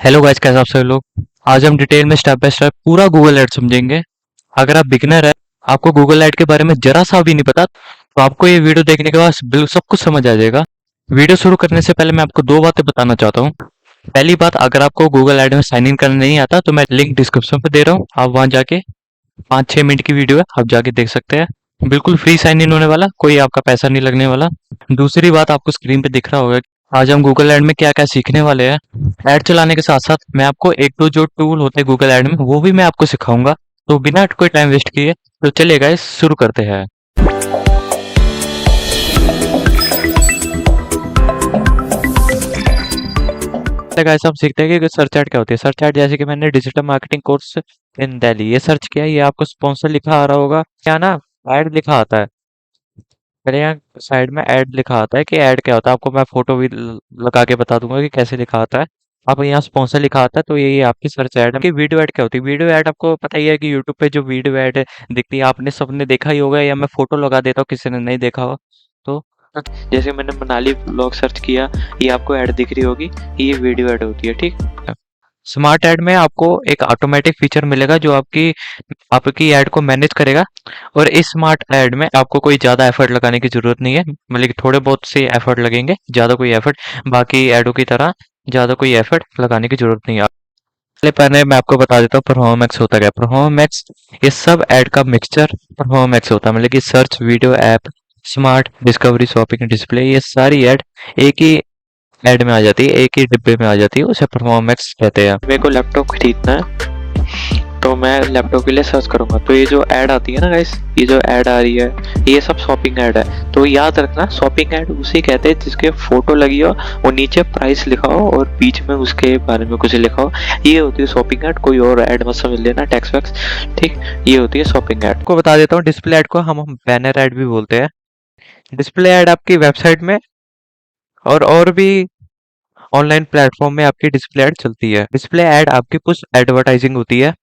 Hello guys, कैसे आप सभी लोग। आज हम डिटेल में स्टेप बाय स्टेप पूरा गूगल ऐड समझेंगे। अगर आप बिगिनर है, आपको गूगल ऐड के बारे में जरा सा भी नहीं पता, तो आपको ये वीडियो देखने के बाद बिल्कुल सब कुछ समझ आ जाएगा। वीडियो शुरू करने से पहले मैं आपको दो बातें बताना चाहता हूँ। पहली बात, अगर आपको गूगल ऐड में साइन इन करना नहीं आता तो मैं लिंक डिस्क्रिप्शन पे दे रहा हूँ, आप वहां जाके 5-6 मिनट की वीडियो है, आप जाके देख सकते हैं। बिल्कुल फ्री साइन इन होने वाला, कोई आपका पैसा नहीं लगने वाला। दूसरी बात, आपको स्क्रीन पे दिख रहा होगा, आज हम गूगल ऐड में क्या क्या सीखने वाले हैं। ऐड चलाने के साथ साथ मैं आपको एक दो जो टूल होते हैं गूगल ऐड में, वो भी मैं आपको सिखाऊंगा। तो बिना कोई टाइम वेस्ट किए, तो चलिए गाइस शुरू करते हैं। गाइस हम सीखते हैं कि सर्च ऐड क्या होती है। सर्च ऐड, जैसे कि मैंने digital marketing course in Delhi ये सर्च किया, ये आपको स्पॉन्सर लिखा आ रहा होगा क्या ना, ऐड लिखा आता है। मेरे यहाँ साइड में ऐड लिखा आता है कि ऐड क्या होता है, आपको मैं फोटो भी लगा के बता दूंगा कि कैसे लिखा आता है। आप यहाँ स्पॉन्सर लिखा आता है, तो ये आपकी सर्च ऐड है। कि वीडियो ऐड क्या होती है, वीडियो ऐड आपको पता ही है कि यूट्यूब पे जो वीडियो ऐड दिखती है, आपने सबने देखा ही होगा, या मैं फोटो लगा देता हूँ किसी ने नहीं देखा हो तो। जैसे मैंने मनाली ब्लॉग सर्च किया, ये आपको ऐड दिख रही होगी, ये वीडियो ऐड होती है, ठीक। स्मार्ट ऐड में आपको एक ऑटोमेटिक फीचर मिलेगा जो आपकी आपकी ऐड को मैनेज करेगा। और इस स्मार्ट ऐड में आपको कोई ज़्यादा एफर्ट लगाने की ज़रूरत नहीं है, मतलब कि थोड़े बहुत से एफर्ट लगेंगे, ज़्यादा कोई एफर्ट बाकी ऐडों की तरह ज़्यादा कोई एफर्ट लगाने की ज़रूरत नहीं है। पहले पहले मैं आपको बता देता हूँ परफॉर्मेक्स होता क्या। परफॉर्मेक्स ये सब ऐड का मिक्सचर परफॉर्मेक्स होता है, मतलब कि search, video, app, smart, discovery, shopping, display, ये सारी ऐड एक ही ऐड में आ जाती है, एक ही डिब्बे में आ जाती है, उसे परफॉर्मेक्स कहते हैं। मेरे को लैपटॉप खरीदना है, तो मैं लैपटॉप के लिए सर्च करूंगा, तो ये जो ऐड आती है ना गाइस, ये जो ऐड आ रही है, ये सब शॉपिंग ऐड है। तो याद रखना, शॉपिंग ऐड उसे कहते हैं जिसके फोटो लगी हो और नीचे प्राइस लिखा हो और बीच में उसके बारे में कुछ लिखा हो, ये होती है शॉपिंग ऐड। कोई और ऐड मत समझ लेना, टैक्स वैक्स, ठीक। ये होती है शॉपिंग ऐड। को बता देता हूँ, डिस्प्ले ऐड को हम बैनर ऐड भी बोलते हैं। डिस्प्ले ऐड आपकी वेबसाइट में और भी ऑनलाइन प्लेटफॉर्म में आपकी डिस्प्ले ऐड चलती है। डिस्प्ले ऐड आपकी कुछ एडवर्टाइजिंग होती है।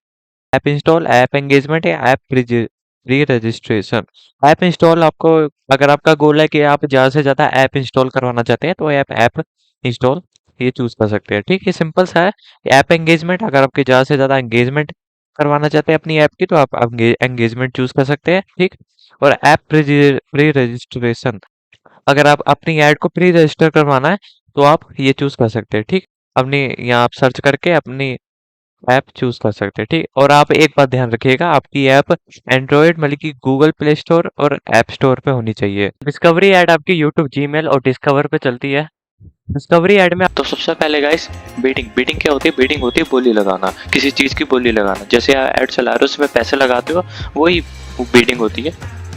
ऐप इंस्टॉल, ऐप एंगेजमेंट या app pre registration. App install, आपको अगर आपका गोल है कि आप ज़्यादा से ज़्यादा ऐप इंस्टॉल करवाना चाहते हैं, तो ऐप ऐप इंस्टॉल ये चूज कर सकते हैं, ठीक। ये सिंपल सा है। ऐप एंगेजमेंट, अगर आपके ज़्यादा से ज़्यादा एंगेजमेंट करवाना चाहते हैं अपनी ऐप की, तो आप एंगेजमेंट चूज कर सकते हैं, ठीक। और ऐप प्री रजिस्ट्रेशन, अगर आप अपनी ऐड को प्री रजिस्टर करवाना है, तो आप ये चूज कर सकते हैं, ठीक। अपनी यहाँ आप सर्च करके अपनी ऐप चूज कर सकते हैं, ठीक। और आप एक बात ध्यान रखिएगा, आपकी ऐप एंड्रॉयड मतलब कि गूगल प्ले स्टोर और ऐप स्टोर पे होनी चाहिए। डिस्कवरी ऐड आपकी यूट्यूब, जीमेल और डिस्कवर पे चलती है। डिस्कवरी ऐड में तो सबसे पहले गाइस, बीडिंग। बीडिंग क्या होती है? बीडिंग होती है बोली लगाना, किसी चीज की बोली लगाना। जैसे ऐड चला रहे हो, उसमें पैसे लगाते हो, वही बीडिंग होती है,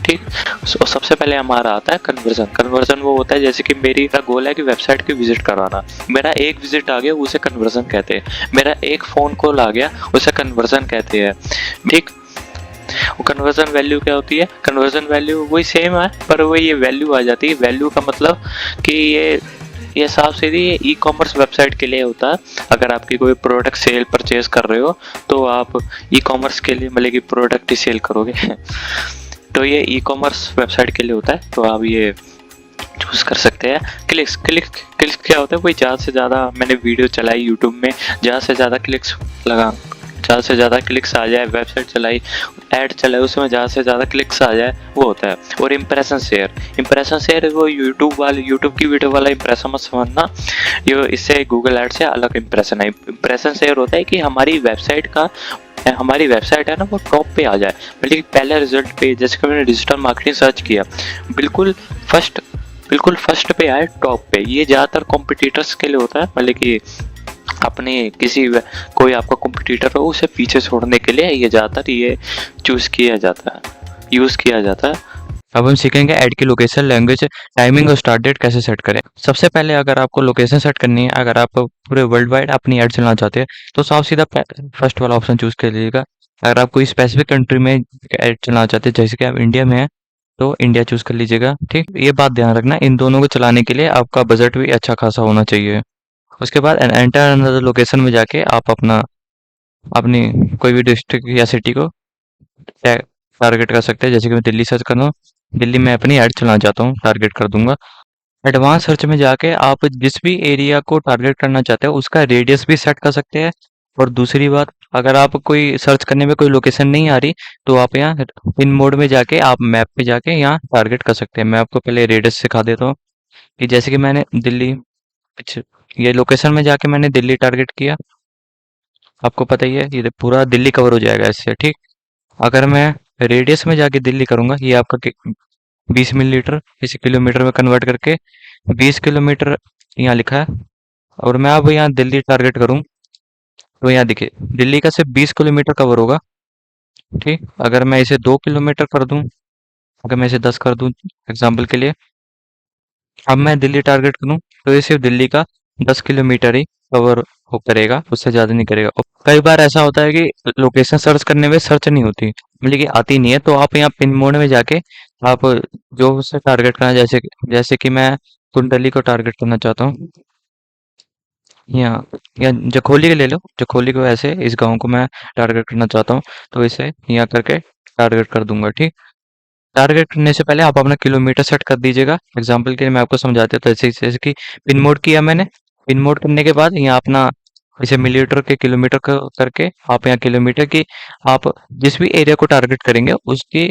ठीक। सबसे पहले हमारा आता है कन्वर्जन। कन्वर्जन वो होता है, जैसे कि मेरा गोल है कि वेबसाइट की विजिट करवाना, मेरा एक विजिट आ गया, उसे कन्वर्जन कहते हैं। मेरा एक फोन कॉल आ गया, उसे कन्वर्जन कहते हैं, ठीक। कन्वर्जन वैल्यू क्या होती है? कन्वर्जन वैल्यू वही सेम है, पर वो ये वैल्यू आ जाती है। वैल्यू का मतलब कि ये साफ सीधी ई कॉमर्स वेबसाइट के लिए होता है। अगर आपकी कोई प्रोडक्ट सेल परचेज कर रहे हो, तो आप ई कॉमर्स के लिए मतलब कि प्रोडक्ट ही सेल करोगे तो ये ई कॉमर्स वेबसाइट के लिए होता है, तो आप ये चूज कर सकते हैं। क्लिक्स, क्लिक्स क्या होता है? वही ज़्यादा से ज़्यादा, मैंने वीडियो चलाई यूट्यूब में, ज़्यादा से ज़्यादा क्लिक्स लगा, ज़्यादा से ज़्यादा क्लिक्स आ जाए, वेबसाइट चलाई, ऐड चलाए, उसमें ज़्यादा से ज़्यादा क्लिक्स आ जाए, वो होता है। और इम्प्रेशन शेयर, इम्प्रेशन शेयर वो यूट्यूब की वीडियो वाला इम्प्रेशन मत समझना, ये इससे गूगल ऐड से अलग इम्प्रेशन है। इम्प्रेशन शेयर होता है कि हमारी वेबसाइट है ना, वो टॉप पे आ जाए, मतलब कि पहले रिजल्ट पे। जैसे कि मैंने डिजिटल मार्केटिंग सर्च किया, बिल्कुल फर्स्ट पे आए, टॉप पे। ये ज़्यादातर कॉम्पिटिटर्स के लिए होता है, मतलब कि अपने कोई आपका कॉम्पिटिटर हो, उसे पीछे छोड़ने के लिए ये ज़्यादातर ये यूज़ किया जाता है। अब हम सीखेंगे ऐड की लोकेशन, लैंग्वेज, टाइमिंग और स्टार्ट डेट कैसे सेट करें। सबसे पहले अगर आपको लोकेशन सेट करनी है, अगर आप पूरे वर्ल्ड वाइड अपनी ऐड चलाना चाहते हैं, तो साफ सीधा फर्स्ट वाला ऑप्शन चूज कर लीजिएगा। अगर आप कोई स्पेसिफिक कंट्री में ऐड चलाना चाहते हैं, जैसे कि आप इंडिया में हैं, तो इंडिया चूज कर लीजिएगा, ठीक। ये बात ध्यान रखना, इन दोनों को चलाने के लिए आपका बजट भी अच्छा खासा होना चाहिए। उसके बाद एंटर अनदर लोकेशन में जाके आप अपनी कोई भी डिस्ट्रिक्ट या सिटी को टारगेट कर सकते हैं। जैसे कि मैं दिल्ली सर्च कर रहा हूँ, दिल्ली में अपनी ऐड चलाना चाहता हूँ, टारगेट कर दूंगा। एडवांस सर्च में जाके आप जिस भी एरिया को टारगेट करना चाहते हो उसका रेडियस भी सेट कर सकते हैं। और दूसरी बात, अगर आप कोई सर्च करने में कोई लोकेशन नहीं आ रही तो आप यहाँ पिन मोड में जाके आप मैप पे जाके यहाँ टारगेट कर सकते हैं। मैं आपको पहले रेडियस सिखा देता हूँ कि जैसे कि मैंने दिल्ली, अच्छा, ये लोकेशन में जाके मैंने दिल्ली टारगेट किया। आपको पता ही है ये पूरा दिल्ली कवर हो जाएगा इससे, ठीक। अगर मैं रेडियस में जाके दिल्ली करूंगा, ये आपका 20 मिलीमीटर इसे किलोमीटर में कन्वर्ट करके 20 किलोमीटर यहाँ लिखा है। और मैं अब यहाँ दिल्ली टारगेट करूँ तो यहाँ देखिए दिल्ली का सिर्फ 20 किलोमीटर कवर होगा, ठीक। अगर मैं इसे 2 किलोमीटर कर दूं, अगर मैं इसे 10 कर दूं एग्जाम्पल के लिए, अब मैं दिल्ली टारगेट करूं तो ये सिर्फ दिल्ली का 10 किलोमीटर ही कवर हो करेगा, उससे ज़्यादा नहीं करेगा। और कई बार ऐसा होता है कि लोकेशन सर्च करने में सर्च नहीं होती, मतलब कि आती नहीं है, तो आप यहाँ पिन मोड में जाके आप जो उससे टारगेट करना, जैसे जैसे कि मैं कुंडली को टारगेट करना चाहता हूँ, यहाँ या जखोली के ले लो, जखोली को ऐसे इस गांव को मैं टारगेट करना चाहता हूँ, तो इसे यहाँ करके टारगेट कर दूंगा, ठीक। टारगेट करने से पहले आप अपना किलोमीटर सेट कर दीजिएगा। एग्जांपल के लिए मैं आपको समझा देता हूँ, जैसे जैसे कि पिन मोड किया मैंने, पिन मोड करने के बाद यहाँ अपना इसे मिलीमीटर के किलोमीटर करके आप यहाँ किलोमीटर की, आप जिस भी एरिया को टारगेट करेंगे उसकी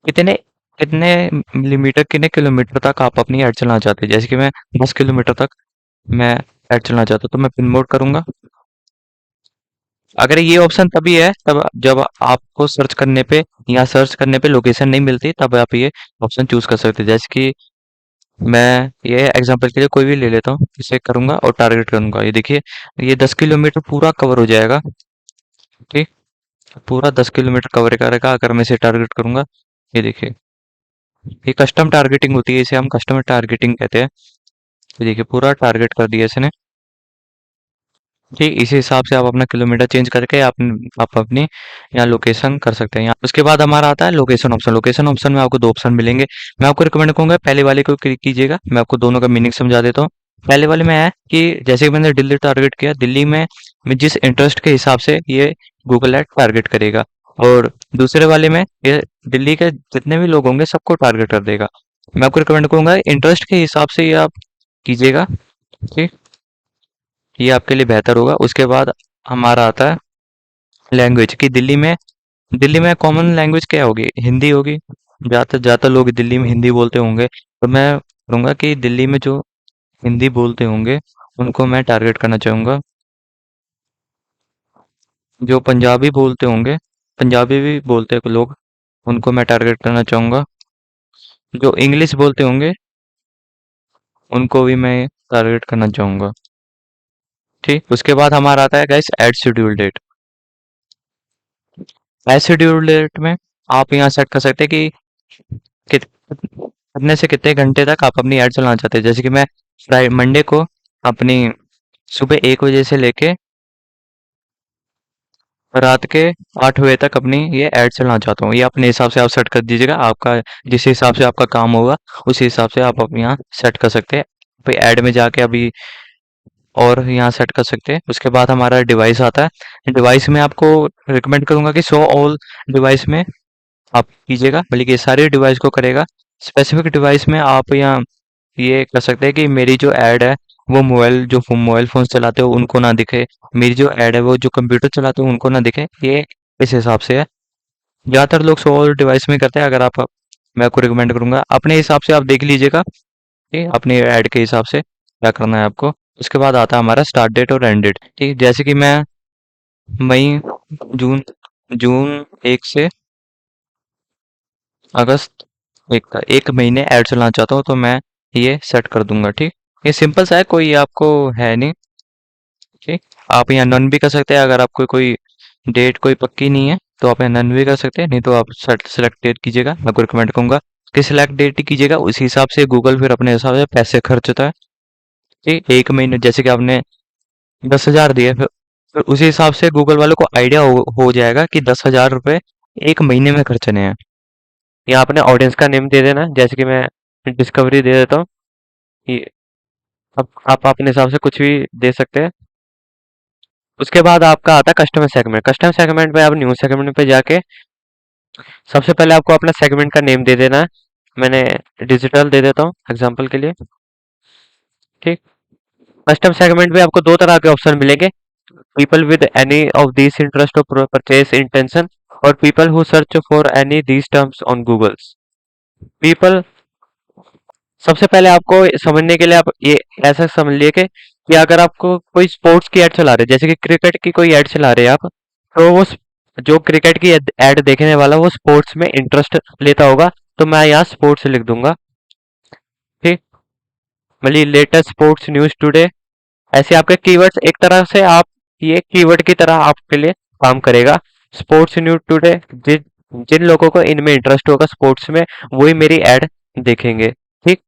कितने कितने मिलीमीटर कितने किलोमीटर तक आप अपनी ऐड चलाना चाहते हैं। जैसे कि मैं 10 किलोमीटर तक मैं ऐड चलाना चाहता हूँ तो मैं पिन मोड करूंगा। अगर ये ऑप्शन तभी है तब जब आपको सर्च करने पे या सर्च करने पे लोकेशन नहीं मिलती, तब आप ये ऑप्शन चूज कर सकते हैं। जैसे कि मैं ये एग्जांपल के लिए कोई भी ले लेता हूँ, इसे करूंगा और टारगेट करूंगा, ये देखिए ये 10 किलोमीटर पूरा कवर हो जाएगा, ठीक। पूरा 10 किलोमीटर कवर करेगा अगर मैं इसे टारगेट करूंगा। ये देखिए ये कस्टम टारगेटिंग होती है, इसे हम कस्टमर टारगेटिंग कहते हैं। ये देखिए पूरा टारगेट कर दिया इसने, ठीक। इसी हिसाब से आप अपना किलोमीटर चेंज करके आप अपनी यहाँ लोकेशन कर सकते हैं। यहाँ उसके बाद हमारा आता है लोकेशन ऑप्शन। लोकेशन ऑप्शन में आपको दो ऑप्शन मिलेंगे। मैं आपको रिकमेंड करूंगा पहले वाले को क्लिक कीजिएगा। मैं आपको दोनों का मीनिंग समझा देता हूँ। पहले वाले में है कि जैसे कि मैंने दिल्ली टारगेट किया, दिल्ली में मैं जिस इंटरेस्ट के हिसाब से ये गूगल एड टारगेट करेगा, और दूसरे वाले में ये दिल्ली के जितने भी लोग होंगे सबको टारगेट कर देगा। मैं आपको रिकमेंड करूंगा इंटरेस्ट के हिसाब से ये आप कीजिएगा, ठीक। ये आपके लिए बेहतर होगा। उसके बाद हमारा आता है लैंग्वेज की, दिल्ली में कॉमन लैंग्वेज क्या होगी, हिंदी होगी। ज़्यादातर ज़्यादातर लोग दिल्ली में हिंदी बोलते होंगे, तो मैं करूँगा कि दिल्ली में जो हिंदी बोलते होंगे उनको मैं टारगेट करना चाहूँगा। जो पंजाबी बोलते होंगे, पंजाबी भी बोलते हैं लोग, उनको मैं टारगेट करना चाहूँगा। जो इंग्लिश बोलते होंगे उनको भी मैं टारगेट करना चाहूँगा, ठीक। उसके बाद हमारा आता है guys ad schedule date. Ad schedule date में आप यहाँ सेट कर सकते हैं कि कितने से कितने घंटे तक आप अपनी ऐड चलाना चाहते हैं। जैसे कि मैं फ्राइडे मंडे को अपनी सुबह 1 बजे से लेके रात के 8 बजे तक अपनी ये ऐड चलाना चाहता हूँ। ये अपने हिसाब से आप सेट कर दीजिएगा। आपका जिस हिसाब से आपका काम होगा उसी हिसाब से आप अपने यहाँ सेट कर सकते हैं। फिर ऐड में जाके अभी और यहाँ सेट कर सकते हैं। उसके बाद हमारा डिवाइस आता है। डिवाइस में आपको रिकमेंड करूंगा कि शो ऑल डिवाइस में आप कीजिएगा, बल्कि ये सारे डिवाइस को करेगा। स्पेसिफिक डिवाइस में आप यहाँ ये कर सकते हैं कि मेरी जो ऐड है वो मोबाइल फोन चलाते हो उनको ना दिखे, मेरी जो ऐड है वो जो कंप्यूटर चलाते हो उनको ना दिखे, ये इस हिसाब से है। ज़्यादातर लोग सो डिवाइस में करते हैं। अगर आप, मैं आपको रिकमेंड करूंगा अपने हिसाब से आप देख लीजिएगा, ठीक, अपने ऐड के हिसाब से क्या करना है आपको। उसके बाद आता है हमारा स्टार्ट डेट और एंड डेट, ठीक। जैसे कि मैं मई जून जून 1 से अगस्त एक महीने ऐड चलाना चाहता हूँ तो मैं ये सेट कर दूंगा, ठीक। ये सिंपल सा है, कोई आपको है नहीं, ठीक। आप यहाँ नन भी कर सकते हैं। अगर आपको कोई डेट कोई पक्की नहीं है तो आप यहाँ नन भी कर सकते हैं, नहीं तो आप सेलेक्ट डेट कीजिएगा। मैं आपको रिकमेंड करूंगा कि सिलेक्ट डेट ही कीजिएगा। उसी हिसाब से गूगल फिर अपने हिसाब से पैसे खर्चता है, ठीक। एक महीने जैसे कि आपने 10,000 दिए, फिर उसी हिसाब से गूगल वालों को आइडिया हो जाएगा कि 10,000 रुपये एक महीने में खर्चने हैं। यहाँ अपने ऑडियंस का नेम दे देना, जैसे कि मैं डिस्कवरी दे देता हूँ। ये अब आप अपने हिसाब से कुछ भी दे सकते हैं। उसके बाद आपका आता है कस्टमर सेगमेंट। कस्टमर सेगमेंट पे आप न्यू सेगमेंट पे जाके सबसे पहले आपको अपना सेगमेंट का नेम दे देना है। मैंने डिजिटल दे देता हूँ एग्जांपल के लिए। ठीक। कस्टम सेगमेंट में आपको दो तरह के ऑप्शन मिलेंगे, people with any of this interest और परचेज इंटेंशन, और people who search for any these terms on Google. People, सबसे पहले आपको समझने के लिए आप ये ऐसा समझ लिए कि अगर आपको कोई स्पोर्ट्स की ऐड चला रहे, जैसे कि क्रिकेट की कोई ऐड चला रहे हैं आप, तो वो जो क्रिकेट की ऐड देखने वाला वो स्पोर्ट्स में इंटरेस्ट लेता होगा, तो मैं यहाँ स्पोर्ट्स लिख दूंगा। ठीक। मतलब लेटेस्ट स्पोर्ट्स न्यूज टुडे, ऐसे आपके कीवर्ड्स एक तरह से आप, ये कीवर्ड की तरह आपके लिए काम करेगा। स्पोर्ट्स न्यूज टुडे, जिन जिन लोगों को इनमें इंटरेस्ट होगा स्पोर्ट्स में, वही मेरी ऐड देखेंगे। ठीक।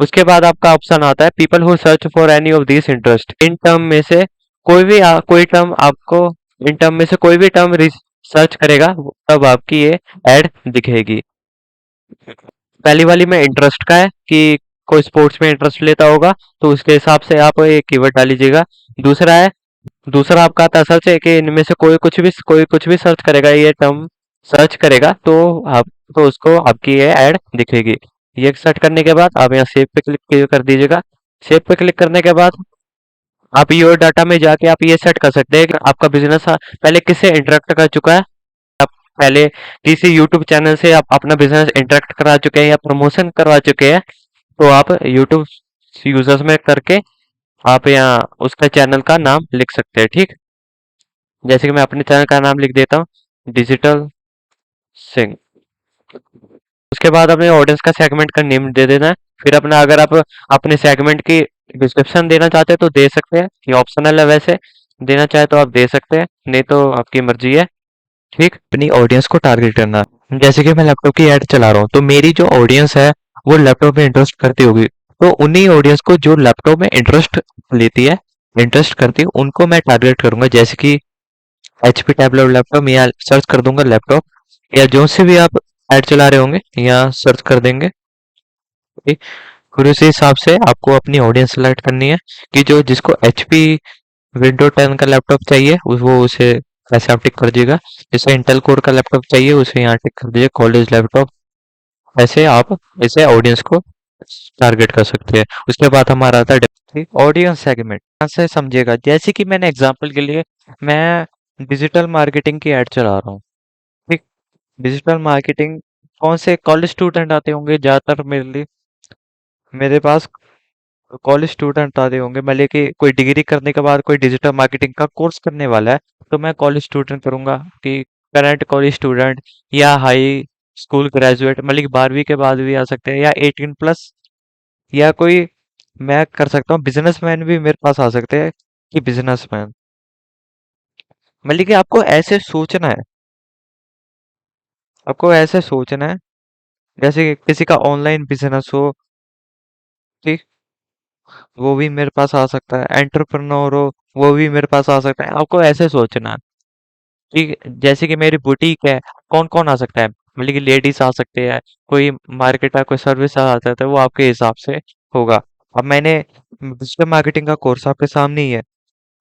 उसके बाद आपका ऑप्शन आता है people who search for any of this interest, in term में से कोई भी कोई टर्म आपको, इन टर्म में से कोई भी टर्म सर्च करेगा, तब आपकी ये ऐड दिखेगी। पहली वाली में इंटरेस्ट का है कि कोई स्पोर्ट्स में इंटरेस्ट लेता होगा, तो उसके हिसाब से आप ये कीवर्ड डाल लीजिएगा। दूसरा है, दूसरा आपका आता है सर्च है कि इनमें से कोई कुछ भी सर्च करेगा, ये टर्म सर्च करेगा, तो आप, तो उसको आपकी ये ऐड दिखेगी। ये सर्च करने के बाद आप यहाँ सेव पे क्लिक कर दीजिएगा। सेव पे क्लिक करने के बाद आप योर डाटा में जाके आप ये सेट कर सकते हैं कि आपका बिजनेस पहले किससे इंटरेक्ट कर चुका है। आप पहले किसी यूट्यूब चैनल से आप अपना बिजनेस इंटरेक्ट करा चुके हैं या प्रमोशन करवा चुके हैं, तो आप यूट्यूब यूजर्स में करके आप यहाँ उसका चैनल का नाम लिख सकते हैं। ठीक। जैसे कि मैं अपने चैनल का नाम लिख देता हूँ, डिजिटल सिंह। उसके बाद अपने ऑडियंस का सेगमेंट का नेम दे देना है। फिर अपना, अगर आप अपने सेगमेंट की डिस्क्रिप्शन देना चाहते हैं तो दे सकते हैं, ये ऑप्शनल है वैसे, देना चाहे तो आप दे सकते हैं, नहीं तो आपकी मर्जी है। ठीक। अपनी ऑडियंस को टारगेट करना, जैसे कि मैं लैपटॉप की ऐड चला रहा हूँ, तो मेरी जो ऑडियंस है वो लैपटॉप में इंटरेस्ट करती होगी, तो उन्हीं ऑडियंस को जो लैपटॉप में इंटरेस्ट लेती है, इंटरेस्ट करती है, उनको मैं टारगेट करूंगा। जैसे कि एचपी टैबलेट लैपटॉप, या सर्च कर दूंगा लैपटॉप, या जो से भी आप ऐड चला रहे होंगे यहाँ सर्च कर देंगे। ठीक। फिर उसी हिसाब से आपको अपनी ऑडियंस सेलेक्ट करनी है कि जो जिसको एचपी विंडो 10 का लैपटॉप चाहिए वो उसे ऐसे आप टिक कर दीजिएगा। जैसे इंटेल कोर का लैपटॉप चाहिए उसे यहाँ टिक कर दीजिए, कॉलेज लैपटॉप। ऐसे आप इसे ऑडियंस को टारगेट कर सकते हैं। उसके बाद हमारा आता है ऑडियंस सेगमेंट, यहाँ से समझिएगा। जैसे कि मैंने एग्जांपल के लिए मैं डिजिटल मार्केटिंग की ऐड चला रहा हूँ। ठीक। डिजिटल मार्केटिंग, कौन से कॉलेज स्टूडेंट आते होंगे ज्यादातर मेरे लिए, मेरे पास कॉलेज स्टूडेंट आते होंगे, मान लीजिए कि कोई डिग्री करने के बाद कोई डिजिटल मार्केटिंग का कोर्स करने वाला है, तो मैं कॉलेज स्टूडेंट करूंगा कि करंट कॉलेज स्टूडेंट या हाई स्कूल ग्रेजुएट, मतलब कि 12वीं के बाद भी आ सकते हैं, या 18+, या कोई, मैं कर सकता हूँ बिजनेसमैन भी मेरे पास आ सकते हैं कि बिजनेसमैन। मतलब कि आपको ऐसे सोचना है, आपको ऐसे सोचना है जैसे कि किसी का ऑनलाइन बिजनेस हो, ठीक, वो भी मेरे पास आ सकता है, एंटरप्रेन्योर हो, वो भी मेरे पास आ सकता है। आपको ऐसे सोचना है कि जैसे कि मेरी बुटीक है, कौन कौन आ सकता है, मतलब कि लेडीज आ सकते हैं, कोई मार्केटर, कोई सर्विस आ सकता है, वो आपके हिसाब से होगा। अब मैंने डिजिटल मार्केटिंग का कोर्स आपके सामने ही है,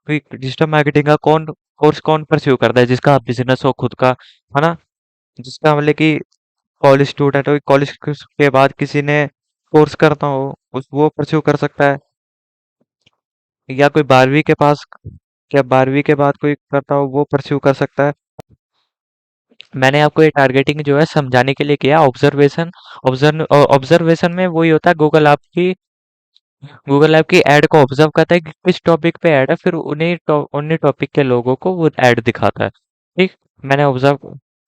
डिजिटल मार्केटिंग का कोर्स कौन परस्यू करता है, जिसका बिजनेस हो खुद का, है ना, जिसका मतलब कि कॉलेज स्टूडेंट हो, कॉलेज के बाद किसी ने कोर्स करता हो, उस वो परस्यू कर सकता है, या कोई 12वीं के पास, क्या 12वीं के बाद कोई करता हो वो परस्यू कर सकता है। मैंने आपको ये टारगेटिंग जो है समझाने के लिए किया। ऑब्जर्वेशन, ऑब्जर्वेशन में वही होता है, गूगल ऐप की ऐड को ऑब्जर्व करता है कि किस टॉपिक पे ऐड है, फिर उन्हीं टॉपिक के लोगों को वो ऐड दिखाता है। ठीक। मैंने ऑब्जर्व,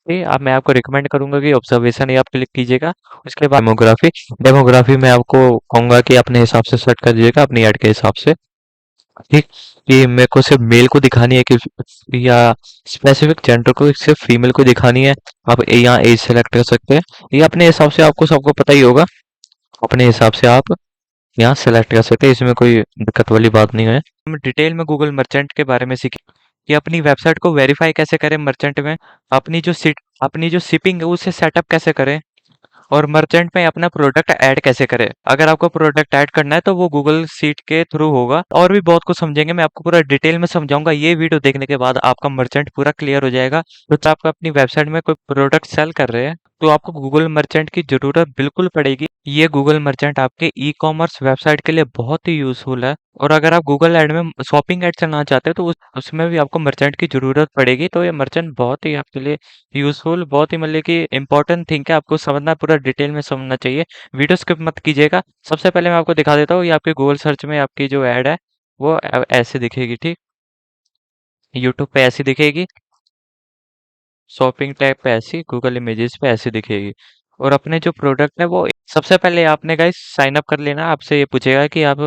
अब मैं आपको रिकमेंड करूंगा कि ऑब्जर्वेशन ही आप क्लिक कीजिएगा। उसके बाद डेमोग्राफी, डेमोग्राफी में आपको कहूंगा कि अपने हिसाब से सेट कर दीजिएगा, अपनी ऐड के हिसाब से। ठीक। कि मेरे को सिर्फ मेल को दिखानी है कि, या स्पेसिफिक जेंडर को सिर्फ फीमेल को दिखानी है, आप यहाँ एज सेलेक्ट कर सकते हैं। ये अपने हिसाब से, आपको सबको पता ही होगा, अपने हिसाब से आप यहाँ सेलेक्ट कर सकते हैं, इसमें कोई दिक्कत वाली बात नहीं है। हम डिटेल में गूगल मर्चेंट के बारे में सीखें कि अपनी वेबसाइट को वेरीफाई कैसे करें मर्चेंट में, अपनी जो शिपिंग है उसे सेटअप कैसे करें, और मर्चेंट में अपना प्रोडक्ट ऐड कैसे करें। अगर आपको प्रोडक्ट ऐड करना है तो वो गूगल सीट के थ्रू होगा, और भी बहुत कुछ समझेंगे, मैं आपको पूरा डिटेल में समझाऊंगा। ये वीडियो देखने के बाद आपका मर्चेंट पूरा क्लियर हो जाएगा। तो आप अपनी वेबसाइट में कोई प्रोडक्ट सेल कर रहे हैं तो आपको गूगल मर्चेंट की ज़रूरत बिल्कुल पड़ेगी। ये गूगल मर्चेंट आपके ई-कॉमर्स वेबसाइट के लिए बहुत ही यूज़फुल है। और अगर आप गूगल ऐड में शॉपिंग ऐड चलाना चाहते हो तो उसमें भी आपको मर्चेंट की ज़रूरत पड़ेगी। तो ये मर्चेंट बहुत ही आपके लिए यूज़फुल, बहुत ही मतलब कि इम्पोर्टेंट थिंग है, आपको समझना है, पूरा डिटेल में समझना चाहिए। वीडियो स्किप मत कीजिएगा। सबसे पहले मैं आपको दिखा देता हूँ, ये आपके गूगल सर्च में आपकी जो ऐड है वो ऐसे दिखेगी, ठीक? यूट्यूब पे ऐसी दिखेगी, शॉपिंग टैब पे ऐसी, गूगल इमेजेस पे ऐसी दिखेगी। और अपने जो प्रोडक्ट है वो सबसे पहले आपने गाइस साइन अप कर लेना। आपसे ये पूछेगा कि आप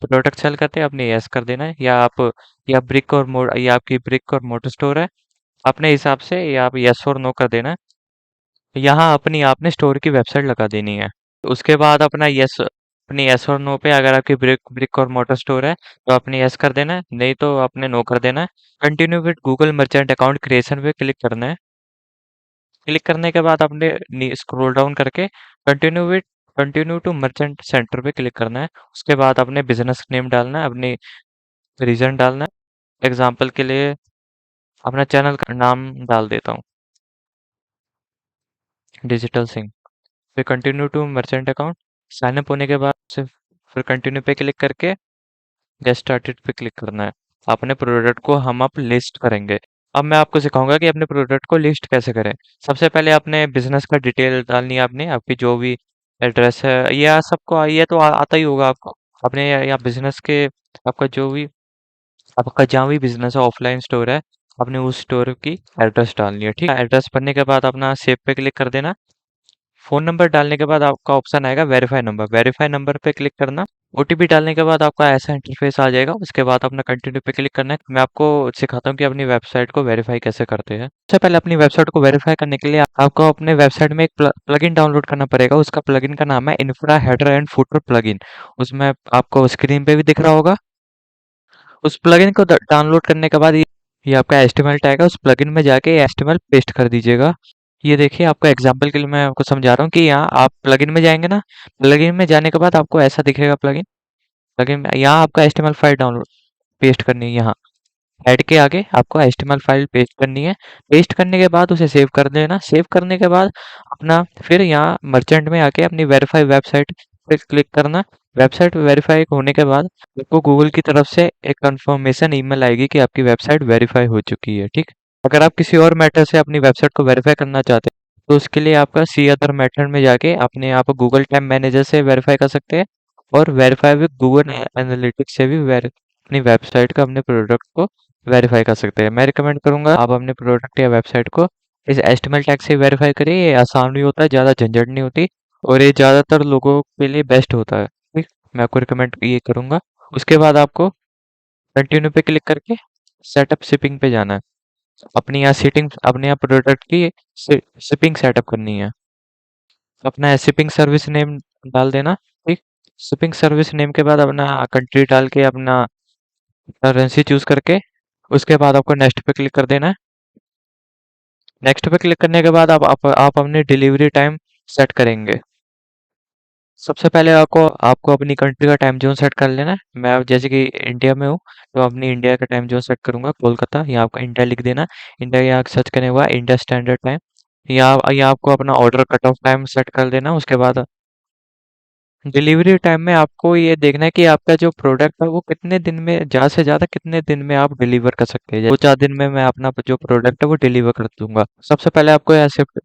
प्रोडक्ट सेल करते हैं, आपने यस कर देना है। या ब्रिक और मोड, या आपकी ब्रिक और मोटर स्टोर है, अपने हिसाब से या आप यस और नो कर देना है। यहाँ अपनी आपने स्टोर की वेबसाइट लगा देनी है। तो उसके बाद अपनी यस और नो पे, अगर आपकी ब्रिक ब्रिक और मोटर स्टोर है तो आपने यस कर देना है, नहीं तो आपने नो कर देना है। Continue with Google merchant account creation पे क्लिक करना है। क्लिक करने के बाद आपने स्क्रॉल डाउन करके कंटिन्यू टू मर्चेंट सेंटर पे क्लिक करना है। उसके बाद अपने बिजनेस नेम डालना है, अपनी रीजन डालना है। एग्जांपल के लिए अपना चैनल का नाम डाल देता हूँ, डिजिटल सिंह। फिर continue to merchant account, sign up होने के बाद से फिर कंटिन्यू पे क्लिक करके गेट स्टार्टेड पे क्लिक करना है। अपने प्रोडक्ट को हम आप लिस्ट करेंगे। अब मैं आपको सिखाऊंगा कि अपने प्रोडक्ट को लिस्ट कैसे करें। सबसे पहले अपने बिजनेस का डिटेल डालनी है, आपने आपकी जो भी एड्रेस है, यह सबको ये तो आता ही होगा आपको। अपने या बिजनेस के आपका जो भी आपका जहाँ भी बिजनेस है, ऑफलाइन स्टोर है, आपने उस स्टोर की एड्रेस डालनी है, ठीक है? एड्रेस भरने के बाद अपना सेव पे क्लिक कर देना। फ़ोन नंबर डालने के बाद आपका ऑप्शन आएगा वेरीफाई नंबर पे क्लिक करना। ओटीपी डालने के बाद आपका ऐसा इंटरफेस आ जाएगा। उसके बाद अपना कंटिन्यू पे क्लिक करना है। मैं आपको सिखाता हूँ कि अपनी वेबसाइट को वेरीफाई कैसे करते हैं। सबसे पहले अपनी वेबसाइट को वेरीफाई करने के लिए आपको अपने वेबसाइट में एक प्लगइन डाउनलोड करना पड़ेगा। उसका प्लगइन का नाम है infra header and footer plugin. उसमें आपको स्क्रीन पे भी दिख रहा होगा। उस प्लगइन को डाउनलोड करने के बाद ये आपका एचटीएमएल टैग है, उस प्लगइन में जाके एचटीएमएल पेस्ट कर दीजिएगा। ये देखिए, आपको एग्जांपल के लिए मैं आपको समझा रहा हूँ कि यहाँ आप प्लगइन में जाएंगे ना, प्लगइन में जाने के बाद आपको ऐसा दिखेगा प्लगइन। प्लगइन में यहाँ आपका एचटीएमएल फाइल डाउनलोड पेस्ट करनी है। यहाँ ऐड के आगे आपको एचटीएमएल फाइल पेस्ट करनी है। पेस्ट करने के बाद उसे सेव कर देना। सेव करने के बाद अपना फिर यहाँ मर्चेंट में आके अपनी वेरीफाई वेबसाइट पे क्लिक करना। वेबसाइट वेरीफाई होने के बाद आपको गूगल की तरफ से एक कंफर्मेशन ईमेल आएगी कि आपकी वेबसाइट वेरीफाई हो चुकी है, ठीक? अगर आप किसी और मेथड से अपनी वेबसाइट को वेरीफाई करना चाहते हैं तो उसके लिए आपका सी अदर मेथड में जाके अपने आप गूगल टैग मैनेजर से वेरीफाई कर सकते हैं। और वेरीफाई विद गूगल एनालिटिक्स से भी अपनी वेबसाइट का, अपने प्रोडक्ट को वेरीफाई कर सकते हैं। मैं रिकमेंड करूंगा आप अपने प्रोडक्ट या वेबसाइट को इस एचटीएमएल टैग से वेरीफाई करिए। ये आसान भी होता है, ज़्यादा झंझट नहीं होती, और ये ज़्यादातर लोगों के लिए बेस्ट होता है, ठीक? मैं आपको रिकमेंड ये करूंगा। उसके बाद आपको कंटिन्यू पे क्लिक करके सेटअप शिपिंग पे जाना है। अपने यहाँ प्रोडक्ट की शिपिंग सेटअप करनी है। अपना शिपिंग सर्विस नेम डाल देना, ठीक? शिपिंग सर्विस नेम के बाद अपना कंट्री डाल के अपना करेंसी चूज करके उसके बाद आपको नेक्स्ट पे क्लिक कर देना है। नेक्स्ट पे क्लिक करने के बाद आप अपनी डिलीवरी टाइम सेट करेंगे। सबसे पहले आपको आपको अपनी कंट्री का टाइम जोन सेट कर लेना है। मैं अब जैसे कि इंडिया में हूँ तो अपनी इंडिया का टाइम जोन सेट करूंगा, कोलकाता। यहाँ आपका इंडिया लिख देना। इंडिया यहाँ सर्च करने के बाद इंडिया स्टैंडर्ड टाइम। यहाँ आपको अपना order cut off time set कर देना। उसके बाद डिलीवरी टाइम में आपको ये देखना है कि आपका जो प्रोडक्ट है वो कितने दिन में, ज़्यादा से ज़्यादा कितने दिन में आप डिलीवर कर सकते हैं। 2-4 दिन में मैं अपना जो प्रोडक्ट है वो डिलीवर कर दूंगा। सबसे पहले आपको यहाँ शिफ्ट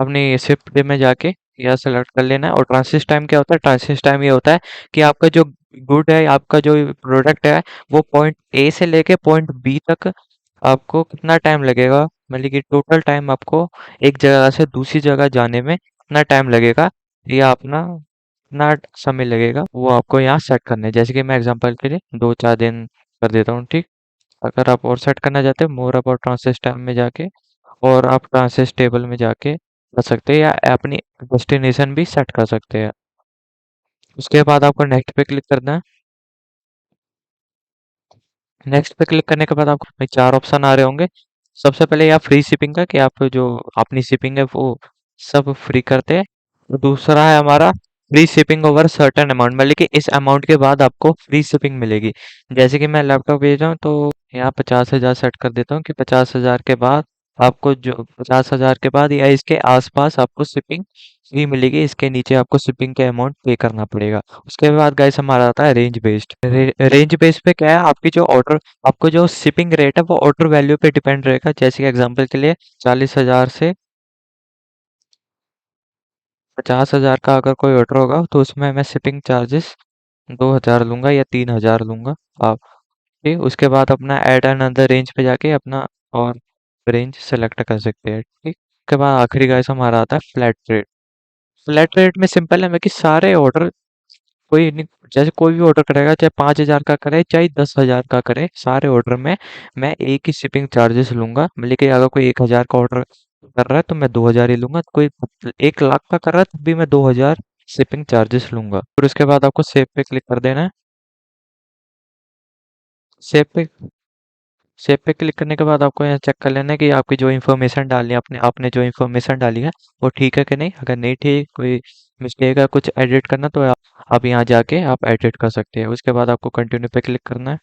अपनी शिफ्ट डे में जाके यहाँ सेलेक्ट कर लेना है। और ट्रांसिट टाइम क्या होता है? ट्रांसिट टाइम ये होता है कि आपका जो गुड है, आपका जो प्रोडक्ट है, वो पॉइंट ए से लेके पॉइंट बी तक आपको कितना टाइम लगेगा, मतलब कि टोटल टाइम आपको एक जगह से दूसरी जगह जाने में कितना टाइम लगेगा, या अपना कितना समय लगेगा, वो आपको यहाँ सेट करना है। जैसे कि मैं एग्जांपल के लिए 2-4 दिन कर देता हूँ, ठीक? अगर आप और सेट करना चाहते हैं, मोर अबाउट ट्रांसिट टाइम में जाके और आप ट्रांसिट टेबल में जाके कर सकते हैं, या अपनी डेस्टिनेशन भी सेट कर सकते हैं। उसके बाद आपको नेक्स्ट पे क्लिक करना है। नेक्स्ट पे क्लिक करने के बाद आपको में 4 ऑप्शन आ रहे होंगे। सबसे पहले यहाँ फ्री शिपिंग का, कि आप जो अपनी शिपिंग है वो सब फ्री करते हैं। और दूसरा है हमारा free shipping over certain amount, मतलब कि इस अमाउंट के बाद आपको फ्री शिपिंग मिलेगी। जैसे कि मैं लैपटॉप भेज रहा हूँ तो यहाँ 50,000 सेट कर देता हूँ कि 50,000 के बाद आपको जो 50,000 के बाद या इसके आसपास आपको शिपिंग फ्री मिलेगी, इसके नीचे आपको शिपिंग के अमाउंट पे करना पड़ेगा। उसके बाद गाइस हमारा आता है रेंज बेस्ड। रेंज बेस्ड पे क्या है, आपकी जो ऑर्डर, आपको जो शिपिंग रेट है वो ऑर्डर वैल्यू पे डिपेंड रहेगा। जैसे कि एग्जांपल के लिए 40,000 से 50,000 का अगर कोई ऑर्डर होगा तो उसमें मैं शिपिंग चार्जेस 2,000 लूंगा या 3,000 लूंगा। आप ठीक, उसके बाद अपना ऐड अनदर रेंज पे जाके अपना और रेंज सेलेक्ट कर सकते हैं। ठीक, उसके बाद आखिरी गाइस हमारा आता है फ्लैट रेट। फ्लैट रेट में सिंपल है मैं कि सारे ऑर्डर, कोई नहीं, जैसे कोई भी ऑर्डर करेगा चाहे 5,000 का करे चाहे 10,000 का करे, सारे ऑर्डर में मैं एक ही शिपिंग चार्जेस लूंगा। लेकिन अगर कोई 1,000 का ऑर्डर कर रहा है तो मैं 2,000 ही लूंगा। कोई 1 लाख का कर रहा है तब भी मैं 2,000 शिपिंग चार्जेस लूंगा। फिर उसके बाद आपको सेव पे क्लिक कर देना है। सेव पे सेव पे क्लिक करने के बाद आपको यहाँ चेक कर लेना है कि आपकी जो इन्फॉर्मेशन डालनी है, आपने जो इन्फॉर्मेशन डाली है वो ठीक है कि नहीं। अगर नहीं ठीक, कोई मिस्टेक है, कुछ एडिट करना, तो आप यहाँ जाके आप एडिट कर सकते हैं। उसके बाद आपको कंटिन्यू पे क्लिक करना है।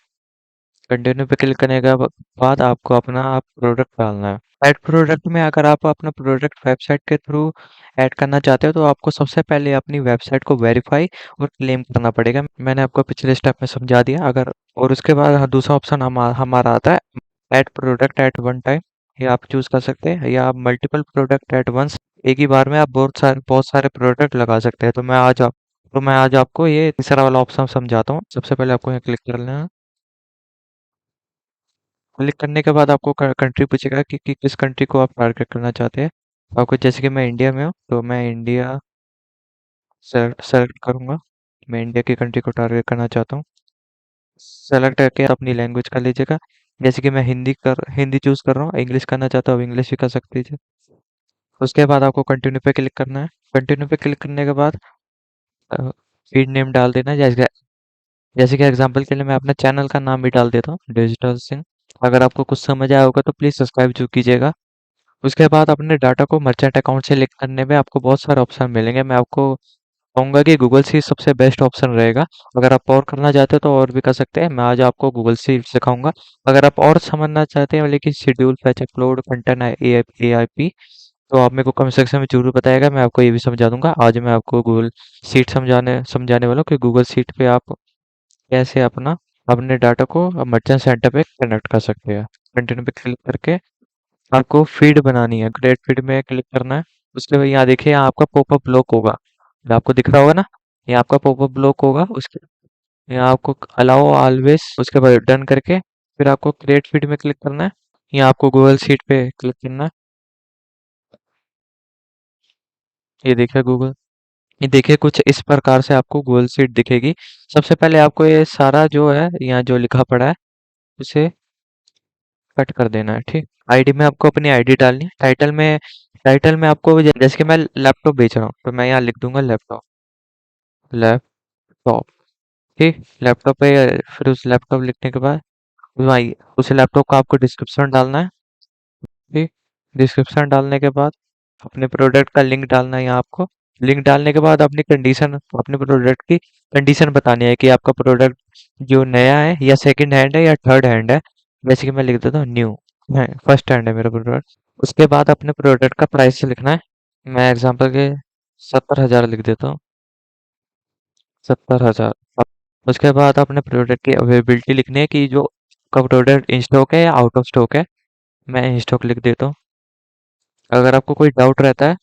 कंटिन्यू पे क्लिक करने के बाद आपको अपना आप प्रोडक्ट डालना है। ऐड प्रोडक्ट में अगर आप अपना प्रोडक्ट वेबसाइट के थ्रू ऐड करना चाहते हो तो आपको सबसे पहले अपनी वेबसाइट को वेरीफाई और क्लेम करना पड़ेगा। मैंने आपको पिछले स्टेप में समझा दिया। अगर और उसके बाद हाँ, दूसरा ऑप्शन हमारा आता है add product at one time. ये आप चूज कर सकते हैं, या आप मल्टीपल प्रोडक्ट एट वंस, एक ही बार में आप बहुत सारे प्रोडक्ट लगा सकते हैं। तो मैं आज आपको ये तीसरा वाला ऑप्शन समझाता हूँ। सबसे पहले आपको यहाँ क्लिक कर लेना है। क्लिक करने के बाद आपको कंट्री पूछेगा कि किस कंट्री को आप टारगेट करना चाहते हैं। आपको जैसे कि मैं इंडिया में हूँ तो मैं इंडिया सेलेक्ट सेलेक्ट करूंगा। मैं इंडिया की कंट्री को टारगेट करना चाहता हूँ। सेलेक्ट करके अपनी लैंग्वेज कर लीजिएगा। जैसे कि मैं हिंदी चूज कर रहा हूँ, इंग्लिश करना चाहता हूँ इंग्लिश भी कर सकते हैं। उसके बाद आपको कंटिन्यू पे क्लिक करना है। कंटिन्यू पे क्लिक करने के बाद फीड नेम डाल देना है। जैसे कि एग्जांपल के लिए मैं अपने चैनल का नाम भी डाल देता हूँ, डिजिटल सिंह। अगर आपको कुछ समझ आया होगा तो प्लीज़ सब्सक्राइब जरूर कीजिएगा। उसके बाद अपने डाटा को मर्चेंट अकाउंट से लिंक करने में आपको बहुत सारे ऑप्शन मिलेंगे। मैं आपको कहूँगा कि गूगल शीट सबसे बेस्ट ऑप्शन रहेगा। अगर आप और करना चाहते हो तो और भी कर सकते हैं। मैं आज आपको गूगल शीट सिखाऊंगा। अगर आप और समझना चाहते हैं लेकिन schedule, fetch, upload, content, AIP, तो आप मेरे को कमेंट सेक्शन में जरूर बताएगा, मैं आपको ये भी समझा दूंगा। आज मैं आपको गूगल शीट समझाने समझाने वाला हूँ कि गूगल शीट पे आप कैसे अपने डाटा को मर्चेंट सेंटर पे कनेक्ट कर सकते हैं। कंटिन्यू पे क्लिक करके आपको फीड बनानी है, क्रिएट फीड में क्लिक करना है। उसके बाद यहाँ देखिए, यहाँ आपका पॉपअप ब्लॉक होगा, ये आपको दिख रहा होगा ना, ये आपका पॉपअप ब्लॉक होगा। उसके यहाँ आपको अलाउ ऑलवेज, उसके बाद डन करके फिर आपको क्रिएट फीड में क्लिक करना है। यहाँ आपको गूगल शीट पे क्लिक करना है। ये देखिए गूगल, ये देखिए कुछ इस प्रकार से आपको गूगल शीट दिखेगी। सबसे पहले आपको ये सारा जो है यहाँ जो लिखा पड़ा है उसे कट कर देना है। ठीक, आईडी में आपको अपनी आईडी डालनी है। टाइटल में आपको जैसे कि मैं लैपटॉप बेच रहा हूँ तो मैं यहाँ लिख दूंगा लैपटॉप। लैपटॉप, ठीक, लैपटॉप पे। फिर उस लैपटॉप लिखने के बाद वही उस लैपटॉप का आपको डिस्क्रिप्शन डालना है। ठीक, डिस्क्रिप्शन डालने के बाद अपने प्रोडक्ट का लिंक डालना है यहाँ आपको। लिंक डालने के बाद अपने प्रोडक्ट की कंडीशन बतानी है कि आपका प्रोडक्ट जो नया है या सेकंड हैंड है या थर्ड हैंड है। जैसे कि मैं लिख देता हूँ न्यू है, फर्स्ट हैंड है मेरा प्रोडक्ट। उसके बाद अपने प्रोडक्ट का प्राइस लिखना है। मैं एग्जांपल के 70,000 लिख देता हूँ, 70,000। उसके बाद अपने प्रोडक्ट की अवेलेबिलिटी लिखनी है कि जो का प्रोडक्ट इन स्टॉक है या आउट ऑफ स्टॉक है। मैं इन स्टॉक लिख देता हूँ। अगर आपको कोई डाउट रहता है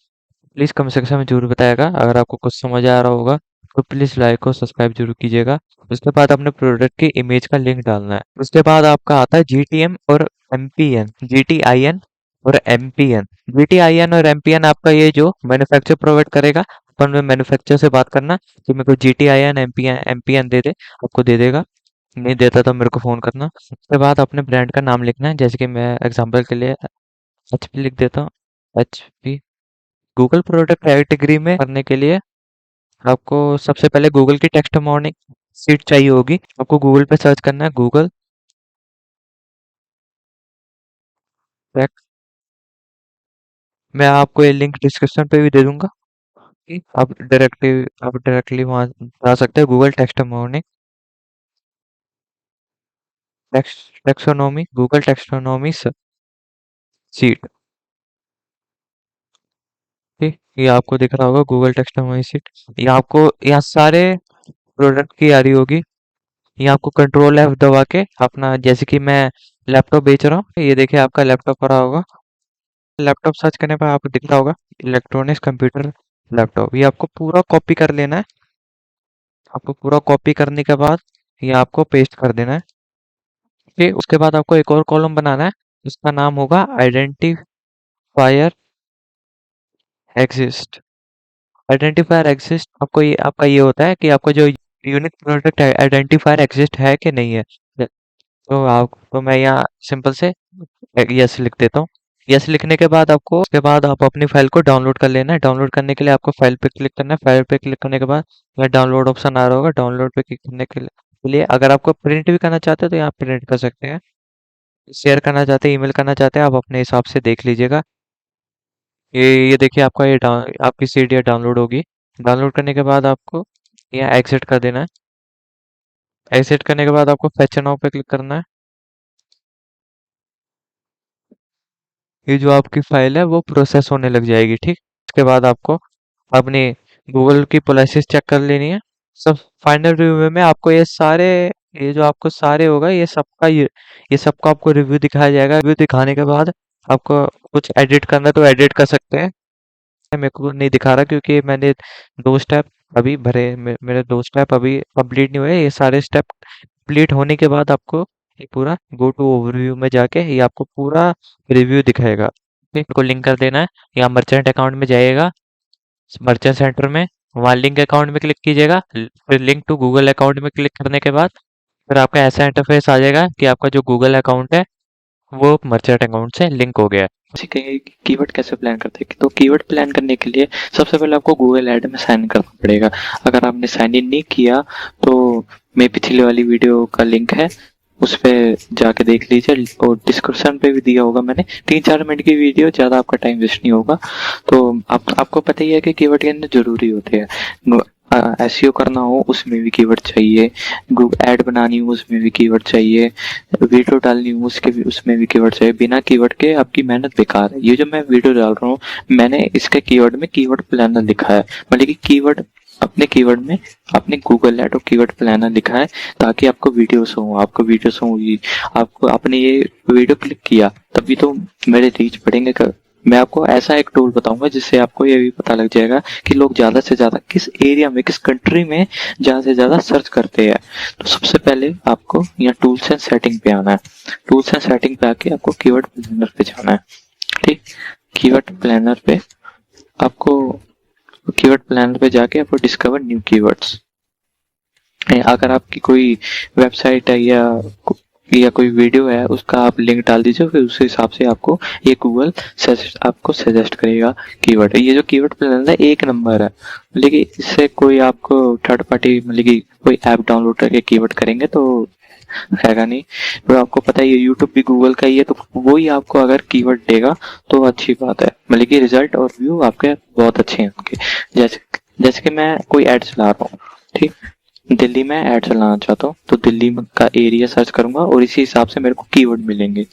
प्लीज़ कमेंट सेक्शन में ज़रूर बताएगा। अगर आपको कुछ समझ आ रहा होगा तो प्लीज़ लाइक और सब्सक्राइब ज़रूर कीजिएगा। उसके बाद अपने प्रोडक्ट की इमेज का लिंक डालना है। उसके बाद आपका आता है GTM और MPN, GTIN और MPN। GTIN और MPN आपका ये जो मैन्युफैक्चर प्रोवाइड करेगा। अपन में मैन्युफैक्चर से बात करना कि मेरे को GTIN MPN दे दे, आपको दे देगा। नहीं देता तो मेरे को फ़ोन करना। उसके बाद अपने ब्रांड का नाम लिखना है। जैसे कि मैं एग्जांपल के लिए HP लिख देता हूँ, HP। गूगल प्रोडक्ट कैटेगरी में करने के लिए आपको सबसे पहले गूगल की टेक्स्ट मॉर्निंग सीट चाहिए होगी। आपको गूगल पे सर्च करना है, गूगल टेक्स्ट। मैं आपको ये लिंक डिस्क्रिप्शन पे भी दे दूंगा कि आप डायरेक्टली वहाँ जा सकते हैं। Google text morning text taxonomy, Google taxonomy seat. ठीक, ये आपको दिख रहा होगा गूगल टेक्स्ट मेमोरी सीट। ये आपको यहाँ सारे प्रोडक्ट की आ रही होगी। ये आपको कंट्रोल F दबा के अपना, जैसे कि मैं लैपटॉप बेच रहा हूँ, ये देखिए आपका लैपटॉप पड़ा होगा। लैपटॉप सर्च करने पर आपको दिख रहा होगा इलेक्ट्रॉनिक्स कंप्यूटर लैपटॉप। ये आपको पूरा कॉपी कर लेना है। आपको पूरा कॉपी करने के बाद ये आपको पेस्ट कर देना है। फिर उसके बाद आपको एक और कॉलम बनाना है, उसका नाम होगा आइडेंटिफायर एग्जिस्ट। आइडेंटिफायर एग्जिस्ट आपको ये आपका ये होता है कि आपको जो यूनिक प्रोडक्ट आइडेंटिफायर एग्जिस्ट है कि नहीं है। तो आपको मैं यहाँ सिंपल से यस लिख देता हूँ। यस लिखने के बाद आपको, उसके बाद आप अपनी फाइल को डाउनलोड कर लेना है। डाउनलोड करने के लिए आपको फाइल पे क्लिक करना है। फाइल पे क्लिक करने के बाद यहाँ डाउनलोड ऑप्शन आ रहा होगा। डाउनलोड पे क्लिक करने के लिए अगर आपको प्रिंट भी करना चाहते हैं तो यहाँ प्रिंट कर सकते हैं। शेयर करना चाहते हैं, ईमेल करना चाहते हैं, आप अपने हिसाब से देख लीजिएगा। ये देखिए आपका आपकी सीडी डाउनलोड होगी। डाउनलोड करने के बाद आपको यहाँ एग्जिट कर देना है। एग्जिट करने के बाद आपको फेच नाउ पे क्लिक करना है। ये जो आपकी फाइल है वो प्रोसेस होने लग जाएगी, ठीक। उसके बाद आपको अपनी गूगल की पॉलिसीज चेक कर लेनी है। सब फाइनल रिव्यू में आपको ये जो आपको सारे होगा, ये सबका आपको रिव्यू दिखाया जाएगा। रिव्यू दिखाने के बाद आपको कुछ एडिट करना है तो एडिट कर सकते हैं। मेरे को नहीं दिखा रहा क्योंकि मैंने 2 स्टेप अभी भरे, मेरे 2 स्टेप अभी कंप्लीट नहीं हुए। ये सारे स्टेप कंप्लीट होने के बाद आपको ये पूरा गो टू ओवरव्यू में जाके ये आपको पूरा रिव्यू दिखाएगा। ठीक, को लिंक कर देना है। यहाँ मर्चेंट अकाउंट में जाइएगा, मर्चेंट सेंटर में वहाँ लिंक अकाउंट में क्लिक कीजिएगा। फिर लिंक टू गूगल अकाउंट में क्लिक करने के बाद फिर आपका ऐसा इंटरफेस आ जाएगा कि आपका जो गूगल अकाउंट है वो मर्चेंट अकाउंट से लिंक हो गया है। सीखेंगे कि कीवर्ड कैसे प्लान करते हैं। तो कीवर्ड प्लान करने के लिए सबसे पहले आपको गूगल ऐड में साइन इन करना पड़ेगा। अगर आपने साइन इन नहीं किया तो मेरी पिछली वाली वीडियो का लिंक है, उस पर जाके देख लीजिए, और डिस्क्रिप्शन पे भी दिया होगा मैंने। 3-4 मिनट की वीडियो, ज़्यादा आपका टाइम वेस्ट नहीं होगा। तो आपको पता ही है कि कीवर्ड के अंदर जरूरी होते हैं। एसईओ करना हो उसमें भी कीवर्ड चाहिए, ऐड बनानी हो उसमें भी कीवर्ड चाहिए, वीडियो डालनी हो उसमें भी कीवर्ड चाहिए। बिना कीवर्ड के आपकी मेहनत बेकार है। ये जो मैं वीडियो डाल रहा हूँ, मैंने इसके कीवर्ड में कीवर्ड प्लानर लिखा है, मतलब कि कीवर्ड अपने कीवर्ड में अपने गूगल ऐड और कीवर्ड प्लानर लिखा है, ताकि आपको वीडियोस हो, आपको आपने ये वीडियो क्लिक किया तभी तो मेरे रीच बढ़ेंगे। मैं आपको ऐसा एक टूल बताऊंगा जिससे आपको ये भी पता लग जाएगा कि लोग ज्यादा से ज्यादा किस एरिया में, किस कंट्री में ज्यादा से ज्यादा सर्च करते हैं। तो सबसे पहले आपको यहाँ टूल्स एंड सेटिंग पे आना है। टूल्स एंड सेटिंग पे आके आपको कीवर्ड प्लानर पे जाना है। ठीक, कीवर्ड प्लानर पे जाके आपको डिस्कवर न्यू कीवर्ड्स। अगर आपकी कोई वेबसाइट है या कोई वीडियो है, उसका आप लिंक डाल दीजिए, फिर उस हिसाब से आपको ये गूगल आपको सजेस्ट करेगा कीवर्ड। ये जो कीवर्ड प्लानर है 1 नंबर है, लेकिन इससे कोई आपको थर्ड पार्टी, मतलब कि कोई ऐप डाउनलोड करके कीवर्ड करेंगे तो रहेगा नहीं। तो आपको पता है ये यूट्यूब भी गूगल का ही है, तो वही आपको अगर कीवर्ड देगा तो अच्छी बात है, मतलब कि रिजल्ट और व्यू आपके बहुत अच्छे हैं उनके। जैसे कि मैं कोई ऐड चला रहा हूँ, ठीक, दिल्ली में ऐड चलाना चाहता हूँ, तो दिल्ली का एरिया सर्च करूंगा और इसी हिसाब से मेरे को कीवर्ड मिलेंगे।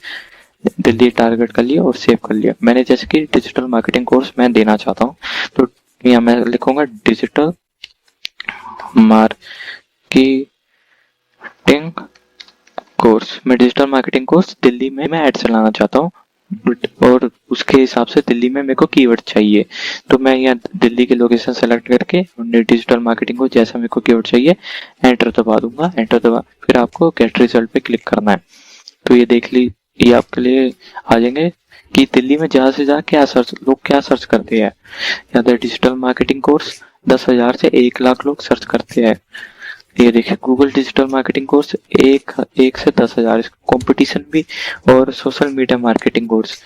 दिल्ली टारगेट कर लिया और सेव कर लिया मैंने। जैसे कि डिजिटल मार्केटिंग कोर्स मैं देना चाहता हूँ, तो यहाँ मैं लिखूंगा डिजिटल मार्केटिंग कोर्स। मैं डिजिटल मार्केटिंग कोर्स दिल्ली में मैं ऐड चलाना चाहता हूँ, और उसके हिसाब से दिल्ली में मेरे को कीवर्ड चाहिए। तो मैं यहाँ दिल्ली के लोकेशन सेलेक्ट करके डिजिटल मार्केटिंग को जैसा मेरे को कीवर्ड चाहिए एंटर दबा दूंगा। एंटर दबा फिर आपको गेट रिजल्ट पे क्लिक करना है। तो ये देख ली, ये आपके लिए आ जाएंगे कि दिल्ली में ज्यादा से ज्यादा लोग क्या सर्च करते हैं। यहाँ डिजिटल मार्केटिंग कोर्स 10,000 से 1 लाख लोग सर्च करते हैं। ये देखिए गूगल डिजिटल मार्केटिंग कोर्स 1 से 10,000, कंपटीशन भी, और सोशल मीडिया मार्केटिंग कोर्स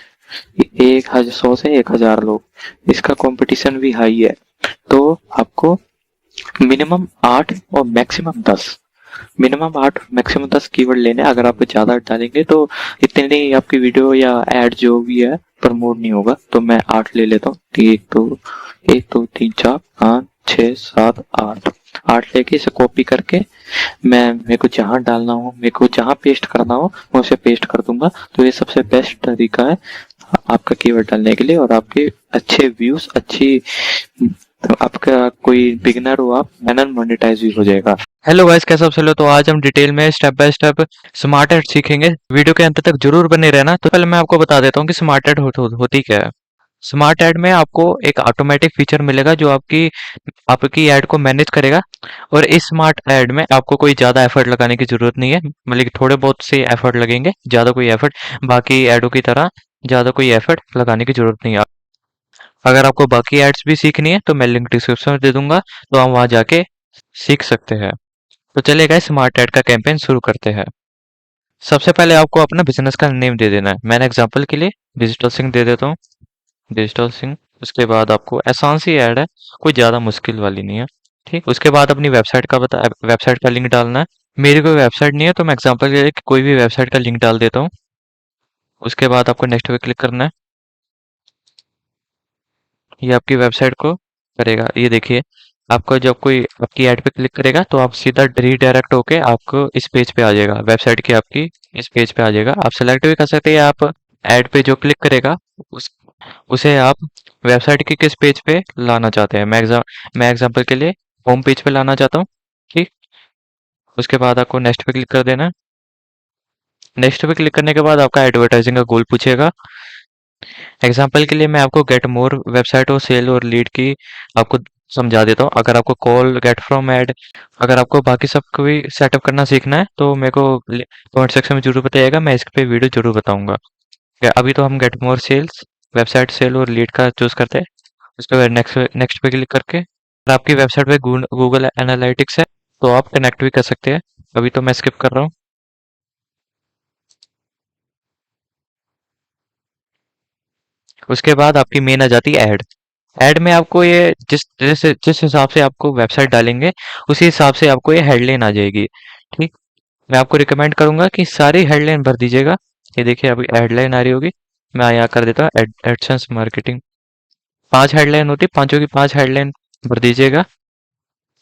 100 से 1,000 लोग, इसका कंपटीशन भी हाई है। तो आपको मिनिमम 8 और मैक्सिमम 10 कीवर्ड लेने। अगर आप ज्यादा डालेंगे तो इतनी आपकी वीडियो या एड जो भी है प्रमोट नहीं होगा। तो मैं 8 ले लेता हूँ। 1 2 3 4 5 6 7 8 लेके इसे कॉपी करके मेरे को जहां डालना हो, मेरे को जहां पेस्ट करना हो मैं उसे पेस्ट कर दूंगा। तो ये सबसे बेस्ट तरीका है आपका कीवर्ड डालने के लिए और आपके अच्छे व्यूज अच्छी तो आपका कोई बिगनर हो आप चैनल मोनेटाइज भी हो जाएगा। हेलो गाइस, कैसे आप सब लोग? तो आज हम डिटेल में step by step smart ad सीखेंगे। वीडियो के अंत तक जरूर बने रहना। तो पहले मैं आपको बता देता हूँ कि स्मार्ट एड होती क्या है। स्मार्ट एड में आपको एक ऑटोमेटिक फीचर मिलेगा जो आपकी आपकी एड को मैनेज करेगा। और इस स्मार्ट एड में आपको कोई ज़्यादा एफर्ट लगाने की ज़रूरत नहीं है, मतलब कि थोड़े बहुत से एफर्ट लगेंगे, ज़्यादा कोई एफर्ट बाकी एडों की तरह ज़्यादा कोई एफर्ट लगाने की ज़रूरत नहीं है। अगर आपको बाकी एड्स भी सीखनी है तो मैं लिंक डिस्क्रिप्शन में दे दूंगा, तो हम वहाँ जाके सीख सकते हैं। तो चलिए गाइस, स्मार्ट एड का कैंपेन शुरू करते हैं। सबसे पहले आपको अपना बिजनेस का नेम दे देना है। मैंने एग्जांपल के लिए डिजिटल सिंह दे देता हूँ, डिजिटल सिंह। उसके बाद आपको आसान सी ऐड है, कोई ज़्यादा मुश्किल वाली नहीं है। ठीक, उसके बाद अपनी वेबसाइट का लिंक डालना है। मेरी कोई वेबसाइट नहीं है तो मैं एग्जांपल के लिए कोई भी वेबसाइट का लिंक डाल देता हूँ। उसके बाद आपको नेक्स्ट पे क्लिक करना है। ये आपकी वेबसाइट को करेगा। ये देखिए, आपका जब कोई आपकी ऐड पे क्लिक करेगा तो आप सीधा रीडायरेक्ट होके आपको इस पेज पे आ जाएगा, वेबसाइट की आपकी इस पेज पे आ जाएगा। आप सेलेक्ट भी कर सकते हैं, आप ऐड पे जो क्लिक करेगा उस उसे आप वेबसाइट के किस पेज पे लाना चाहते हैं। मैं एग्जांपल के लिए होम पेज पे लाना चाहता हूँ। ठीक, उसके बाद आपको नेक्स्ट पे क्लिक कर देना है। नेक्स्ट पे क्लिक करने के बाद आपका एडवर्टाइजिंग का गोल पूछेगा। एग्जाम्पल के लिए मैं आपको गेट मोर वेबसाइट और सेल और लीड की आपको समझा देता हूँ। अगर आपको कॉल गेट फ्रॉम ऐड, अगर आपको बाकी सब को भी सेटअप करना सीखना है तो मेरे को कमेंट सेक्शन में जरूर बताइएगा, मैं इस पे वीडियो जरूर बताऊंगा। अभी तो हम get more sales, website sale और लीड का चूज करते हैं। उसके बाद नेक्स्ट नेक्स्ट पे क्लिक करके अगर आपकी वेबसाइट पे गूगल एनालिटिक्स है तो आप कनेक्ट भी कर सकते हैं। अभी तो मैं स्किप कर रहा हूँ। उसके बाद आपकी मेन आ जाती है ऐड। ऐड में आपको ये जिस हिसाब से आपको वेबसाइट डालेंगे उसी हिसाब से आपको ये हेडलाइन आ जाएगी। ठीक, मैं आपको रिकमेंड करूंगा कि सारी हेडलाइन भर दीजिएगा। ये देखिए अभी हेडलाइन आ रही होगी, मैं यहाँ कर देता हूँ एडसेंस मार्केटिंग। 5 हेडलाइन होती है, पांचों की 5 हेडलाइन भर दीजिएगा।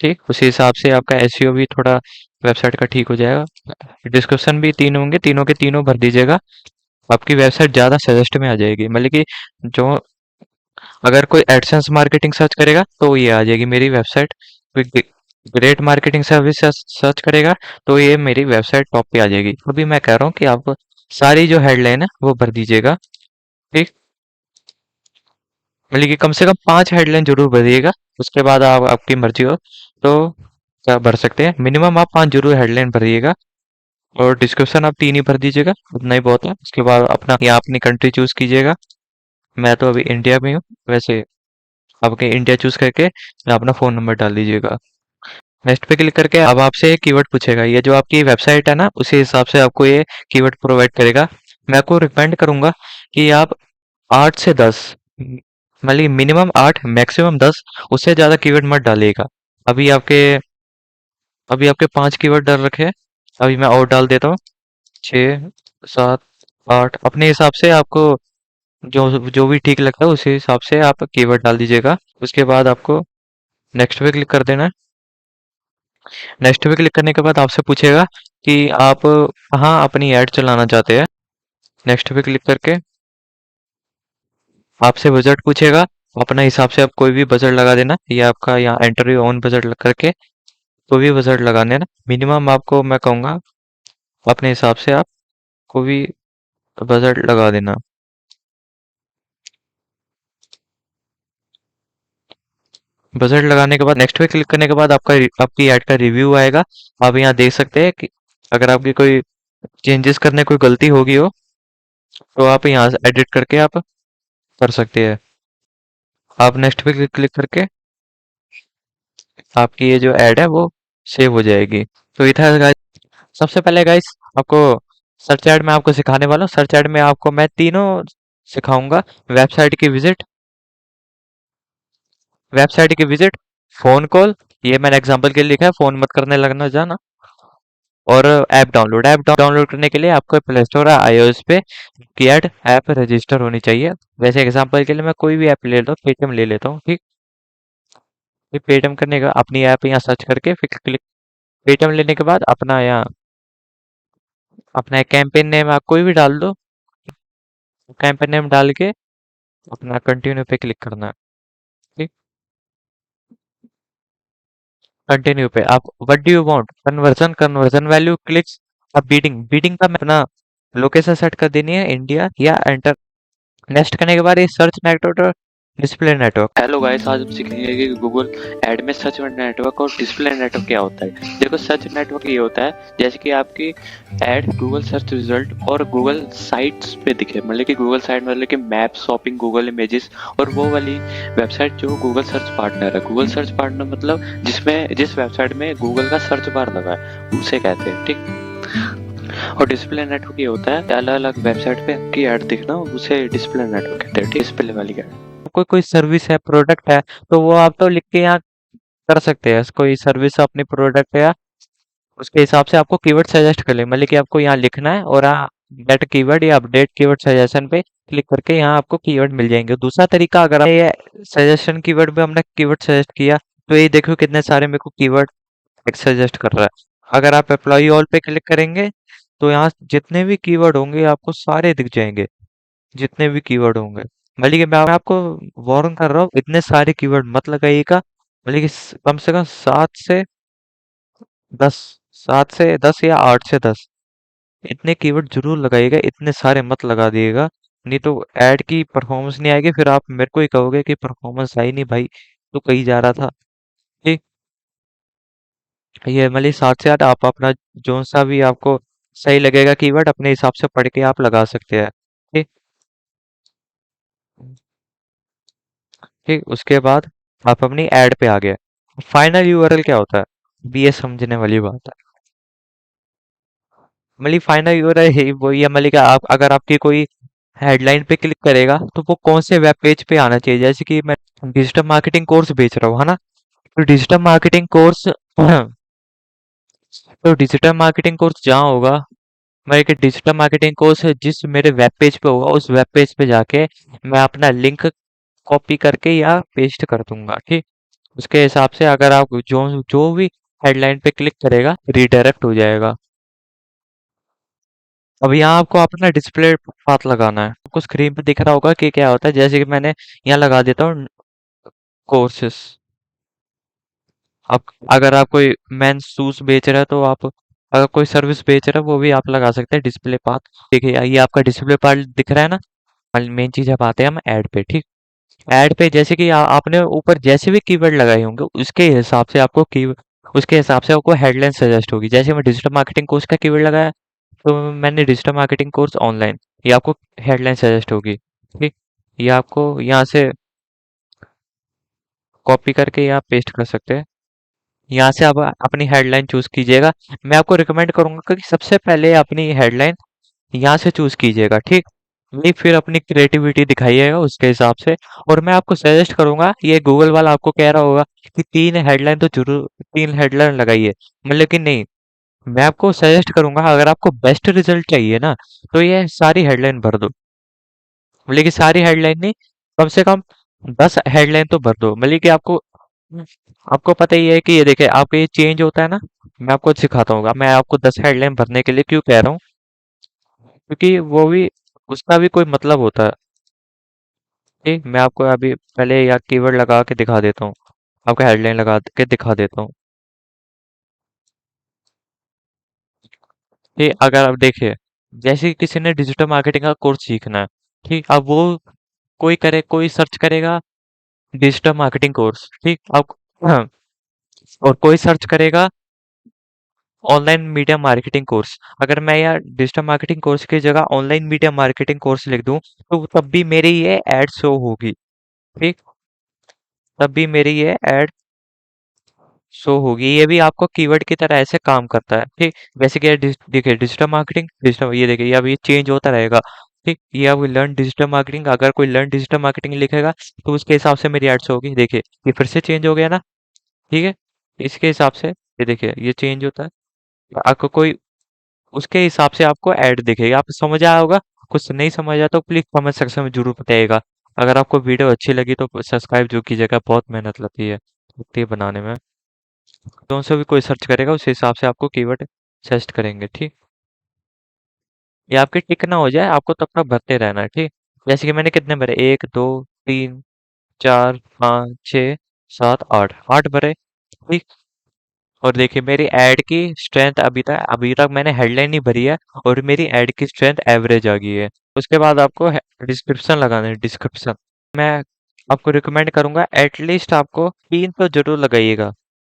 ठीक, उसी हिसाब से आपका एसईओ भी थोड़ा वेबसाइट का ठीक हो जाएगा। डिस्क्रिप्शन भी 3 होंगे, तीनों के तीनों भर दीजिएगा। आपकी वेबसाइट ज़्यादा सजेस्ट में आ जाएगी, मतलब कि जो अगर कोई एडसेंस मार्केटिंग सर्च करेगा तो ये आ जाएगी मेरी वेबसाइट। कोई ग्रेट मार्केटिंग सर्विस सर्च करेगा तो ये मेरी वेबसाइट टॉप पे आ जाएगी। अभी मैं कह रहा हूँ कि आप सारी जो हेडलाइन है वो भर दीजिएगा। ठीक, मतलब कि कम से कम 5 हेडलाइन जरूर भरिएगा। उसके बाद आप आपकी मर्जी हो तो क्या भर सकते हैं, मिनिमम आप 5 जरूर हेडलाइन भरिएगा। और डिस्क्रिप्शन आप 3 ही भर दीजिएगा, उतना ही बहुत है। उसके बाद अपना यहाँ अपनी कंट्री चूज कीजिएगा। मैं तो अभी इंडिया में हूँ, वैसे आपके इंडिया चूज करके अपना फ़ोन नंबर डाल दीजिएगा। नेक्स्ट पे क्लिक करके अब आपसे एक कीवर्ड पूछेगा। ये जो आपकी वेबसाइट है ना उसी हिसाब से आपको ये कीवर्ड प्रोवाइड करेगा। मैं आपको रिकमेंड करूंगा कि आप 8 से 10, मतलब मिनिमम 8 मैक्सिमम 10, उससे ज़्यादा कीवर्ड मत डालिएगा। अभी आपके अभी आपके 5 कीवर्ड डाल रखे हैं, अभी मैं और डाल देता हूँ 6 7 8। अपने हिसाब से आपको जो जो भी ठीक लगता है उसी हिसाब से आप कीवर्ड डाल दीजिएगा। उसके बाद आपको नेक्स्ट पे क्लिक कर देना है। नेक्स्ट पे क्लिक करने के बाद आपसे पूछेगा कि आप कहाँ अपनी ऐड चलाना चाहते हैं। नेक्स्ट पे क्लिक करके आपसे बजट पूछेगा। अपने हिसाब से आप कोई भी बजट लगा देना। ये आपका यहाँ एंटर योर ओन बजट करके कोई भी बजट लगा देना। मिनिमम आपको मैं कहूँगा अपने हिसाब से आप कोई भी बजट लगा देना। बजट लगाने के बाद नेक्स्ट पे क्लिक करने के बाद आपकी ऐड का रिव्यू आएगा। आप यहाँ देख सकते हैं कि अगर आपकी कोई चेंजेस करने कोई गलती होगी हो तो आप यहाँ से एडिट करके आप कर सकते हैं। आप नेक्स्ट पे क्लिक क्लिक करके आपकी ये जो ऐड है वो सेव हो जाएगी। तो ये था गाइस। सबसे पहले गाइस आपको सर्च ऐड में आपको सिखाने वाला हूँ। सर्च ऐड में आपको मैं तीनों सिखाऊंगा। वेबसाइट की विजिट, वेबसाइट की विजिट, फोन कॉल, ये मैंने एग्जांपल के लिए लिखा है, फोन मत करने लगना जाना। और ऐप डाउनलोड करने के लिए आपको प्ले स्टोर या आईओएस पे की ऐप रजिस्टर होनी चाहिए। वैसे एग्जांपल के लिए मैं कोई भी ऐप ले लेता हूँ, पेटीएम ले लेता हूँ। ठीक, फिर पेटीएम करने का अपनी ऐप यहाँ सर्च करके फिर क्लिक, पेटीएम लेने के बाद अपना यहाँ अपना कैंपेन नेम आप कोई भी डाल दो। कैंपेन नेम डाल के अपना कंटिन्यू पे क्लिक करना है। ठीक, कंटिन्यू पे आप what do you want, conversion, conversion value, clicks, अब बीडिंग, बीडिंग का मैं अपना लोकेशन सेट कर देनी है इंडिया या एंटर। नेक्स्ट करने के बाद ये सर्च नेटवर्क और डिस्प्ले नेटवर्क। हेलो गाइस, आज हम सीखेंगे कि गूगल ऐड में सर्च नेटवर्क और डिस्प्ले नेटवर्क क्या होता है। देखो, सर्च नेटवर्क ये होता है जैसे कि आपकी ऐड गूगल सर्च रिजल्ट और गूगल साइट्स पे दिखे, मतलब कि गूगल साइट मतलब कि मैप, शॉपिंग, गूगल इमेजेस और वो वाली वेबसाइट जो गूगल सर्च पार्टनर है। गूगल सर्च पार्टनर मतलब जिस वेबसाइट में गूगल का सर्च बार लगा है उसे कहते हैं। ठीक, और डिस्प्ले नेटवर्क ये होता है अलग अलग वेबसाइट पे आपकी ऐड दिखना, उसे डिस्प्ले नेटवर्क कहते हैं। डिस्प्ले वाली ऐड। कोई कोई सर्विस है, प्रोडक्ट है, तो वो आप तो लिख के यहाँ कर सकते हैं। कोई सर्विस अपनी प्रोडक्ट है, उसके हिसाब से आपको कीवर्ड सजेस्ट कर ले, मतलब कि आपको यहाँ लिखना है और गेट कीवर्ड या अपडेट कीवर्ड सजेशन पे क्लिक करके यहाँ आपको कीवर्ड मिल जाएंगे। दूसरा तरीका, अगर ये सजेशन कीवर्ड पे हमने कीवर्ड सजेस्ट किया तो ये देखो कितने सारे मेरे को कीवर्ड सजेस्ट कर रहा है। अगर आप अप्लाई ऑल पे क्लिक करेंगे तो यहाँ जितने भी कीवर्ड होंगे आपको सारे दिख जाएंगे, जितने भी कीवर्ड होंगे। मतलब कि मैं आपको वार्न कर रहा हूँ, इतने सारे कीवर्ड मत लगाइएगा। मतलब कि कम से कम 10, 7 से 10 या 8 से 10 इतने कीवर्ड जरूर लगाइएगा, इतने सारे मत लगा दिएगा। नहीं तो ऐड की परफॉर्मेंस नहीं आएगी, फिर आप मेरे को ही कहोगे कि परफॉर्मेंस आई नहीं भाई, तो कहीं जा रहा था। ठीक, ये मतलब 7 से 8 आप अपना जो सा भी आपको सही लगेगा कीवर्ड अपने हिसाब से पढ़ के आप लगा सकते हैं। ठीक, ठीक, उसके बाद आप अपनी ऐड पे आ गए। फाइनल यूआरएल क्या होता है, भी ये समझने वाली बात है। मतलब फाइनल यूआरएल है वो, ये मतलब कि आप अगर आपकी कोई हेडलाइन पे क्लिक करेगा तो वो कौन से वेब पेज पे आना चाहिए। जैसे कि मैं डिजिटल मार्केटिंग कोर्स बेच रहा हूँ, है ना, तो डिजिटल मार्केटिंग कोर्स तो डिजिटल मार्केटिंग कोर्स जहाँ होगा, मैं एक डिजिटल मार्केटिंग कोर्स है जिस मेरे वेब पेज पे होगा, उस वेब पेज पे जाके मैं अपना लिंक कॉपी करके या पेस्ट कर दूंगा। ठीक, उसके हिसाब से अगर आप जो जो भी हेडलाइन पे क्लिक करेगा रिडायरेक्ट हो जाएगा। अब यहाँ आपको अपना डिस्प्ले पाथ लगाना है। आपको स्क्रीन पे दिख रहा होगा कि क्या होता है, जैसे कि मैंने यहाँ लगा देता हूँ कोर्सेस। आप अगर आप कोई मेंस शूज बेच रहे हैं तो आप, अगर कोई सर्विस बेच रहा है वो भी आप लगा सकते हैं डिस्प्ले पाथ। देखिए ये आपका डिस्प्ले पाथ दिख रहा है ना। मेन चीज अब आते हैं हम ऐड पे। ठीक, ऐड पे जैसे कि आपने ऊपर जैसे भी कीवर्ड लगाए होंगे उसके हिसाब से आपको हेडलाइन सजेस्ट होगी। जैसे मैं डिजिटल मार्केटिंग कोर्स का कीवर्ड लगाया तो मैंने डिजिटल मार्केटिंग कोर्स ऑनलाइन, ये आपको हेडलाइन सजेस्ट होगी। ठीक, ये आपको यहाँ से कॉपी करके यहाँ पेस्ट कर सकते हैं। यहाँ से आप अपनी हेडलाइन चूज कीजिएगा। मैं आपको रिकमेंड करूंगा कि सबसे पहले अपनी हेडलाइन यहाँ से चूज कीजिएगा। ठीक, नहीं फिर अपनी क्रिएटिविटी दिखाइएगा उसके हिसाब से। और मैं आपको सजेस्ट करूंगा, ये गूगल वाला आपको कह रहा होगा कि 3 हेडलाइन तो जरूर, 3 हेडलाइन लगाइए, मतलब कि नहीं, मैं आपको सजेस्ट करूंगा अगर आपको बेस्ट रिजल्ट चाहिए ना तो ये सारी हेडलाइन भर दो। मतलब कि सारी हेडलाइन नहीं, कम से कम 10 हेडलाइन तो भर दो। मतलब कि आपको आपको पता ही है कि ये देखिए आपका ये चेंज होता है ना। मैं आपको सिखाता हूँ, मैं आपको 10 हेडलाइन भरने के लिए क्यों कह रहा हूँ, क्योंकि वो भी, उसका भी कोई मतलब होता है। ठीक, मैं आपको अभी पहले या कीवर्ड लगा के दिखा देता हूँ, आपका हेडलाइन लगा के दिखा देता हूँ। ठीक, अगर आप देखिए, जैसे कि किसी ने डिजिटल मार्केटिंग का कोर्स सीखना है, ठीक, अब वो कोई सर्च करेगा डिजिटल मार्केटिंग कोर्स। ठीक, आप हाँ, और कोई सर्च करेगा ऑनलाइन मीडिया मार्केटिंग कोर्स। अगर मैं यार डिजिटल मार्केटिंग कोर्स की जगह ऑनलाइन मीडिया मार्केटिंग कोर्स लिख दूं तो तब भी मेरी ये एड शो होगी। ठीक, तब भी मेरी ये एड शो होगी। ये भी आपको कीवर्ड की तरह ऐसे काम करता है। ठीक, वैसे कि देखिए डिजिटल मार्केटिंग, डिजिटल, ये देखिए अब ये चेंज होता रहेगा। ठीक, ये अब लर्न डिजिटल मार्केटिंग, अगर कोई लर्न डिजिटल मार्केटिंग लिखेगा तो उसके हिसाब से मेरी एड्स होगी। देखिए ये फिर से चेंज हो गया ना। ठीक है, इसके हिसाब से ये देखिए ये चेंज होता है। आपको कोई उसके हिसाब से आपको ऐड दिखेगा। आपको समझ आया होगा, कुछ नहीं समझ आया तो प्लीज कमेंट सेक्शन में जरूर बताइएगा। अगर आपको वीडियो अच्छी लगी तो सब्सक्राइब जरूर कीजिएगा, बहुत मेहनत लगती है बनाने में। कौन सा भी कोई सर्च करेगा उस हिसाब से आपको कीवर्ड सजेस्ट करेंगे। ठीक। ये आपके टिक ना हो जाए, आपको तब तक भरते रहना है, ठीक। जैसे कि मैंने कितने भरे, 1 2 3 4 5 6 7 8 8 भरे, ठीक। और देखिए मेरी ऐड की स्ट्रेंथ अभी तक मैंने हेडलाइन ही भरी है और मेरी ऐड की स्ट्रेंथ एवरेज आ गई है। उसके बाद आपको डिस्क्रिप्शन लगाना है, डिस्क्रिप्शन। मैं आपको रिकमेंड करूंगा एटलीस्ट आपको 3 तो जरूर लगाइएगा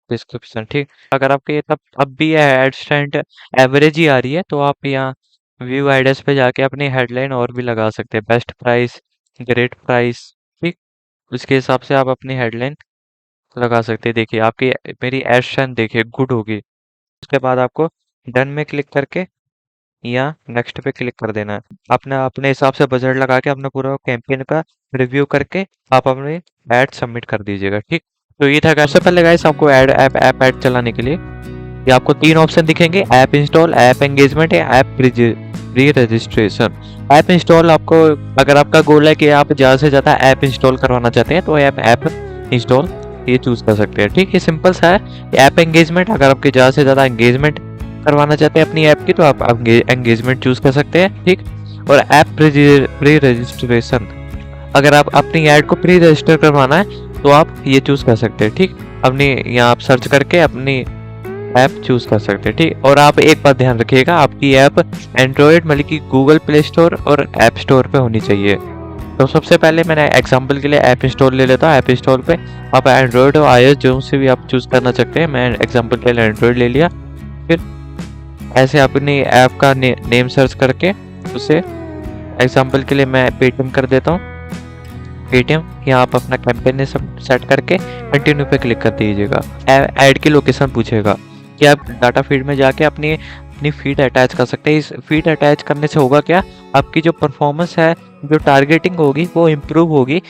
डिस्क्रिप्शन, ठीक। अगर आपके तब अब भी एड स्ट्रेंथ एवरेज ही आ रही है तो आप यहाँ व्यू आइडियाज पे जाके अपनी हेडलाइन और भी लगा सकते हैं, बेस्ट प्राइस, ग्रेट प्राइस, ठीक। उसके हिसाब से आप अपनी हेडलाइन लगा सकते हैं। देखिए आपकी मेरी एड देखिए गुड होगी। उसके बाद आपको डन में क्लिक करके या नेक्स्ट पे क्लिक कर देना है। अपने अपने हिसाब से बजट लगा के अपना पूरा कैंपेन का रिव्यू करके आप अपने ऐड सबमिट कर दीजिएगा, ठीक। तो ये था गाइस। सबसे पहले गाइस आपको ऐप ऐड चलाने के लिए ये आपको 3 ऑप्शन दिखेंगे, ऐप इंस्टॉल, ऐप एंगेजमेंट या app pre registration. App install आपको, अगर आपका गोल है कि आप ज़्यादा से ज़्यादा ऐप इंस्टॉल करवाना चाहते हैं तो ऐप इंस्टॉल ये चूज कर सकते हैं, ठीक। ये सिंपल सा है। ऐप एंगेजमेंट, अगर आपके ज़्यादा से ज़्यादा एंगेजमेंट करवाना चाहते हैं अपनी ऐप की तो आप एंगेजमेंट चूज कर सकते हैं, ठीक। और ऐप प्री रजिस्ट्रेशन, अगर आप अपनी ऐड को प्री रजिस्टर करवाना है तो आप ये चूज कर सकते हैं, ठीक। अपनी यहाँ आप सर्च करके अपनी ऐप चूज कर सकते हैं, ठीक। और आप एक बात ध्यान रखिएगा, आपकी ऐप एंड्रॉयड मतलब कि गूगल प्ले स्टोर और ऐप स्टोर पे होनी चाहिए। तो सबसे पहले मैंने एग्जांपल के लिए ऐप इंस्टॉल ले लेता हूँ। ऐप इंस्टॉल पे आप एंड्रॉयड और आईओएस जो से भी आप चूज करना चाहते हैं। मैं एग्जांपल के लिए एंड्रॉयड ले लिया। फिर ऐसे अपनी ऐप का नेम सर्च करके उसे एग्जांपल के लिए मैं पेटीएम कर देता हूँ। पेटीएम, यहाँ आप अपना कैंपेन ने सब सेट करके कंटिन्यू पे क्लिक कर दीजिएगा। ऐड की लोकेशन पूछेगा कि आप डाटा फीड में जाके अपनी फीड अटैच कर सकते हैं। इस फीड अटैच करने से होगा क्या, आपकी जो परफॉर्मेंस है, जो टारगेटिंग होगी वो इम्प्रूव होगी।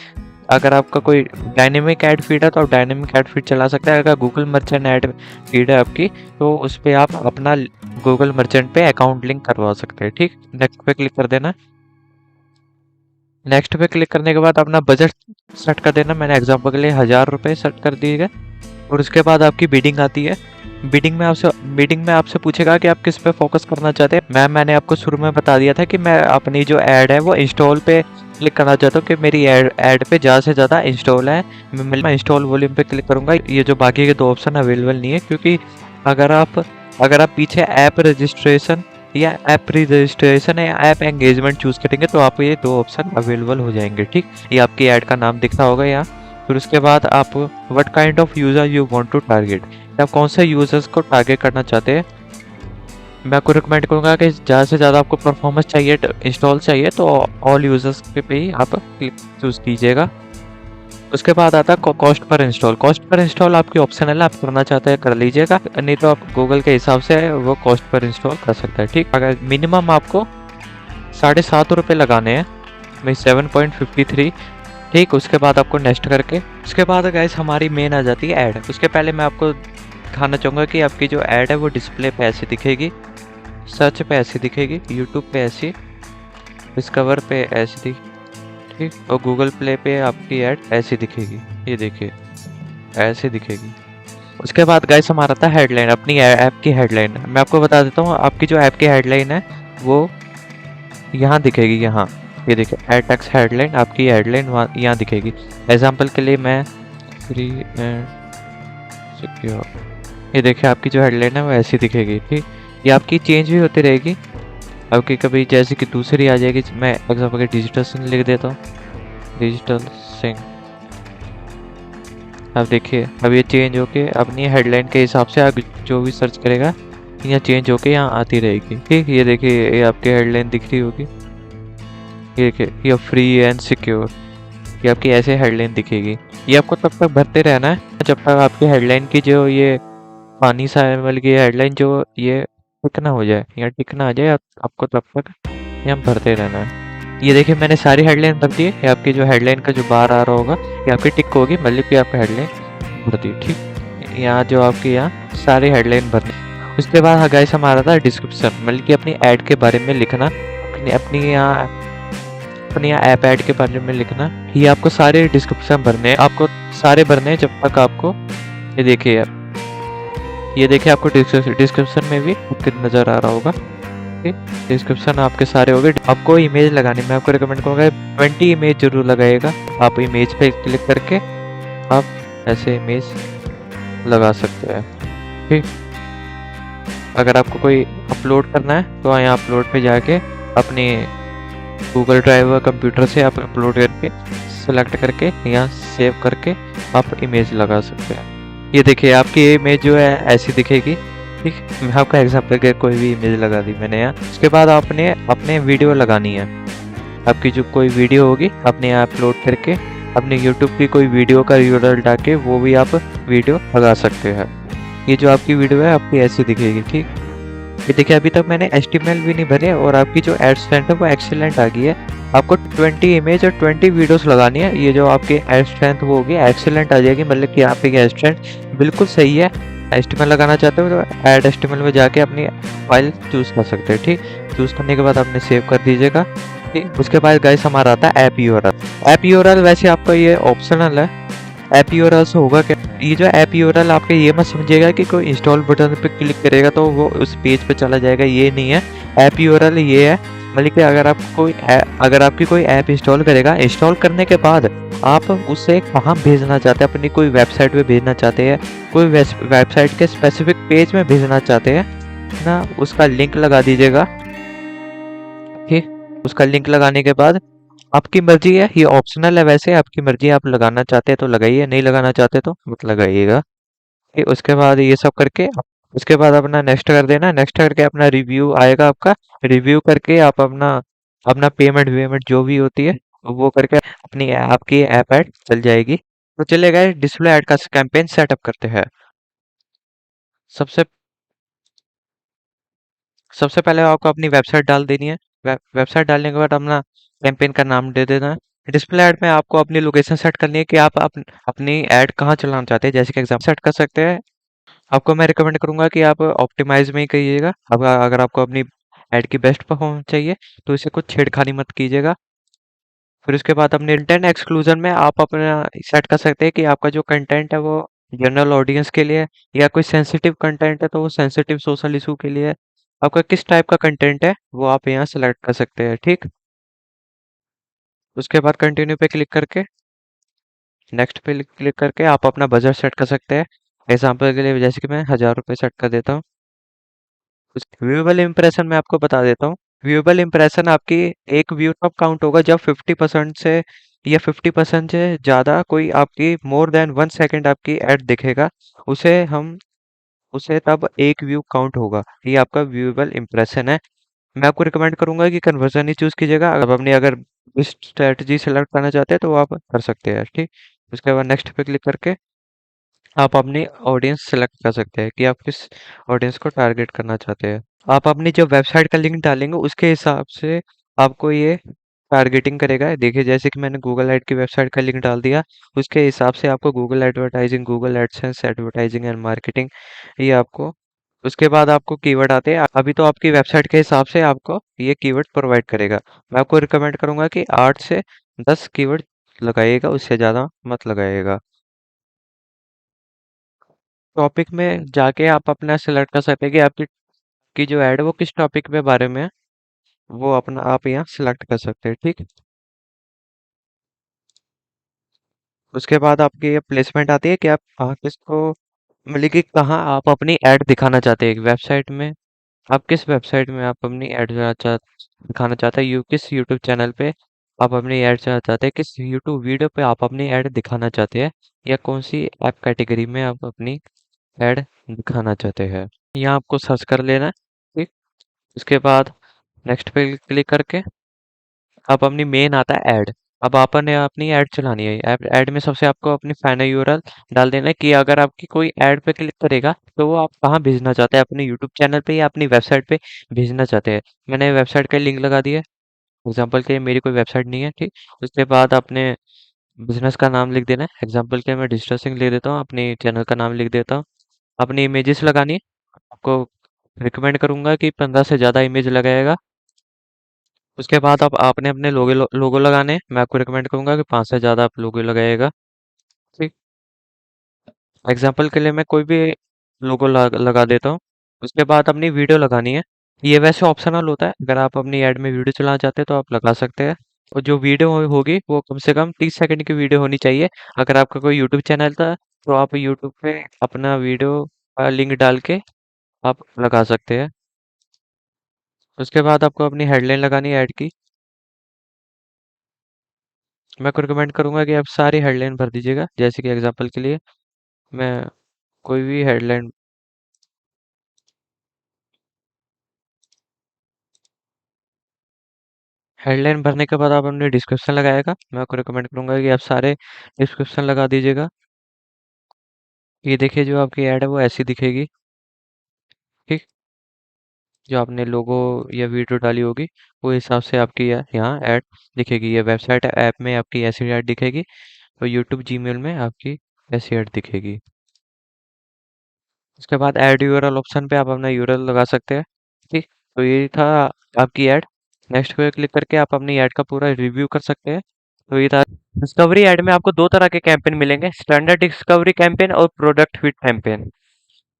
अगर आपका कोई डायनेमिक ऐड फीड है तो आप डायनेमिक ऐड फीड चला सकते हैं। अगर गूगल मर्चेंट ऐड फीड है आपकी तो उस पर आप अपना गूगल मर्चेंट पे अकाउंट लिंक करवा सकते हैं, ठीक। नेक्स्ट पे क्लिक कर देना। नेक्स्ट पे क्लिक करने के बाद अपना बजट सेट कर देना। मैंने एग्जांपल के लिए 1000 रुपये सेट कर दिए गए। और उसके बाद आपकी बिडिंग आती है। बिडिंग में आपसे पूछेगा कि आप किस पे फोकस करना चाहते हैं। मैंने आपको शुरू में बता दिया था कि मैं अपनी जो ऐड है वो इंस्टॉल पे क्लिक करना चाहता हूँ कि मेरी ऐड पे ज़्यादा से ज़्यादा इंस्टॉल है। मैं इंस्टॉल वॉल्यूम पे क्लिक करूँगा। ये जो बाकी के 2 ऑप्शन अवेलेबल नहीं है, क्योंकि अगर आप पीछे ऐप रजिस्ट्रेशन या ऐप प्री रजिस्ट्रेशन या ऐप एंगेजमेंट चूज करेंगे तो आपको ये 2 ऑप्शन अवेलेबल हो जाएंगे, ठीक। ये आपकी ऐड का नाम दिखता होगा यहाँ। फिर उसके बाद आप what kind of user you want to target, आप कौन से यूजर्स को टारगेट करना चाहते हैं। मैं आपको रिकमेंड करूंगा कि ज़्यादा से ज़्यादा आपको परफॉर्मेंस चाहिए, इंस्टॉल चाहिए तो ऑल यूजर्स पे ही आप क्लिक चूज कीजिएगा। उसके बाद आता है cost per install. Cost per install आपकी ऑप्शनल है, आप करना चाहते हैं कर लीजिएगा, नहीं तो आप गूगल के हिसाब से वो कॉस्ट पर इंस्टॉल कर सकते हैं, ठीक। अगर मिनिमम आपको 7.5 रुपये लगाने हैं, 7.53, ठीक। उसके बाद आपको नेक्स्ट करके उसके बाद गाइस हमारी मेन आ जाती है ऐड। उसके पहले मैं आपको दिखाना चाहूँगा कि आपकी जो ऐड है वो डिस्प्ले पे ऐसी दिखेगी, सर्च पे ऐसी दिखेगी, यूट्यूब पे ऐसी, डिस्कवर पे ऐसी, ठीक। और गूगल प्ले पे आपकी ऐड ऐसी दिखेगी, ये देखिए ऐसे दिखेगी। उसके बाद गाइस हमारा था हेडलाइन, अपनी ऐप की हेडलाइन। मैं आपको बता देता हूँ, आपकी जो ऐप की हेडलाइन है वो यहाँ दिखेगी, यहाँ ये देखिए ऐड टेक्स्ट हेडलाइन, आपकी हेडलाइन यहाँ दिखेगी। एग्जाम्पल के लिए मैं फ्री एंड सिक्योर, ये देखिए आपकी जो हेडलाइन है वो ऐसी दिखेगी, ठीक। ये आपकी चेंज भी होती रहेगी, आपकी कभी जैसे कि दूसरी आ जाएगी। मैं एग्जाम्पल के डिजिटल सिंह लिख देता हूँ, डिजिटल सिंह। अब देखिए अब ये चेंज होके अपनी हेडलाइन के हिसाब से आप जो भी सर्च करेगा यहाँ चेंज होके यहाँ आती रहेगी, ठीक। ये देखिए ये आपकी हेडलाइन दिख रही होगी, ये देखिए ये फ्री एंड सिक्योर, ये आपकी ऐसे हेडलाइन दिखेगी। ये आपको तब तक भरते रहना है जब तक आपकी हेडलाइन की जो ये पानी सा मतलब की हेडलाइन जो ये टिक ना हो जाए, यहाँ टिक ना आ जाए, आपको तब तक यहाँ भरते रहना है। ये देखिए मैंने सारी हेडलाइन भर दी है। ये आपकी जो हेडलाइन का जो बार आ रहा होगा ये आपकी टिक होगी, मतलब कि आपका हेडलाइन भर दी, ठीक। यहाँ जो आपकी यहाँ सारी हेडलाइन भरनी। उसके बाद गाइस हमारा था डिस्क्रिप्शन, मतलब कि अपनी ऐड के बारे में लिखना, अपनी यहाँ ऐप ऐड के बारे में लिखना। ये आपको सारे डिस्क्रिप्शन भरने हैं, आपको सारे भरने हैं जब तक आपको ये देखिए आपको डिस्क्रिप्शन में भी नज़र आ रहा होगा, डिस्क्रिप्शन आपके सारे हो गए। आपको इमेज लगानी, मैं आपको रिकमेंड करूँगा 20 इमेज जरूर लगाइएगा। आप इमेज पे क्लिक करके आप ऐसे इमेज लगा सकते हैं। ठीक, अगर आपको कोई अपलोड करना है तो यहाँ अपलोड पे जाके अपने गूगल ड्राइव कंप्यूटर से आप अपलोड करके सेलेक्ट करके यहाँ सेव करके आप इमेज लगा सकते हैं। ये देखिए आपकी इमेज जो है ऐसी दिखेगी। ठीक, मैं आपका एग्जांपल के कोई भी इमेज लगा दी मैंने यहाँ। उसके बाद आपने अपने वीडियो लगानी है। आपकी जो कोई वीडियो होगी अपने यहाँ अपलोड करके अपने यूट्यूब की कोई वीडियो का यूआरएल डाल के वो भी आप वीडियो लगा सकते हैं। ये जो आपकी वीडियो है आपकी ऐसी दिखेगी। ठीक, ये देखिए अभी तक मैंने एचटीएमएल भी नहीं भरे और आपकी जो एड स्ट्रेंथ है वो एक्सीलेंट आ गई है। आपको 20 इमेज और 20 वीडियोस लगानी है। ये जो आपकी एड स्ट्रेंथ वो होगी एक्सीलेंट आ जाएगी, मतलब कि आपकी एड स्ट्रेंथ बिल्कुल सही है। एचटीएमएल लगाना चाहते हो तो ऐड एचटीएमएल में जाके अपनी फाइल चूज कर सकते हैं। ठीक, चूज करने के बाद आपने सेव कर दीजिएगा। ठीक, उसके बाद गाइस हमारा आता है ऐप यूआरएल। ऐप यूआरएल वैसे आपका ये ऑप्शनल है। ऐप यूआरएल से होगा क्या, ये जो ऐप यूआरएल आपके ये मत समझिएगा कि कोई इंस्टॉल बटन पे क्लिक करेगा तो वो उस पेज पे चला जाएगा, ये नहीं है। ऐप यूआरएल ये है मतलब कि अगर आपकी कोई ऐप इंस्टॉल करेगा, इंस्टॉल करने के बाद आप उसे कहाँ भेजना चाहते हैं, अपनी कोई वेबसाइट पे भेजना चाहते हैं, कोई वेबसाइट के स्पेसिफिक पेज में भेजना चाहते हैं ना, उसका लिंक लगा दीजिएगा। ठीक, उसका लिंक लगाने के बाद आपकी मर्जी है, ये ऑप्शनल है वैसे, आपकी मर्जी है, आप लगाना चाहते हैं तो लगाइए, नहीं लगाना चाहते तो मत लगाइएगा। फिर उसके बाद ये सब करके उसके बाद अपना नेक्स्ट कर देना। नेक्स्ट करके अपना रिव्यू आएगा आपका, रिव्यू करके आप अपना अपना पेमेंट वेमेंट जो भी होती है वो करके अपनी आपकी ऐप ऐड चल जाएगी। तो चले गए डिस्प्ले ऐड का कैंपेन सेटअप करते हैं। सबसे सबसे पहले आपको अपनी वेबसाइट डाल देनी है। वेबसाइट डालने के बाद अपना कैंपेन का नाम दे देना है। डिस्प्ले ऐड में आपको अपनी लोकेशन सेट करनी है कि आप अपनी ऐड कहाँ चलाना चाहते हैं। जैसे कि एग्जाम्पल सेट कर सकते हैं। आपको मैं रिकमेंड करूंगा कि आप ऑप्टिमाइज में ही करिएगा। अब अगर आपको अपनी ऐड की बेस्ट परफॉर्मेंस चाहिए तो इसे कुछ छेड़खानी मत कीजिएगा। फिर उसके बाद अपने कंटेंट एक्सक्लूजन में आप अपना सेट कर सकते हैं कि आपका जो कंटेंट है वो जनरल ऑडियंस के लिए है, या कोई सेंसिटिव कंटेंट है तो वो सेंसिटिव सोशल इशू के लिए है। आपका किस टाइप का कंटेंट है वो आप यहाँ सेलेक्ट कर सकते हैं। ठीक, उसके बाद कंटिन्यू पे क्लिक करके नेक्स्ट पे क्लिक करके आप अपना बजट सेट कर सकते हैं। एग्जाम्पल के लिए जैसे कि मैं 1000 रुपये सेट कर देता हूँ। व्यूएबल इंप्रेशन में आपको बता देता हूँ। व्यूएबल इंप्रेशन आपकी एक व्यू तब काउंट होगा जब 50% से या 50% से ज़्यादा कोई आपकी मोर देन 1 सेकेंड आपकी ऐड दिखेगा, उसे हम उसे तब एक व्यू काउंट होगा। ये आपका व्यूएबल इंप्रेशन है। मैं आपको रिकमेंड करूंगा कि कन्वर्जन ही चूज कीजिएगा। अब अपनी अगर स्ट्रेटजी सेलेक्ट करना चाहते हैं तो आप कर सकते हैं। ठीक, उसके बाद नेक्स्ट पे क्लिक करके आप अपनी ऑडियंस सेलेक्ट कर सकते हैं कि आप किस ऑडियंस को टारगेट करना चाहते हैं। आप अपनी जो वेबसाइट का लिंक डालेंगे उसके हिसाब से आपको ये टारगेटिंग करेगा। देखिए जैसे कि मैंने गूगल ऐड की वेबसाइट का लिंक डाल दिया, उसके हिसाब से आपको Google advertising, Google AdSense advertising and marketing ये आपको। उसके बाद आपको कीवर्ड आते हैं। अभी तो आपकी वेबसाइट के हिसाब से आपको ये कीवर्ड प्रोवाइड करेगा। मैं आपको रिकमेंड करूंगा कि 8 से 10 कीवर्ड लगाइएगा, उससे ज़्यादा मत लगाइएगा। टॉपिक में जाके आप अपना सेलेक्ट कर सकते हैं कि आपकी की जो ऐड है वो किस टॉपिक के बारे में है, वो अपना आप यहाँ सेलेक्ट कर सकते हैं। ठीक, उसके बाद आपकी ये प्लेसमेंट आती है कि आप कहाँ किसको मतलब कि कहाँ आप अपनी ऐड दिखाना चाहते हैं। वेबसाइट में आप किस वेबसाइट में आप अपनी ऐड दिखाना चाहते हैं, किस यूट्यूब चैनल पे आप अपनी ऐड चलाना चाहते हैं, किस यूट्यूब वीडियो पे आप अपनी ऐड दिखाना चाहते हैं, या कौन सी ऐप कैटेगरी में आप अपनी ऐड दिखाना चाहते हैं। यहाँ आपको सर्च कर लेना है। ठीक, उसके बाद नेक्स्ट पे क्लिक करके अब अपनी मेन आता है ऐड। अब आपने अपनी ऐड चलानी है। ऐड में सबसे आपको अपनी फाइनल यूआरएल डाल देना है कि अगर आपकी कोई ऐड पे क्लिक करेगा तो वो आप कहाँ भेजना चाहते हैं, अपने यूट्यूब चैनल पे या अपनी वेबसाइट पे भेजना चाहते हैं। मैंने वेबसाइट का लिंक लगा दिया है। एग्जाम्पल के लिए मेरी कोई वेबसाइट नहीं है। ठीक, उसके बाद अपने बिजनेस का नाम लिख देना है। एग्जाम्पल के लिए मैं डिजिटल सिंह लिख देता हूँ, अपने चैनल का नाम लिख देता हूँ। अपनी इमेजेस लगानी है। आपको रिकमेंड करूंगा कि 15 से ज़्यादा इमेज लगाएगा। उसके बाद आप आपने अपने लोगो लगाने हैं। मैं आपको रिकमेंड करूंगा कि 5 से ज़्यादा आप लोगो लगाइएगा। ठीक, एग्जाम्पल के लिए मैं कोई भी लोगो लगा देता हूँ। उसके बाद अपनी वीडियो लगानी है। ये वैसे ऑप्शनल होता है, अगर आप अपनी ऐड में वीडियो चलाना चाहते हैं तो आप लगा सकते हैं। और जो वीडियो होगी वो कम से कम 30 सेकंड की वीडियो होनी चाहिए। अगर आपका कोई यूट्यूब चैनल था तो आप यूट्यूब पे अपना वीडियो का लिंक डाल के आप लगा सकते हैं। उसके बाद आपको अपनी हेडलाइन लगानी है ऐड की। मैं को रिकमेंड करूंगा कि आप सारी हेडलाइन भर दीजिएगा। जैसे कि एग्जांपल के लिए मैं कोई भी हेडलाइन हेडलाइन भरने के बाद आप अपने डिस्क्रिप्शन लगाएगा। मैं आपको रिकमेंड करूंगा कि आप सारे डिस्क्रिप्शन लगा दीजिएगा। ये देखिए जो आपकी ऐड है वो ऐसी दिखेगी। ठीक, जो आपने लोगो या वीडियो डाली होगी वो हिसाब से आपकी यहाँ ऐड दिखेगी। ये वेबसाइट ऐप में आपकी ऐसी ऐड दिखेगी और यूट्यूब जीमेल में आपकी ऐसी ऐड दिखेगी। उसके बाद ऐड यूआरएल ऑप्शन पे आप अपना यूआरएल लगा सकते हैं। ठीक, तो ये था आपकी ऐड। नेक्स्ट पे क्लिक करके आप अपनी ऐड का पूरा रिव्यू कर सकते हैं। तो ये था डिस्कवरी ऐड में आपको दो तरह के कैंपेन मिलेंगे, स्टैंडर्ड डिस्कवरी कैंपेन और product fit campaign.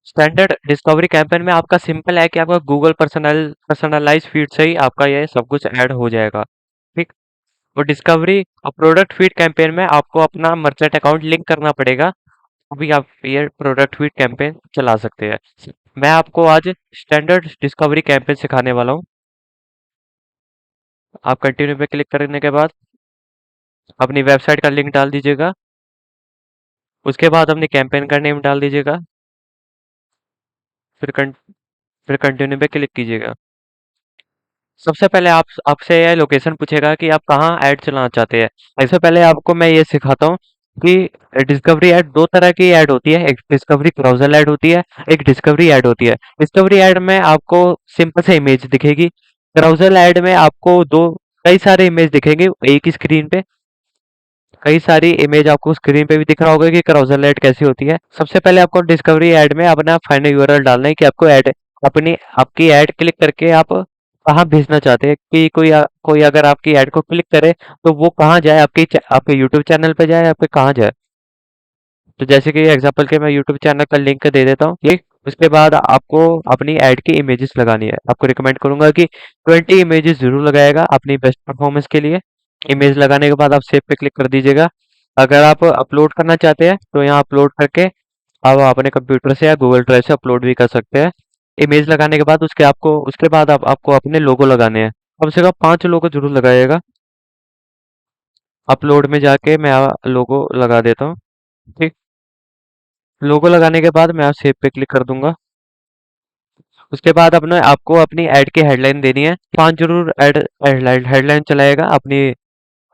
Standard discovery campaign में आपका सिंपल है कि आपका गूगल पर्सनलाइज फीड से ही आपका ये सब कुछ ऐड हो जाएगा। ठीक, और डिस्कवरी और प्रोडक्ट फीड कैंपेन में आपको अपना मर्चेंट अकाउंट लिंक करना पड़ेगा, तभी आप ये प्रोडक्ट फीड कैंपेन चला सकते हैं। मैं आपको आज स्टैंडर्ड डिस्कवरी कैंपेन सिखाने वाला हूँ। आप कंटिन्यू पे क्लिक करने के बाद अपनी वेबसाइट का लिंक डाल दीजिएगा। उसके बाद अपनी कैंपेन का नेम डाल दीजिएगा। फिर कं, फिर कंटिन्यू पे क्लिक कीजिएगा। सबसे पहले आप आपसे यह लोकेशन पूछेगा कि आप कहाँ ऐड चलाना चाहते हैं। इससे पहले आपको मैं ये सिखाता हूँ कि डिस्कवरी ऐड दो तरह की ऐड होती है, एक डिस्कवरी ब्राउजर ऐड होती है, एक डिस्कवरी ऐड होती है। डिस्कवरी ऐड में आपको सिंपल से इमेज दिखेगी। ब्राउजर ऐड में आपको दो कई सारे इमेज दिखेंगे एक ही स्क्रीन पे। कई सारी इमेज आपको स्क्रीन पे भी दिख रहा होगा कि ब्राउजर ऐड कैसी होती है। सबसे पहले आपको डिस्कवरी ऐड में अपना फाइनल यूआरएल डालना है कि आपको ऐड अपनी आपकी ऐड क्लिक करके आप कहाँ भेजना चाहते हैं, कि कोई अगर आपकी ऐड को क्लिक करे तो वो कहाँ जाए, आपके यूट्यूब चैनल पे जाए या फिर कहाँ जाए। तो जैसे कि एग्जांपल के मैं यूट्यूब चैनल का लिंक दे देता हूँ ये। उसके बाद आपको अपनी ऐड की इमेजेस लगानी है। आपको रिकमेंड करूंगा कि 20 इमेजेस जरूर लगाएगा अपनी बेस्ट परफॉर्मेंस के लिए। इमेज लगाने के बाद आप सेव पे क्लिक कर दीजिएगा। अगर आप अपलोड करना चाहते हैं तो यहाँ अपलोड करके आप अपने कंप्यूटर से या गूगल ड्राइव से अपलोड भी कर सकते हैं। इमेज लगाने के बाद उसके बाद आपको अपने लोगो लगाने हैं। कम से कम 5 लोगो जरूर लगाइएगा। अपलोड में जाके मैं लोगो लगा देता हूँ। ठीक, लोगो लगाने के बाद मैं यहाँ सेव पे क्लिक कर दूंगा। उसके बाद अपने आपको अपनी ऐड की हेडलाइन देनी है। 5 जरूर ऐड हेडलाइन चलाएगा अपनी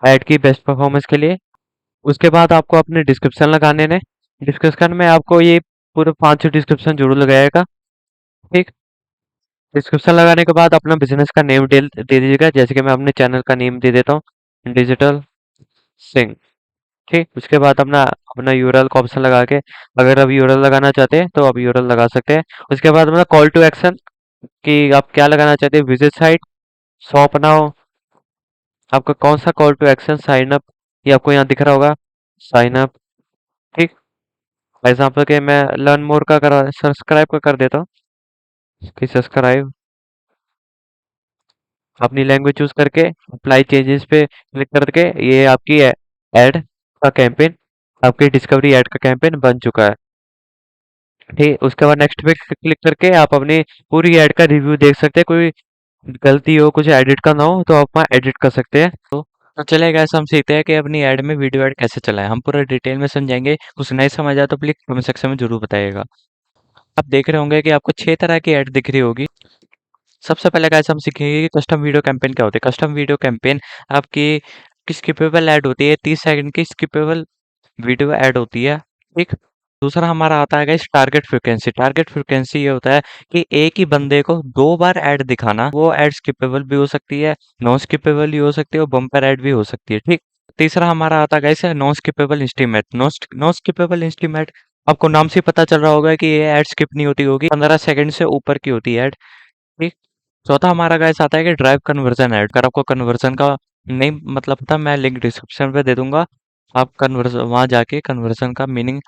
ऐड की बेस्ट परफॉर्मेंस के लिए। उसके बाद आपको अपने डिस्क्रिप्शन लगाने ने। डिस्क्रिप्शन में आपको ये पूरे 5 डिस्क्रिप्शन जरूर लगाएगा। ठीक, डिस्क्रिप्शन लगाने के बाद अपना बिजनेस का नेम दे दीजिएगा। जैसे कि मैं अपने चैनल का नेम दे देता हूँ, डिजिटल सिंह। ठीक, उसके बाद अपना अपना यूआरएल का ऑप्शन लगा के अगर आप यूआरएल लगाना चाहते हैं तो आप यूआरएल लगा सकते हैं। उसके बाद अपना कॉल टू एक्शन कि आप क्या लगाना चाहते हैं, विजिट साइट, शॉप नाउ, आपका कौन सा call to action, sign up, ये आपको यहाँ दिख रहा होगा, साइन अप। ठीक, एग्जाम्पल के मैं लर्न मोर का करा सब्सक्राइब का कर देता हूँ कि सब्सक्राइब। अपनी लैंग्वेज चूज करके अप्लाई चेंजेस पे क्लिक करके ये आपकी ऐड का कैंपेन, आपकी डिस्कवरी ऐड का कैंपेन बन चुका है। ठीक, उसके बाद नेक्स्ट पे क्लिक करके आप अपनी पूरी ऐड का रिव्यू देख सकते हैं। कोई गलती हो, कुछ एडिट करना हो तो आप वहाँ एडिट कर सकते हैं। तो चलिए गाइस, हम सीखते हैं कि अपनी ऐड में वीडियो ऐड कैसे चलाएं। हम पूरा डिटेल में समझाएंगे। कुछ नहीं समझ आया तो प्लीज कमेंट सेक्शन में जरूर बताइएगा। आप देख रहे होंगे कि आपको 6 तरह की ऐड दिख रही होगी। सबसे पहले गाइस हम सीखेंगे कि कस्टम वीडियो कैंपेन क्या होती है। कस्टम वीडियो कैंपेन आपकी स्किपेबल ऐड होती है, 30 सेकंड की स्किपेबल वीडियो ऐड होती है। ठीक, दूसरा हमारा आता है guys target frequency. Target frequency ये होता है कि एक ही बंदे को 2 बार ऐड दिखाना। वो ऐड स्किपेबल भी हो सकती है, नॉन स्किपेबल भी हो सकती है और बम्पर ऐड भी हो सकती है। ठीक, तीसरा हमारा आता है गाइस नॉन स्किपेबल इंस्टीमेट। नॉन स्किपेबल इंस्टीमेट आपको नाम से ही पता चल रहा होगा कि ये ऐड स्किप नहीं होती होगी, 15 सेकंड से ऊपर की होती है ऐड। ठीक, चौथा हमारा गाइस आता है कि ड्राइव कन्वर्जन ऐड। अगर आपको कन्वर्जन का नहीं मतलब था, मैं लिंक डिस्क्रिप्शन पे दे दूंगा। आप कन्वर्जन वहां जाके कन्वर्जन का मीनिंग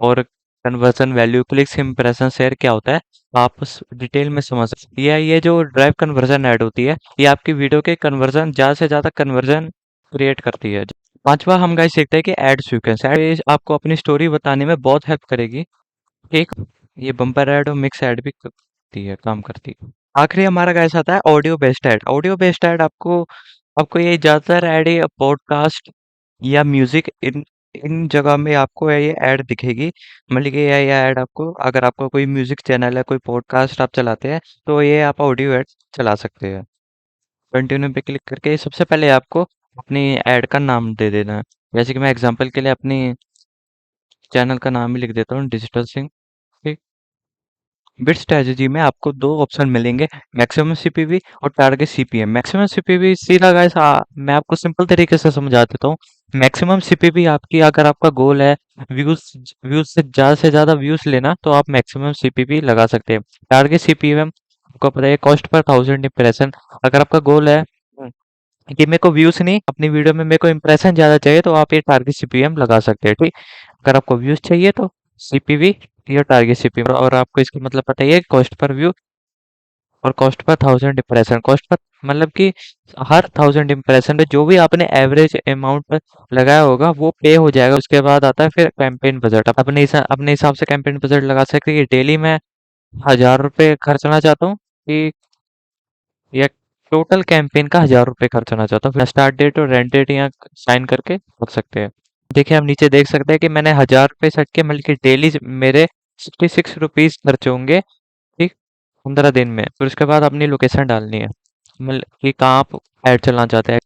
और conversion value, clicks, impression, share क्या होता है आप उस डिटेल में समझ सकते हैं। ये जो ड्राइव कन्वर्जन ऐड होती है, ये आपकी वीडियो के कन्वर्जन ज़्यादा से ज़्यादा कन्वर्जन क्रिएट करती है। पांचवा हम गाइस सीखते हैं कि एड सीक्वेंस। एड आपको अपनी स्टोरी बताने में बहुत हेल्प करेगी। ठीक, ये बम्पर ऐड और मिक्स ऐड भी करती है, काम करती है। आखिरी हमारा गाइस आता है audio based add. Audio based add आपको आपको ये ज़्यादातर ऐड ये पॉडकास्ट या म्यूजिक इन इन जगह में आपको ये ऐड दिखेगी। मतलब कि ये ऐड आपको, अगर आपका कोई म्यूजिक चैनल है, कोई पॉडकास्ट आप चलाते हैं, तो ये आप ऑडियो ऐड चला सकते हैं। कंटिन्यू पे क्लिक करके सबसे पहले आपको अपनी ऐड का नाम दे देना है। जैसे कि मैं एग्जांपल के लिए अपनी चैनल का नाम ही लिख देता हूँ, डिजिटल सिंह। ठीक, बिट स्ट्रेटजी में आपको दो ऑप्शन मिलेंगे, मैक्सिमम सीपीवी और टारगेट सीपीएम। मैक्सिमम सीपीवी सीधा गाइस, मैं आपको सिंपल तरीके से समझा देता हूँ। मैक्सिमम सीपीवी आपकी, अगर आपका गोल है व्यूज व्यूज से ज्यादा व्यूज लेना, तो आप मैक्सिमम सीपीवी लगा सकते हैं। टारगेट सीपीएम आपको पता है, कॉस्ट पर 1000 इंप्रेशन। अगर आपका गोल है कि मेरे को व्यूज नहीं, अपनी वीडियो में मेरे को इंप्रेशन ज्यादा चाहिए, तो आप ये टारगेट सीपीएम लगा सकते हैं। ठीक, अगर आपको व्यूज चाहिए तो सीपीवी या टारगेट सीपीएम, और आपको इसका मतलब पता ही है, कॉस्ट पर व्यू और cost per 1000 impression. Cost per मतलब कि हर 1000 इंप्रेशन पे जो भी आपने एवरेज अमाउंट पर लगाया होगा वो पे हो जाएगा। उसके बाद आता है फिर कैंपेन बजट। आप अपने हिसाब से कैंपेन बजट लगा सकते हैं कि डेली मैं 1000 रुपये खर्चना चाहता हूँ, कि या टोटल कैंपेन का 1000 रुपये खर्चना चाहता हूँ। फिर स्टार्ट डेट और रेंट डेट यहाँ साइन करके रख सकते हैं। देखिए, हम नीचे देख सकते हैं कि मैंने 1000 रुपये सेट किए, मतलब कि डेली मेरे 66 रुपीज खर्च होंगे। ठीक, 15 दिन में। फिर उसके बाद अपनी लोकेशन डालनी है, मतलब कि कहाँ आप ऐड चलाना चाहते हैं।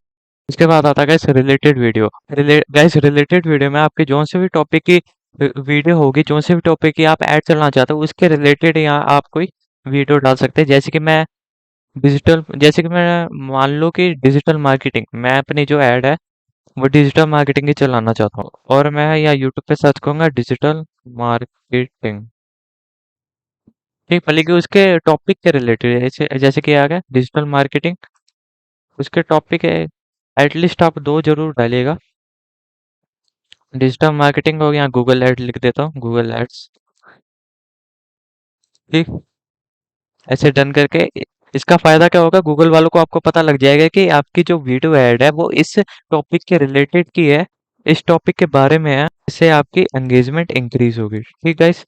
उसके बाद आता है guys related video. Guys related video में आपके जोन से भी टॉपिक की वीडियो होगी, जोन से भी टॉपिक की आप ऐड चलाना चाहते हो, उसके रिलेटेड यहाँ आप कोई वीडियो डाल सकते हैं। जैसे कि मैं मान लो कि डिजिटल मार्केटिंग, मैं अपनी जो ऐड है वो डिजिटल मार्केटिंग की चलाना चाहता हूँ, और मैं यहाँ यूट्यूब पे सर्च करूंगा डिजिटल मार्केटिंग। ठीक, भले कि उसके टॉपिक के रिलेटेड है, जैसे जैसे कि आ गया डिजिटल मार्केटिंग, उसके टॉपिक है, एटलीस्ट आप दो जरूर डालिएगा। डिजिटल मार्केटिंग हो गया, गूगल एड लिख देता हूँ, गूगल एड्स। ठीक, ऐसे डन करके इसका फायदा क्या होगा, गूगल वालों को आपको पता लग जाएगा कि आपकी जो वीडियो ऐड है वो इस टॉपिक के रिलेटेड की है, इस टॉपिक के बारे में है। इससे आपकी एंगेजमेंट इंक्रीज होगी। ठीक गाइस,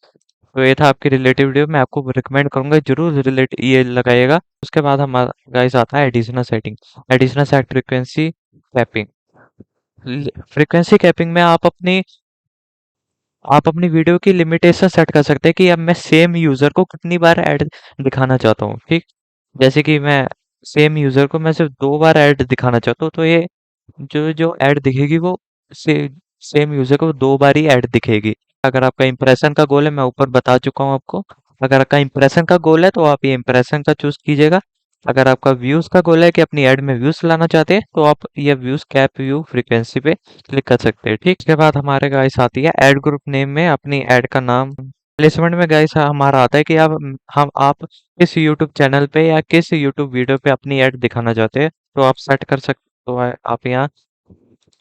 तो ये था आपकी रिलेटिव वीडियो। मैं आपको रिकमेंड करूंगा जरूर रिलेट ये लगाइएगा। उसके बाद हमारा गाइस आता है additional setting. Additional set frequency capping. Frequency capping में आप अपनी वीडियो की लिमिटेशन सेट कर सकते हैं कि अब मैं सेम यूजर को कितनी बार ऐड दिखाना चाहता हूँ। ठीक, जैसे कि मैं सेम यूजर को मैं सिर्फ 2 बार ऐड दिखाना चाहता हूँ, तो ये जो जो ऐड दिखेगी वो से सेम यूजर को 2 बार ही ऐड दिखेगी। अगर आपका इंप्रेशन का गोल है, मैं ऊपर बता चुका हूँ आपको, अगर आपका इंप्रेशन का गोल है तो आप ये इंप्रेशन का चूज कीजिएगा। अगर आपका व्यूज का गोल है कि अपनी ऐड में व्यूज लाना चाहते हैं, तो आप ये व्यूज कैप व्यू फ्रीक्वेंसी पे क्लिक कर सकते हैं। ठीक, इसके बाद हमारे गाइस आती है ऐड ग्रुप नेम में अपनी ऐड का नाम। प्लेसमेंट में गाइस हमारा आता है कि आप किस यूट्यूब चैनल पे या किस यूट्यूब वीडियो पे अपनी ऐड दिखाना चाहते हैं, तो आप सेट कर सकते, तो आप यहाँ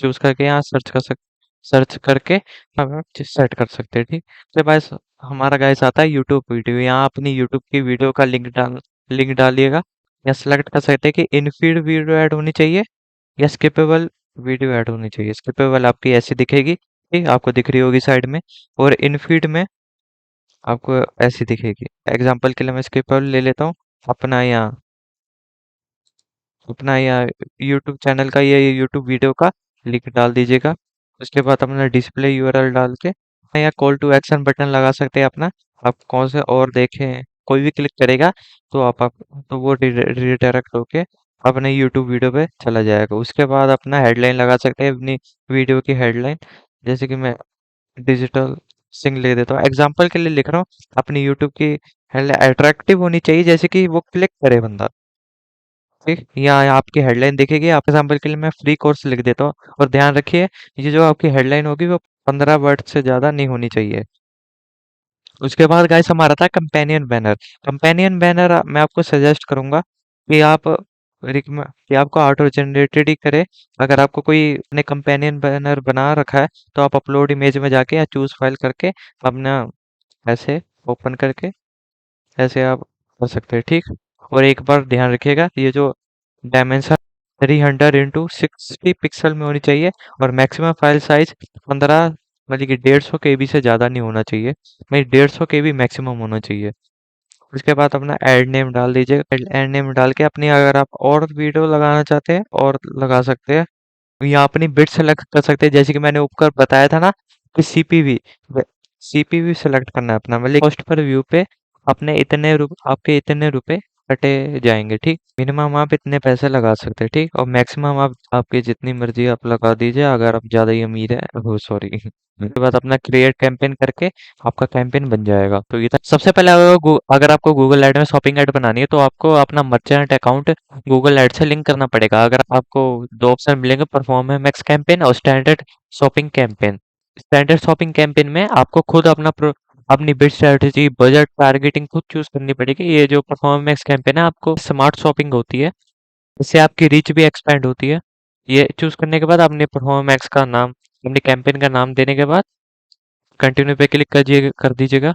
चूज करके यहाँ सर्च करके हम सेट कर सकते हैं। ठीक, तो गाइस हमारा गाइस आता है यूट्यूब वीडियो। यहाँ अपनी यूट्यूब की वीडियो का लिंक डालिएगा। या सिलेक्ट कर सकते हैं कि इन फीड वीडियो ऐड होनी चाहिए या स्किपेबल वीडियो ऐड होनी चाहिए। स्किपेबल आपकी ऐसी दिखेगी, ठीक, आपको दिख रही होगी साइड में, और इन फीड में आपको ऐसी दिखेगी। एग्जाम्पल के लिए मैं स्किपेबल ले लेता हूँ। अपना यहाँ अपना यहाँ यूट्यूब चैनल का, ये यूट्यूब वीडियो का लिंक डाल दीजिएगा। उसके बाद अपना डिस्प्ले यूआरएल डाल के यहाँ कॉल टू एक्शन बटन लगा सकते हैं अपना। आप कौन से और देखें, कोई भी क्लिक करेगा तो तो वो रिडायरेक्ट होके अपने यूट्यूब वीडियो पे चला जाएगा। उसके बाद अपना हेडलाइन लगा सकते हैं, अपनी वीडियो की हेडलाइन। जैसे कि मैं डिजिटल सिंह ले देता हूँ, एग्जाम्पल के लिए लिख रहा हूँ। अपनी यूट्यूब की हेडलाइन अट्रैक्टिव होनी चाहिए, जैसे कि वो क्लिक करे बंदा। ठीक, यहाँ आपकी हेडलाइन दिखेगी। आप एग्जाम्पल के लिए मैं फ्री कोर्स लिख देता हूँ, और ध्यान रखिए ये जो आपकी हेडलाइन होगी वो 15 वर्ड से ज्यादा नहीं होनी चाहिए। उसके बाद गाइस हमारा था कंपेनियन बैनर। कंपेनियन बैनर मैं आपको सजेस्ट करूंगा कि कि आपको ऑटो जनरेटेड ही करे। अगर आपको कोई ने कंपेनियन बैनर बना रखा है, तो आप अपलोड इमेज में जाके या चूज फाइल करके अपना ऐसे ओपन करके ऐसे आप कर सकते हैं, ठीक। और एक बार ध्यान रखिएगा, ये जो डायमेंशन 300 × 60 पिक्सल में होनी चाहिए, और मैक्सिमम फाइल साइज 15, मतलब कि 150 KB से ज़्यादा नहीं होना चाहिए, नहीं 150 KB मैक्सिमम होना चाहिए। उसके बाद अपना ऐड नेम डाल दीजिए, ऐड नेम डाल के अपनी, अगर आप और वीडियो लगाना चाहते हैं और लगा सकते हैं। यहाँ अपनी बिट सेलेक्ट कर सकते हैं, जैसे कि मैंने ऊपर बताया था ना कि सीपीवी सेलेक्ट करना है अपना, मतलब कॉस्ट पर व्यू पे अपने आपके इतने रुपए कटे जाएंगे, ठीक। मिनिमम आप इतने पैसे लगा सकते हैं, ठीक। और मैक्सिमम आप आपकी जितनी मर्जी आप लगा दीजिए, अगर आप ज्यादा ही अमीर है, वो सॉरी। उसके बाद अपना क्रिएट कैंपेन करके आपका कैंपेन बन जाएगा। तो ये था। सबसे पहले अगर आपको गूगल ऐड में शॉपिंग ऐड बनानी है, तो आपको अपना मर्चेंट अकाउंट गूगल ऐड से लिंक करना पड़ेगा। अगर आपको दो ऑप्शन मिलेंगे, परफॉर्मेंस कैंपेन और standard shopping campaign. Standard shopping campaign में आपको खुद अपनी बिड स्ट्रेटजी, बजट टारगेटिंग खुद चूज करनी पड़ेगी। ये जो परफॉर्मेंस कैंपेन है, आपको स्मार्ट शॉपिंग होती है, इससे आपकी रीच भी एक्सपेंड होती है। ये चूज करने के बाद अपने परफॉर्मेंस का नाम, अपनी कैंपेन का नाम देने के बाद कंटिन्यू पे क्लिक कर दीजिएगा।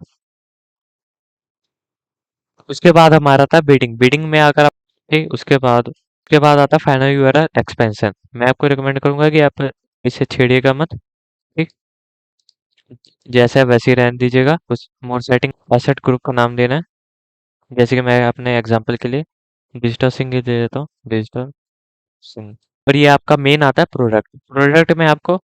उसके बाद हमारा था बिडिंग। बिडिंग में अगर आप, ठीक, उसके बाद आता फाइनल यूआरएल एक्सपेंशन। मैं आपको रिकमेंड करूंगा कि आप इसे छेड़िएगा मत, ठीक। जैसे है वैसे ही रहने दीजिएगा। उस मोड सेटिंग एसेट ग्रुप का नाम देना है, जैसे कि मैं अपने एग्जांपल के लिए डिजिटल सिंह ही दे देता हूँ, डिजिटल सिंह। और ये आपका मेन आता है प्रोडक्ट। प्रोडक्ट में आपको,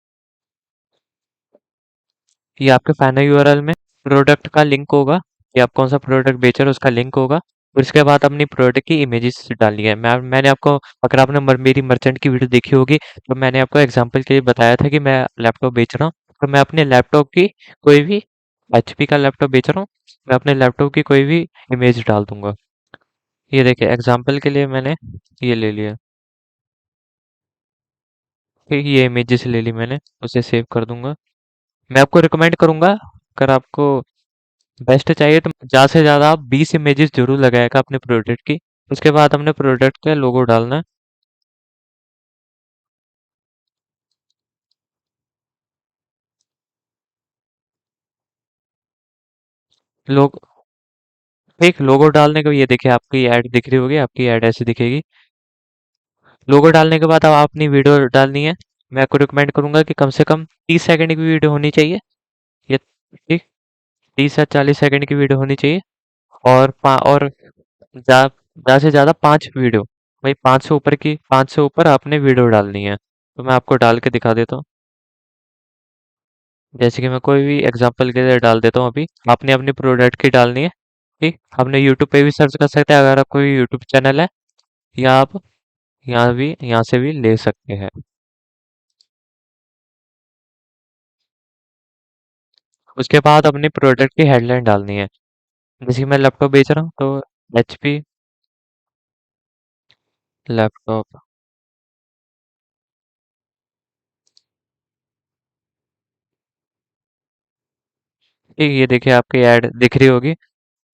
ये आपके फाइनल यूआरएल में प्रोडक्ट का लिंक होगा, कि आप कौन सा प्रोडक्ट बेच रहे हो उसका लिंक होगा। और इसके बाद अपनी प्रोडक्ट की इमेजेस डालनी है। मैंने आपको, अगर आपने मेरी मर्चेंट की वीडियो देखी होगी, तो मैंने आपको एग्जांपल के लिए बताया था कि मैं लैपटॉप बेच रहा हूँ, तो मैं अपने लैपटॉप की कोई भी, एचपी का लैपटॉप बेच रहा हूँ, मैं अपने लैपटॉप की कोई भी इमेज डाल दूंगा। ये देखिए एग्जांपल के लिए मैंने ये ले लिया, ठीक, ये इमेजेस ले ली मैंने, उसे सेव कर दूंगा। मैं आपको रिकमेंड करूंगा, अगर आपको बेस्ट चाहिए तो ज़्यादा से ज़्यादा आप 20 इमेजेस जरूर लगाएगा अपने प्रोडक्ट की। उसके बाद हमने प्रोडक्ट का लोगो डालना है। लोग एक लोगो डालने को, ये देखिए आपकी ऐड दिख रही होगी, आपकी ऐड ऐसी दिखेगी। लोगो डालने के बाद अब आप अपनी वीडियो डालनी है। मैं आपको रिकमेंड करूंगा कि कम से कम 30 सेकंड की वीडियो होनी चाहिए, ये, ठीक। 30 या 40 सेकंड की वीडियो होनी चाहिए। और ज़्यादा से ज़्यादा 5 वीडियो, भाई 5 से ऊपर आपने वीडियो डालनी है। तो मैं आपको डाल के दिखा देता हूँ, जैसे कि मैं कोई भी एग्जांपल के लिए डाल देता हूँ। अभी आपने अपनी प्रोडक्ट की डालनी है, ठीक। आपने यूट्यूब पे भी सर्च कर सकते हैं, अगर आपको यूट्यूब चैनल है, या आप यहाँ से भी ले सकते हैं। उसके बाद अपने प्रोडक्ट की हेडलाइन डालनी है, जैसे कि मैं लैपटॉप बेच रहा हूँ, तो एचपी लैपटॉप, ठीक। ये देखिए आपकी ऐड दिख रही होगी।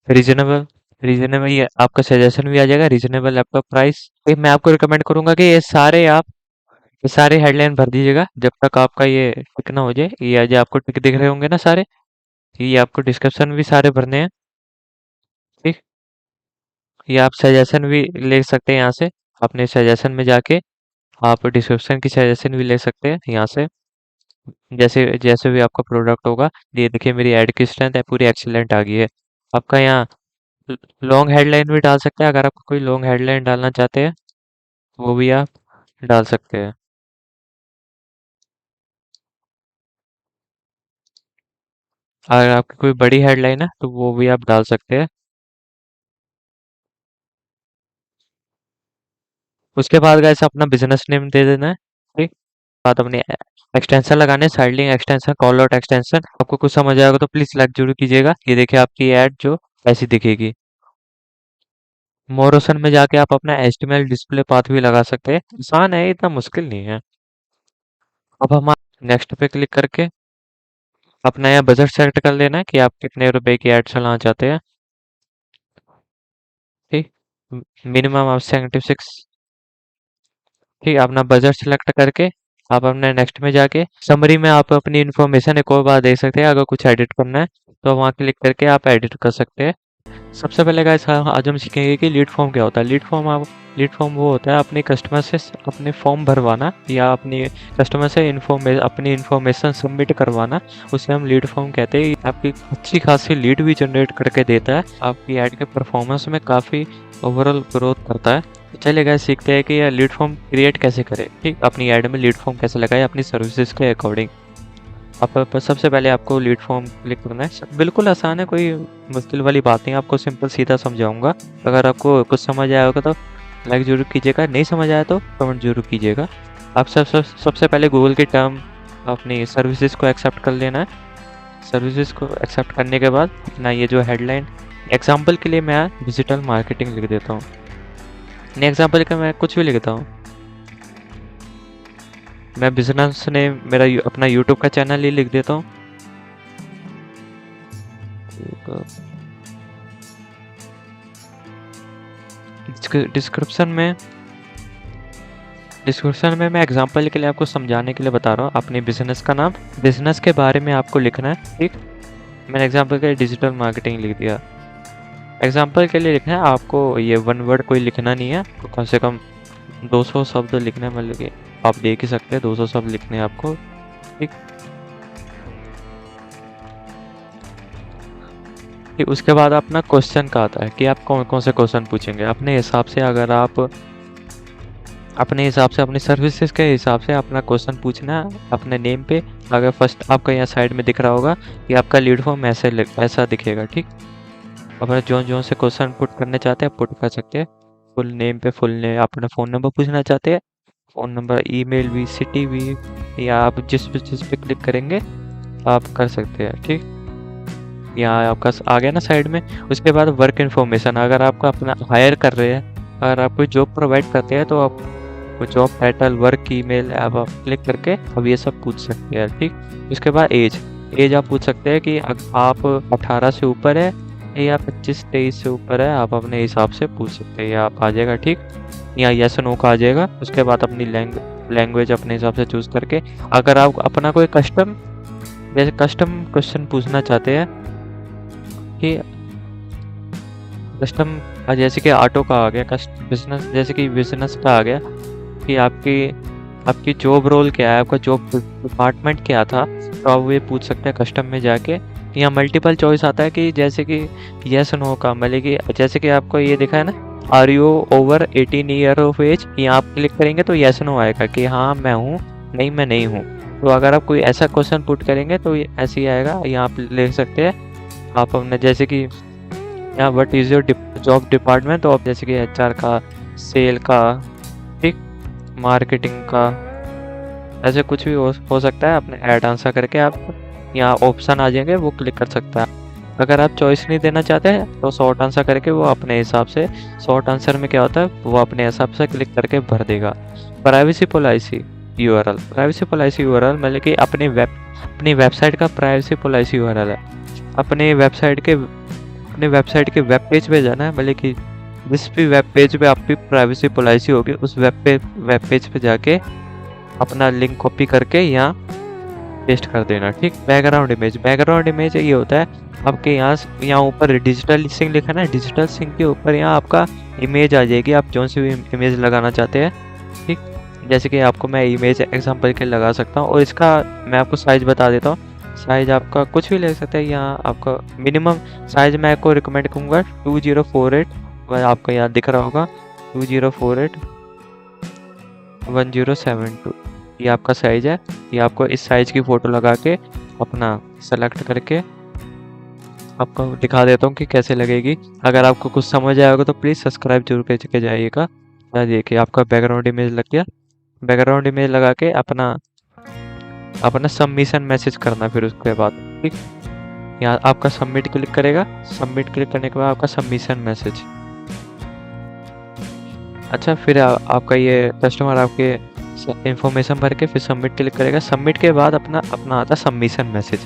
रीजनेबल, रीजनेबल, ये आपका सजेशन भी आ जाएगा, रीजनेबल लैपटॉप प्राइस। मैं आपको रिकमेंड करूंगा कि ये सारे हेडलाइन भर दीजिएगा जब तक आपका ये टिक ना हो जाए। ये जो आपको टिक दिख रहे होंगे ना सारे, ये आपको डिस्क्रिप्शन भी सारे भरने हैं, ठीक। ये आप सजेशन भी ले सकते हैं यहाँ से, अपने सजेशन में जाके आप डिस्क्रिप्शन की सजेशन भी ले सकते हैं यहाँ से, जैसे जैसे भी आपका प्रोडक्ट होगा। ये देखिए मेरी ऐड की स्ट्रेंथ है पूरी एक्सीलेंट आ गई है। आपका यहाँ लॉन्ग हेडलाइन भी डाल सकते हैं, अगर आप कोई लॉन्ग हेडलाइन डालना चाहते हैं, वो भी आप डाल सकते हैं। अगर आपकी कोई बड़ी हेडलाइन है तो वो भी आप डाल सकते हैं। उसके बाद गाइस अपना बिजनेस नेम दे देना है, ठीक। बाद अपनी एक्सटेंशन लगाने, side link extension, call out extension. आपको कुछ समझ आएगा तो प्लीज लाइक जरूर कीजिएगा। ये देखिए आपकी ऐड जो ऐसी दिखेगी। मोर में जाके आप अपना एचटीएमएल डिस्प्ले पाथ भी लगा सकते हैं, आसान है, इतना मुश्किल नहीं है। अब हम नेक्स्ट पे क्लिक करके अपना यहाँ बजट सेलेक्ट कर लेना है कि आप कितने रुपए की ऐड चलाना चाहते हैं, ठीक। मिनिमम आप 76, ठीक। अपना बजट सेलेक्ट करके आप अपने नेक्स्ट में जाके समरी में आप अपनी इन्फॉर्मेशन एक और बार दे सकते हैं। अगर कुछ एडिट करना है तो वहाँ क्लिक करके आप एडिट कर सकते हैं। सबसे पहले गाइस आज हम सीखेंगे कि लीड फॉर्म क्या होता है। लीड फॉर्म वो होता है अपने कस्टमर से अपने फॉर्म भरवाना या अपनी कस्टमर से अपनी इन्फॉर्मेशन सबमिट करवाना, उसे हम लीड फॉर्म कहते हैं। आपकी अच्छी खासी लीड भी जनरेट करके देता है, आपकी ऐड के परफॉर्मेंस में काफ़ी ओवरऑल ग्रोथ करता है। तो चलिए गाइस सीखते हैं कि यह लीड फॉर्म क्रिएट कैसे करें, ठीक, अपनी ऐड में लीड फॉर्म कैसे लगाए अपनी सर्विसेज के अकॉर्डिंग। आप सबसे पहले आपको लीड फॉर्म क्लिक करना है। बिल्कुल आसान है, कोई मुश्किल वाली बात नहीं, आपको सिंपल सीधा समझाऊंगा। अगर आपको कुछ समझ आया होगा तो लाइक जरूर कीजिएगा, नहीं समझ आया तो कमेंट जरूर कीजिएगा। आप सबसे पहले गूगल की टर्म अपनी सर्विसेज को एक्सेप्ट कर लेना है। सर्विसेज को एक्सेप्ट करने के बाद अपना ये जो हेडलाइन, एग्जाम्पल के लिए मैं डिजिटल मार्केटिंग लिख देता हूँ, नहीं एग्जाम्पल का मैं कुछ भी लिखता हूँ। मैं बिजनेस ने मेरा अपना यूट्यूब का चैनल ही लिख देता हूँ। डिस्क्रिप्शन में मैं एग्जांपल के लिए आपको समझाने के लिए बता रहा हूँ अपने बिजनेस का नाम, बिजनेस के बारे में आपको लिखना है, ठीक। मैंने एग्जांपल के लिए डिजिटल मार्केटिंग लिख दिया। एग्जांपल के लिए लिखना है आपको, ये वन वर्ड कोई लिखना नहीं है, तो कम से कम 200 शब्द लिखने में लगे, आप देख ही सकते हैं 200 शब्द लिखने हैं आपको, ठीक। उसके बाद अपना क्वेश्चन का आता है कि आप कौन कौन से क्वेश्चन पूछेंगे अपने हिसाब से। अगर आप अपने हिसाब से अपनी सर्विसेज के हिसाब से अपना क्वेश्चन पूछना है अपने नेम पे। अगर फर्स्ट आपका यहाँ साइड में दिख रहा होगा कि आपका लीड फॉर्म ऐसा दिखेगा, ठीक। अपना जो से क्वेश्चन पुट करने चाहते हैं पुट कर सकते हैं। फुल नेम पे फुल नेम, अपना फ़ोन नंबर पूछना चाहते हैं, फ़ोन नंबर, ईमेल भी, सिटी भी, या आप जिस पे क्लिक करेंगे आप कर सकते हैं, ठीक। यहाँ आपका आ गया ना साइड में। उसके बाद वर्क इन्फॉर्मेशन, अगर आपका अपना हायर कर रहे हैं, अगर आप कोई जॉब प्रोवाइड करते हैं तो आप जॉब टाइटल, वर्क ईमेल, आप क्लिक करके अब ये सब पूछ सकते हैं, ठीक। उसके बाद एज आप पूछ सकते हैं कि आप 18 से ऊपर है या 25-23 से ऊपर है, आप अपने हिसाब से पूछ सकते हैं, या आप आ जाएगा, ठीक। यहाँ यस नो का आ जाएगा। उसके बाद अपनी लैंग्वेज अपने हिसाब से चूज़ करके, अगर आप अपना कोई कस्टम क्वेश्चन पूछना चाहते हैं कि कस्टम, जैसे कि ऑटो का आ गया, बिजनेस जैसे कि बिजनेस का आ गया कि आपकी जॉब रोल क्या है, आपका जॉब डिपार्टमेंट क्या था, तो आप ये पूछ सकते हैं कस्टम में जाके। यहाँ मल्टीपल चॉइस आता है कि जैसे कि यस नो का, मतलब कि जैसे कि आपको ये दिखा है ना, are you over 18 year of age, यहाँ आप क्लिक करेंगे तो यस नो आएगा कि हाँ मैं हूँ, नहीं मैं नहीं हूँ। तो अगर आप कोई ऐसा क्वेश्चन पुट करेंगे तो ऐसे ही आएगा। यहाँ आप लिख सकते हैं आप अपने, जैसे कि यहाँ what is your job department, तो आप जैसे कि HR का, सेल का, ठीक, मार्केटिंग का, ऐसे कुछ भी हो सकता है। अपने ऐड आंसर करके आप यहाँ ऑप्शन आ जाएंगे, वो क्लिक कर सकता है। अगर आप चॉइस नहीं देना चाहते हैं तो शॉर्ट आंसर करके वो अपने हिसाब से, शॉर्ट आंसर में क्या होता है वो अपने हिसाब से क्लिक करके भर देगा। प्राइवेसी पॉलिसी URL, मतलब कि अपनी वेबसाइट का प्राइवेसी पॉलिसी URL है। अपने वेबसाइट के वेब पेज पे जाना है, मतलब कि जिस भी वेब पेज पे आपकी प्राइवेसी पॉलिसी होगी उस वेब पेज पे जाके अपना लिंक कॉपी करके यहाँ पेस्ट कर देना, ठीक। बैकग्राउंड इमेज ये होता है आपके यहाँ ऊपर डिजिटल सिंक लिखा है ना, डिजिटल सिंक के ऊपर यहाँ आपका इमेज आ जाएगी, आप जो सी भी इमेज लगाना चाहते हैं, ठीक। जैसे कि आपको मैं इमेज एग्जांपल के लगा सकता हूँ, और इसका मैं आपको साइज बता देता हूँ। साइज आपका कुछ भी ले सकते हैं, यहाँ आपका मिनिमम साइज मैं आपको रिकमेंड करूँगा 2048, आपको यहाँ दिख रहा होगा 2048 1072, ये आपका साइज है। ये आपको इस साइज की फ़ोटो लगा के अपना सेलेक्ट करके आपको दिखा देता हूँ कि कैसे लगेगी। अगर आपको कुछ समझ आएगा तो प्लीज़ सब्सक्राइब जरूर करके जाइएगा। देखिए आपका बैकग्राउंड इमेज लग गया। बैकग्राउंड इमेज लगा के अपना सबमिशन मैसेज करना, फिर उसके बाद, ठीक। यहाँ आपका सबमिट क्लिक करेगा, सबमिट क्लिक करने के बाद आपका सबमिशन मैसेज। अच्छा, फिर आपका ये कस्टमर आपके इंफॉर्मेशन भर के फिर सबमिट क्लिक करेगा। सबमिट के बाद अपना आता सबमिशन मैसेज।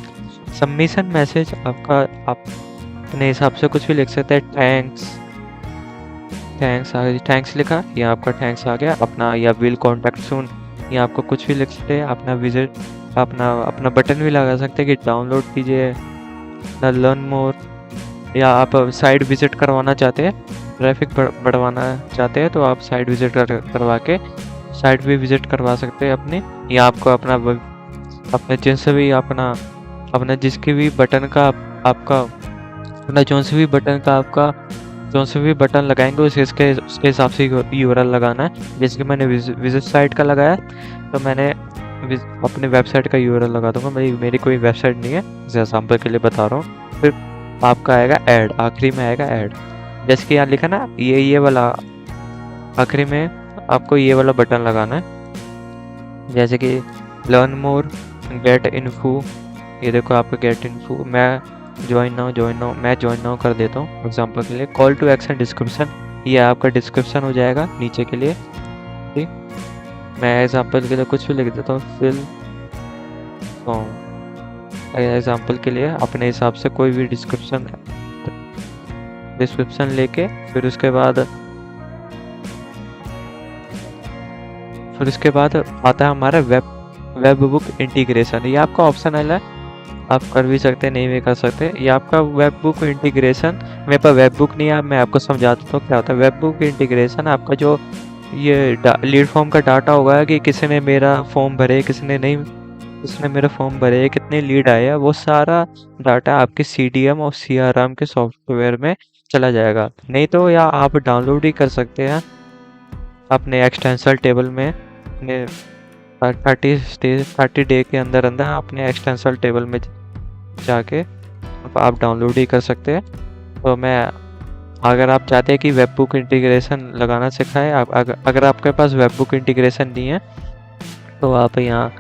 सबमिशन मैसेज आपका, आप अपने हिसाब से कुछ भी लिख सकते हैं। थैंक्स लिखा, यहाँ आपका थैंक्स आ गया। अपना या विल कॉन्टैक्ट सून, यहाँ आपको कुछ भी लिख सकते हैं। अपना विजिट, अपना बटन भी लगा सकते हैं कि डाउनलोड कीजिए, ना लर्न मोर, या आप साइट विजिट करवाना चाहते हैं, ट्रैफिक बढ़वाना चाहते हैं, तो आप साइट विजिट करवा के साइट भी विजिट करवा सकते हैं अपनी, या आपको अपने जिनसे भी अपना जिसकी भी बटन का आपका अपना जो से भी बटन लगाएंगे उसके हिसाब से यूआरएल लगाना है। जैसे कि मैंने विजिट साइट का लगाया, तो मैंने अपने वेबसाइट का यूआरएल लगा दूंगा। मेरी कोई वेबसाइट नहीं है, एग्जाम्पल के लिए बता रहा हूँ। फिर आपका आएगा ऐड, आखिरी में आएगा ऐड। जैसे कि यहाँ लिखा ना, ये वाला आखिरी में आपको ये वाला बटन लगाना है, जैसे कि लर्न मोर, गेट इन्फो। ये देखो आपका गेट इन्फो, मैं ज्वाइन नाउ मैं ज्वाइन नाउ कर देता हूँ एग्जाम्पल के लिए। कॉल टू एक्शन डिस्क्रिप्शन, ये आपका डिस्क्रिप्शन हो जाएगा नीचे के लिए। ठीक, मैं एग्जाम्पल के लिए कुछ भी लिख देता हूँ, फिल फॉर्म। एग्जाम्पल के लिए अपने हिसाब से कोई भी डिस्क्रिप्शन लेके फिर उसके बाद आता है हमारा वेब बुक इंटीग्रेशन। ये आपका ऑप्शनल है, आप कर भी सकते हैं, नहीं भी कर सकते। ये आपका वेब बुक इंटीग्रेशन, मेरे पास वेब बुक नहीं है, मैं आपको समझा देता हूँ क्या होता है। वेब बुक इंटीग्रेशन आपका जो ये लीड फॉर्म का डाटा होगा कि किसी ने मेरा फॉर्म भरे, किसने मेरा फॉर्म भरे, कितने लीड आए, वो सारा डाटा आपके CDM और CRM के सॉफ्टवेयर में चला जाएगा। नहीं तो या आप डाउनलोड ही कर सकते हैं अपने एक्सटेंशन टेबल में, अपने 30 डे के अंदर अपने एक्सटेंशन टेबल में जाके आप डाउनलोड ही कर सकते हैं। तो अगर आप चाहते हैं कि वेब बुक इंटीग्रेशन लगाना सिखाए, अगर आपके पास वेब बुक इंटीग्रेशन नहीं है तो आप यहाँ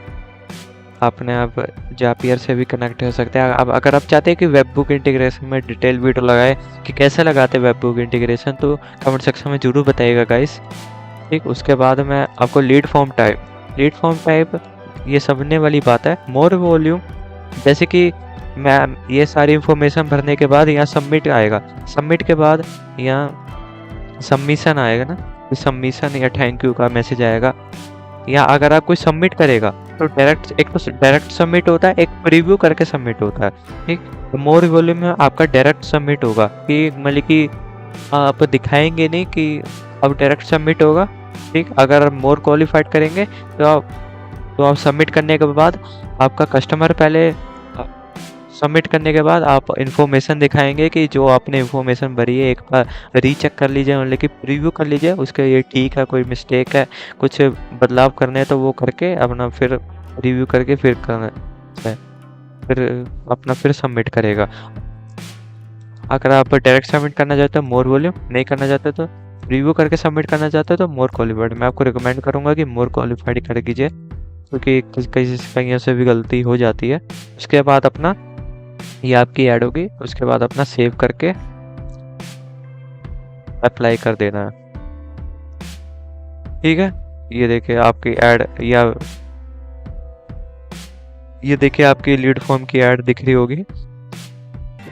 अपने आप जापियर से भी कनेक्ट हो सकते हैं। अब अगर आप चाहते हैं कि वेब बुक इंटीग्रेशन में डिटेल वीडियो लगाए कि कैसे लगाते हैं वेब बुक इंटीग्रेशन, तो कमेंट सेक्शन में ज़रूर बताइएगा गाइस। ठीक, उसके बाद मैं आपको लीड फॉर्म टाइप ये समझने वाली बात है। मोर वॉल्यूम, जैसे कि मैं ये सारी इंफॉर्मेशन भरने के बाद यहाँ सबमिट आएगा, सबमिट के बाद यहाँ सबमिशन आएगा ना, सबमिशन या थैंक यू का मैसेज आएगा। या अगर आप कोई सबमिट करेगा तो डायरेक्ट सबमिट होता है, एक प्रीव्यू करके सबमिट होता है। ठीक, मोर वॉल्यूम में आपका डायरेक्ट सबमिट होगा, कि मतलब कि आप दिखाएंगे नहीं कि अब डायरेक्ट सबमिट होगा। ठीक, अगर मोर क्वालिफाइड करेंगे तो आप सबमिट करने के बाद आपका कस्टमर पहले सबमिट करने के बाद आप इन्फॉर्मेशन दिखाएंगे कि जो आपने इन्फॉर्मेशन भरी है एक बार रीचेक कर लीजिए, मतलब कि प्रीव्यू कर लीजिए उसके, ये ठीक है, कोई मिस्टेक है, कुछ बदलाव करने हैं तो वो करके अपना फिर रिव्यू करके फिर करना है, फिर सबमिट करेगा। अगर आप डायरेक्ट सबमिट करना चाहते हो मोर वॉल्यूम, नहीं करना चाहते तो रिव्यू करके सबमिट करना चाहते हो तो मोर क्वालिफाइड। मैं आपको रिकमेंड करूँगा कि मोर क्वालिफाइड कर कीजिए, क्योंकि कहीं से भी गलती हो जाती है। उसके बाद अपना ये आपकी ऐड होगी, उसके बाद अपना सेव करके अप्लाई कर देना है। ठीक है, ये देखिए आपकी ऐड, या ये देखिए आपकी लीड फॉर्म की ऐड दिख रही होगी।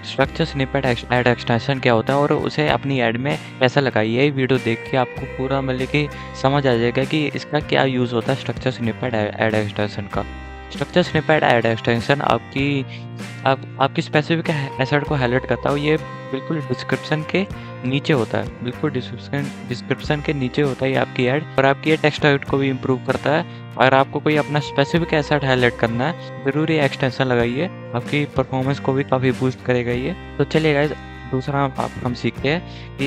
स्ट्रक्चर स्निपेट ऐड एक्सटेंशन क्या होता है और उसे अपनी ऐड में कैसे लगाइए, ये वीडियो देख के आपको पूरा मतलब कि समझ आ जाएगा कि इसका क्या यूज़ होता है स्ट्रक्चर स्निपेट ऐड एक्सटेंशन का। स्ट्रक्चर स्निपेट ऐड एक्सटेंशन आपकी स्पेसिफिक एसेट को हाईलाइट करता है। ये बिल्कुल डिस्क्रिप्शन के नीचे होता है, बिल्कुल डिस्क्रिप्शन के नीचे होता है ये आपकी ऐड, और आपकी टेक्स्ट आउट को भी इम्प्रूव करता है। अगर आपको कोई अपना स्पेसिफिक एसेट हाईलाइट करना है, ज़रूर ये एक्सटेंशन लगाइए, आपकी परफॉर्मेंस को भी काफ़ी बूस्ट करेगा ये। तो चलिए गाइस, दूसरा हम सीखते हैं कि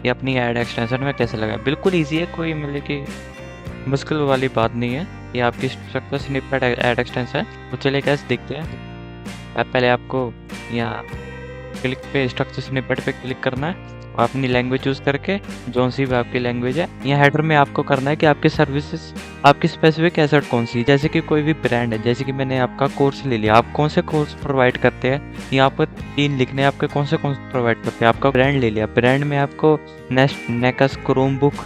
ये अपनी ऐड एक्सटेंशन में कैसे लगाए। बिल्कुल ईजी है, कोई मतलब कि मुश्किल वाली बात नहीं है। ये आपकी स्ट्रक्चर स्निपेट ऐड एक्सटेंशन है। तो चलिए गाइस देखते हैं। पहले आपको यहाँ क्लिक पे स्ट्रक्चर स्निपेट पे क्लिक करना है, अपनी लैंग्वेज चूज़ करके जो सी भी आपकी लैंग्वेज है। यहाँ हेडर में आपको करना है कि आपकी सर्विसेज, आपकी स्पेसिफिक एसेट कौन सी है। जैसे कि कोई भी ब्रांड है, जैसे कि मैंने आपका कोर्स ले लिया, आप कौन से कोर्स प्रोवाइड करते हैं, यहाँ पर 3 लिखने हैं आपके कौन से प्रोवाइड करते हैं। आपका ब्रांड ले लिया, ब्रांड में आपको नेक्स, क्रोम बुक,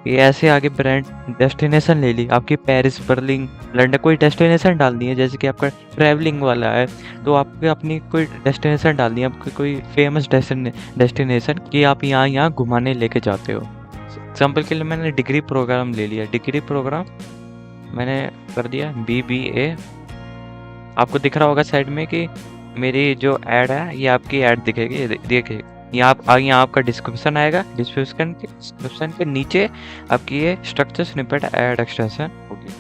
ये ऐसे आगे ब्रांड। डेस्टिनेशन ले ली आपकी, पेरिस, बर्लिन, लंदन, कोई डेस्टिनेशन डालनी है। जैसे कि आपका ट्रैवलिंग वाला है तो आपको अपनी कोई डेस्टिनेशन डालनी है, आपकी कोई फेमस डेस्टिनेशन कि आप यहाँ घुमाने लेके जाते हो। एग्जाम्पल के लिए मैंने डिग्री प्रोग्राम ले लिया, डिग्री प्रोग्राम मैंने कर दिया BBA। आपको दिख रहा होगा साइड में कि मेरी जो ऐड है ये आपकी ऐड दिखेगी, ये देखिए यहाँ आपका डिस्क्रिप्शन आएगा, डिस्क्रिप्शन के नीचे आपकी ये स्ट्रक्चर स्निपेट ऐड एक्सटेंशन होगी।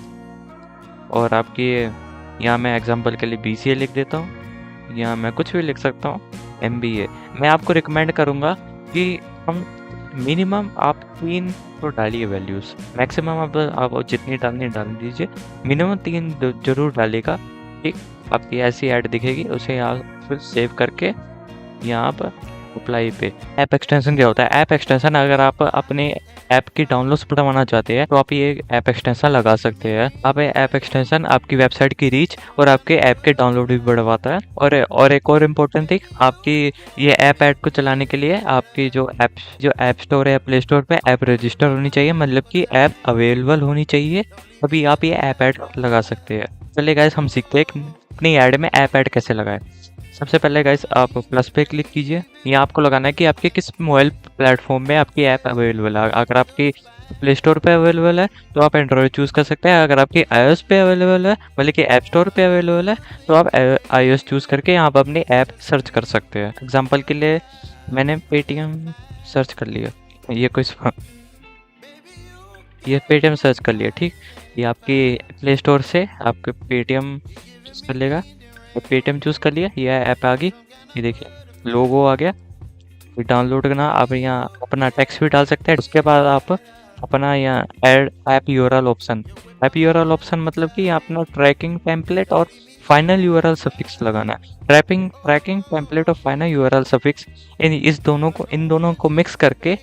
और आपकी यहाँ मैं एग्जांपल के लिए BCA लिख देता हूँ, यहाँ मैं कुछ भी लिख सकता हूँ, MBA। मैं आपको रिकमेंड करूँगा कि हम मिनिमम आप 3 तो डालिए वैल्यूज़, मैक्सिमम आप जितनी डालनी डाल दीजिए, मिनिमम 3 जरूर डालिएगा। ठीक, आपकी ऐसी ऐड दिखेगी, उसे आप फिर सेव करके यहाँ पर अप्लाई पे। ऐप एक्सटेंशन क्या होता है? ऐप एक्सटेंशन अगर आप अपने ऐप की डाउनलोड्स बढ़वाना चाहते हैं तो आप ये ऐप एक्सटेंशन लगा सकते हैं। आप ऐप एक्सटेंशन आपकी वेबसाइट की रीच और आपके ऐप के डाउनलोड भी बढ़वाता है। और एक और इम्पोर्टेंट थिंग, आपकी ये ऐप को चलाने के लिए आपकी जो ऐप स्टोर है, प्ले स्टोर पे ऐप रजिस्टर होनी चाहिए, मतलब कि ऐप अवेलेबल होनी चाहिए, तभी आप ये ऐप ऐड लगा सकते हैं। चलिए गाइस, हम सीखते हैं अपनी ऐड में ऐप ऐड कैसे लगाएं। सबसे पहले गाइस आप प्लस पे क्लिक कीजिए। यहाँ आपको लगाना है कि आपके किस मोबाइल प्लेटफॉर्म में आपकी ऐप अवेलेबल है। अगर आपकी प्ले स्टोर पे अवेलेबल है तो आप एंड्रॉयड चूज़ कर सकते हैं। अगर आपकी iOS पे अवेलेबल है, मतलब कि ऐप स्टोर पे अवेलेबल है, तो आप iOS चूज़ करके यहाँ पर अपनी ऐप सर्च कर सकते हैं। एग्जाम्पल के लिए मैंने पेटीएम सर्च कर लिया, ये पेटीएम सर्च कर लिया। ठीक, ये आपकी प्ले स्टोर से आपके पेटीएम चूज़ कर लेगा। पेटीएम चूज़ कर लिया, ये ऐप आ गई, ये देखिए लोगो आ गया। डाउनलोड करना, आप यहाँ अपना टेक्स्ट भी डाल सकते हैं। उसके बाद आप अपना यहाँ ऐड ऐप यूआरएल ऑप्शन मतलब कि अपना ट्रैकिंग टेम्पलेट और फाइनल यूआरएल सफिक्स लगाना है। ट्रैकिंग टेम्पलेट और फाइनल यूआरएल सफिक्स इन दोनों को मिक्स करके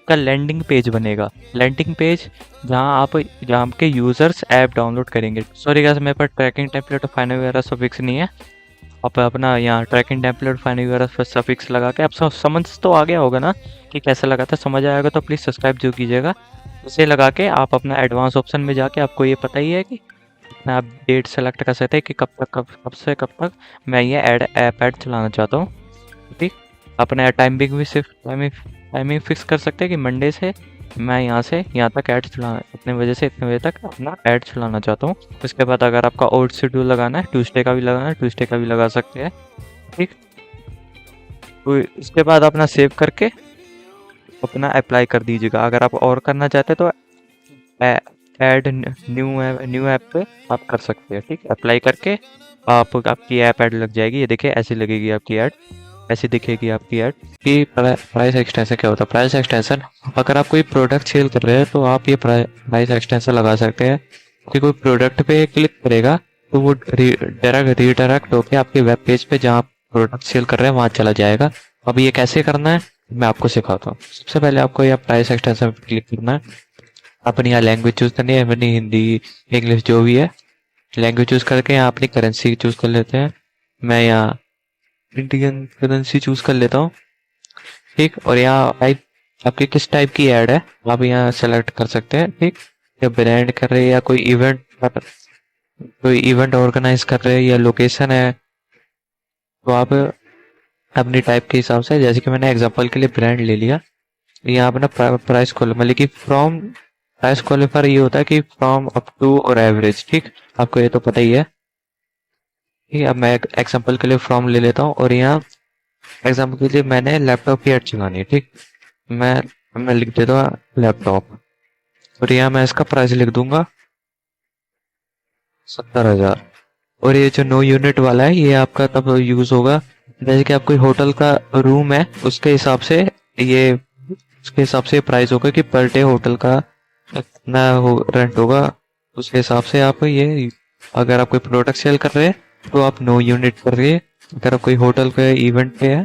का लैंडिंग पेज बनेगा। लैंडिंग पेज जहाँ आपके यूजर्स ऐप डाउनलोड करेंगे। सॉरी गाइस, मेरे पास ट्रैकिंग टेम्पलेट और फाइनल यूआरएल सफिक्स नहीं है। आप अपना यहाँ tracking template final URL suffix लगा के, आप समझ तो आ गया होगा ना कि कैसे लगाता है। समझ आएगा तो प्लीज़ सब्सक्राइब जरूर कीजिएगा। इसे लगा के आप अपना एडवांस ऑप्शन में जाके, आपको ये पता ही है कि आप डेट सेलेक्ट कर सकते हैं कि कब से कब तक मैं ये ऐप ऐड चलाना चाहता हूँ। ठीक, अपना टाइमिंग भी सिर्फ टाइमिंग फिक्स कर सकते हैं कि मंडे से मैं यहाँ से यहाँ तक ऐड चलाना, इतने बजे से इतने बजे तक अपना ऐड चलाना चाहता हूँ। उसके बाद अगर आपका आउट शेड्यूल लगाना है, ट्यूसडे का भी लगाना है, ट्यूसडे का भी लगा सकते हैं। ठीक, तो इसके बाद अपना सेव करके अपना अप्लाई कर दीजिएगा। अगर आप और करना चाहते हैं तो ऐड न्यू ऐप पे आप कर सकते हैं। ठीक, अप्लाई करके आपकी ऐप ऐड लग जाएगी। ये देखिए ऐसी लगेगी आपकी ऐड, ऐसी दिखेगी आपकी ऐड। कि प्राइस एक्सटेंशन क्या होता है? प्राइस एक्सटेंशन, अगर आप कोई प्रोडक्ट सेल कर रहे हैं तो आप ये प्राइस एक्सटेंशन लगा सकते हैं कि कोई प्रोडक्ट पे क्लिक करेगा तो वो रीडायरेक्ट होकर आपके वेब पेज पे जहाँ प्रोडक्ट सेल कर रहे हैं वहाँ चला जाएगा। अब ये कैसे करना है मैं आपको सिखाता हूँ। सबसे पहले आपको यह प्राइस एक्सटेंशन पे क्लिक करना है। अपनी यहाँ लैंग्वेज चूज करनी है, अपनी हिंदी इंग्लिश जो भी है लैंग्वेज चूज करके यहाँ अपनी करेंसी चूज कर लेते हैं। मैं यहाँ इंडियन करेंसी चूज कर लेता हूँ। ठीक, और यहाँ टाइप आपके किस टाइप की ऐड है आप यहाँ सेलेक्ट कर सकते हैं। ठीक, या ब्रांड कर रहे हैं या कोई इवेंट ऑर्गेनाइज कर रहे हैं या लोकेशन है, तो आप अपनी टाइप के हिसाब से, जैसे कि मैंने एग्जांपल के लिए ब्रांड ले लिया, यहाँ अपना प्राइस मतलब कि फ्रॉम प्राइस क्वालिफायर ये होता है कि फ्रॉम अप टू और एवरेज। ठीक, आपको ये तो पता ही है। ठीक, अब मैं एग्जांपल के लिए फ्रॉम ले लेता हूँ और यहाँ एग्जांपल के लिए मैंने लैपटॉप की ऐड चलानी है। ठीक, मैं लिख देता हूँ लैपटॉप और यहाँ मैं इसका प्राइस लिख दूंगा 70,000। और ये जो नो यूनिट वाला है ये आपका तब यूज होगा जैसे कि आप कोई होटल का रूम है, उसके हिसाब से प्राइस होगा कि पर डे होटल का कितना रेंट होगा। उसके हिसाब से आप ये, अगर आप कोई प्रोडक्ट सेल कर रहे हैं तो आप नो यूनिट कर रहे हैं। अगर आप कोई होटल के इवेंट पे है,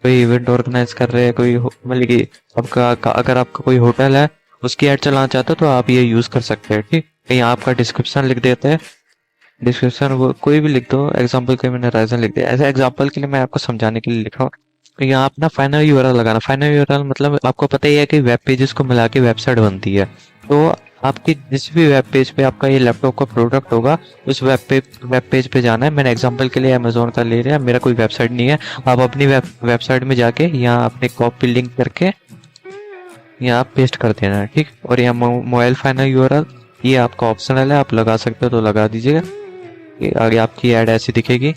कोई इवेंट ऑर्गेनाइज कर रहे हैं, कोई मतलब कि अगर आपका कोई होटल है उसकी ऐड चलाना चाहते हो तो आप ये यूज कर सकते हैं। ठीक, यहाँ आपका डिस्क्रिप्शन लिख देते हैं। डिस्क्रिप्शन वो कोई भी लिख दो, एग्जांपल के मैंने राइजन लिख दिया। ऐसे एग्जांपल के लिए मैं आपको समझाने के लिए लिख रहा हूँ। तो यहाँ अपना फाइनल यूआरएल लगाना। फाइनल यूआरएल मतलब आपको पता ही है कि वेब पेजेस को मिला के वेबसाइट बनती है। तो आपकी जिस भी वेब पेज पे आपका ये लैपटॉप का प्रोडक्ट होगा उस वेब पेज पे जाना है। मैंने एग्जांपल के लिए अमेजोन का ले लिया, मेरा कोई वेबसाइट नहीं है। आप अपनी वेबसाइट में जाके यहाँ अपने कॉपी लिंक करके यहाँ पेस्ट कर देना है। ठीक, और यहाँ मोबाइल फाइनल यूआरएल ये आपका ऑप्शनल है, आप लगा सकते हो तो लगा दीजिएगा। आगे आपकी ऐड ऐसी दिखेगी।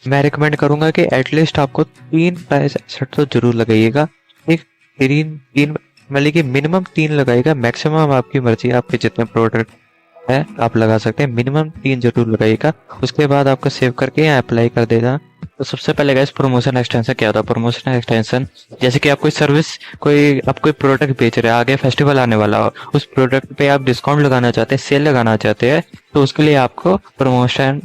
मैं रिकमेंड करूंगा कि एटलीस्ट आपको 3 प्राइस एसेट तो जरूर लगाइएगा। ठीक, तीन तीन मतलब कि मिनिमम 3 लगाइएगा, मैक्सिमम आपकी मर्जी है, आपके जितने प्रोडक्ट है आप लगा सकते हैं, मिनिमम 3 जरूर लगाइएगा। उसके बाद आपको सेव करके यहाँ अप्लाई कर देना। तो सबसे पहले गाइस प्रमोशन एक्सटेंशन क्या होता है? प्रमोशन एक्सटेंशन जैसे कि आप कोई सर्विस, आप कोई प्रोडक्ट बेच रहे हैं, आगे फेस्टिवल आने वाला हो, उस प्रोडक्ट पे आप डिस्काउंट लगाना चाहते हैं, सेल लगाना चाहते हैं, तो उसके लिए आपको प्रमोशन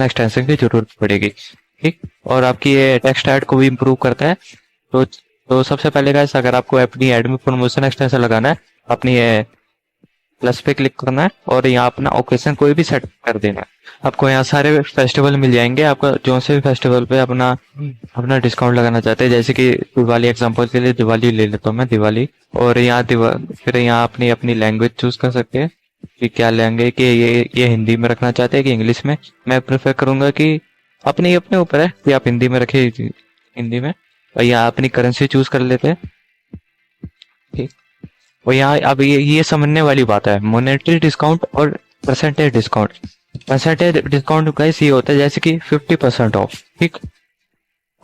एक्सटेंशन की जरूरत पड़ेगी। ठीक, और आपकी ये टेक्स्ट ऐड को भी इम्प्रूव करता है। तो सबसे पहले गाइस अगर आपको अपनी ऐड में प्रमोशन एक्सटेंशन लगाना है, अपनी ये प्लस पे क्लिक करना है और यहाँ अपना ओकेजन कोई भी सेट कर देना है। आपको यहाँ सारे फेस्टिवल मिल जाएंगे, आपका जो से भी फेस्टिवल पे अपना अपना डिस्काउंट लगाना चाहते हैं, जैसे कि दिवाली, एग्जांपल के लिए दिवाली ले लेता हूँ मैं, दिवाली। और यहाँ फिर यहाँ अपनी अपनी लैंग्वेज चूज कर सकते हैं कि क्या लेंगे, कि ये हिंदी में रखना चाहते हैं कि इंग्लिश में। मैं प्रेफर करूंगा कि अपने अपने ऊपर है कि आप हिंदी में रखे, हिंदी में। और यहाँ अपनी करेंसी चूज कर लेते हैं। ठीक, और यहाँ अब ये समझने वाली बात है, मॉनेटरी डिस्काउंट और percentage discount. Percentage discount guys ये होता है जैसे कि 50% ऑफ। ठीक,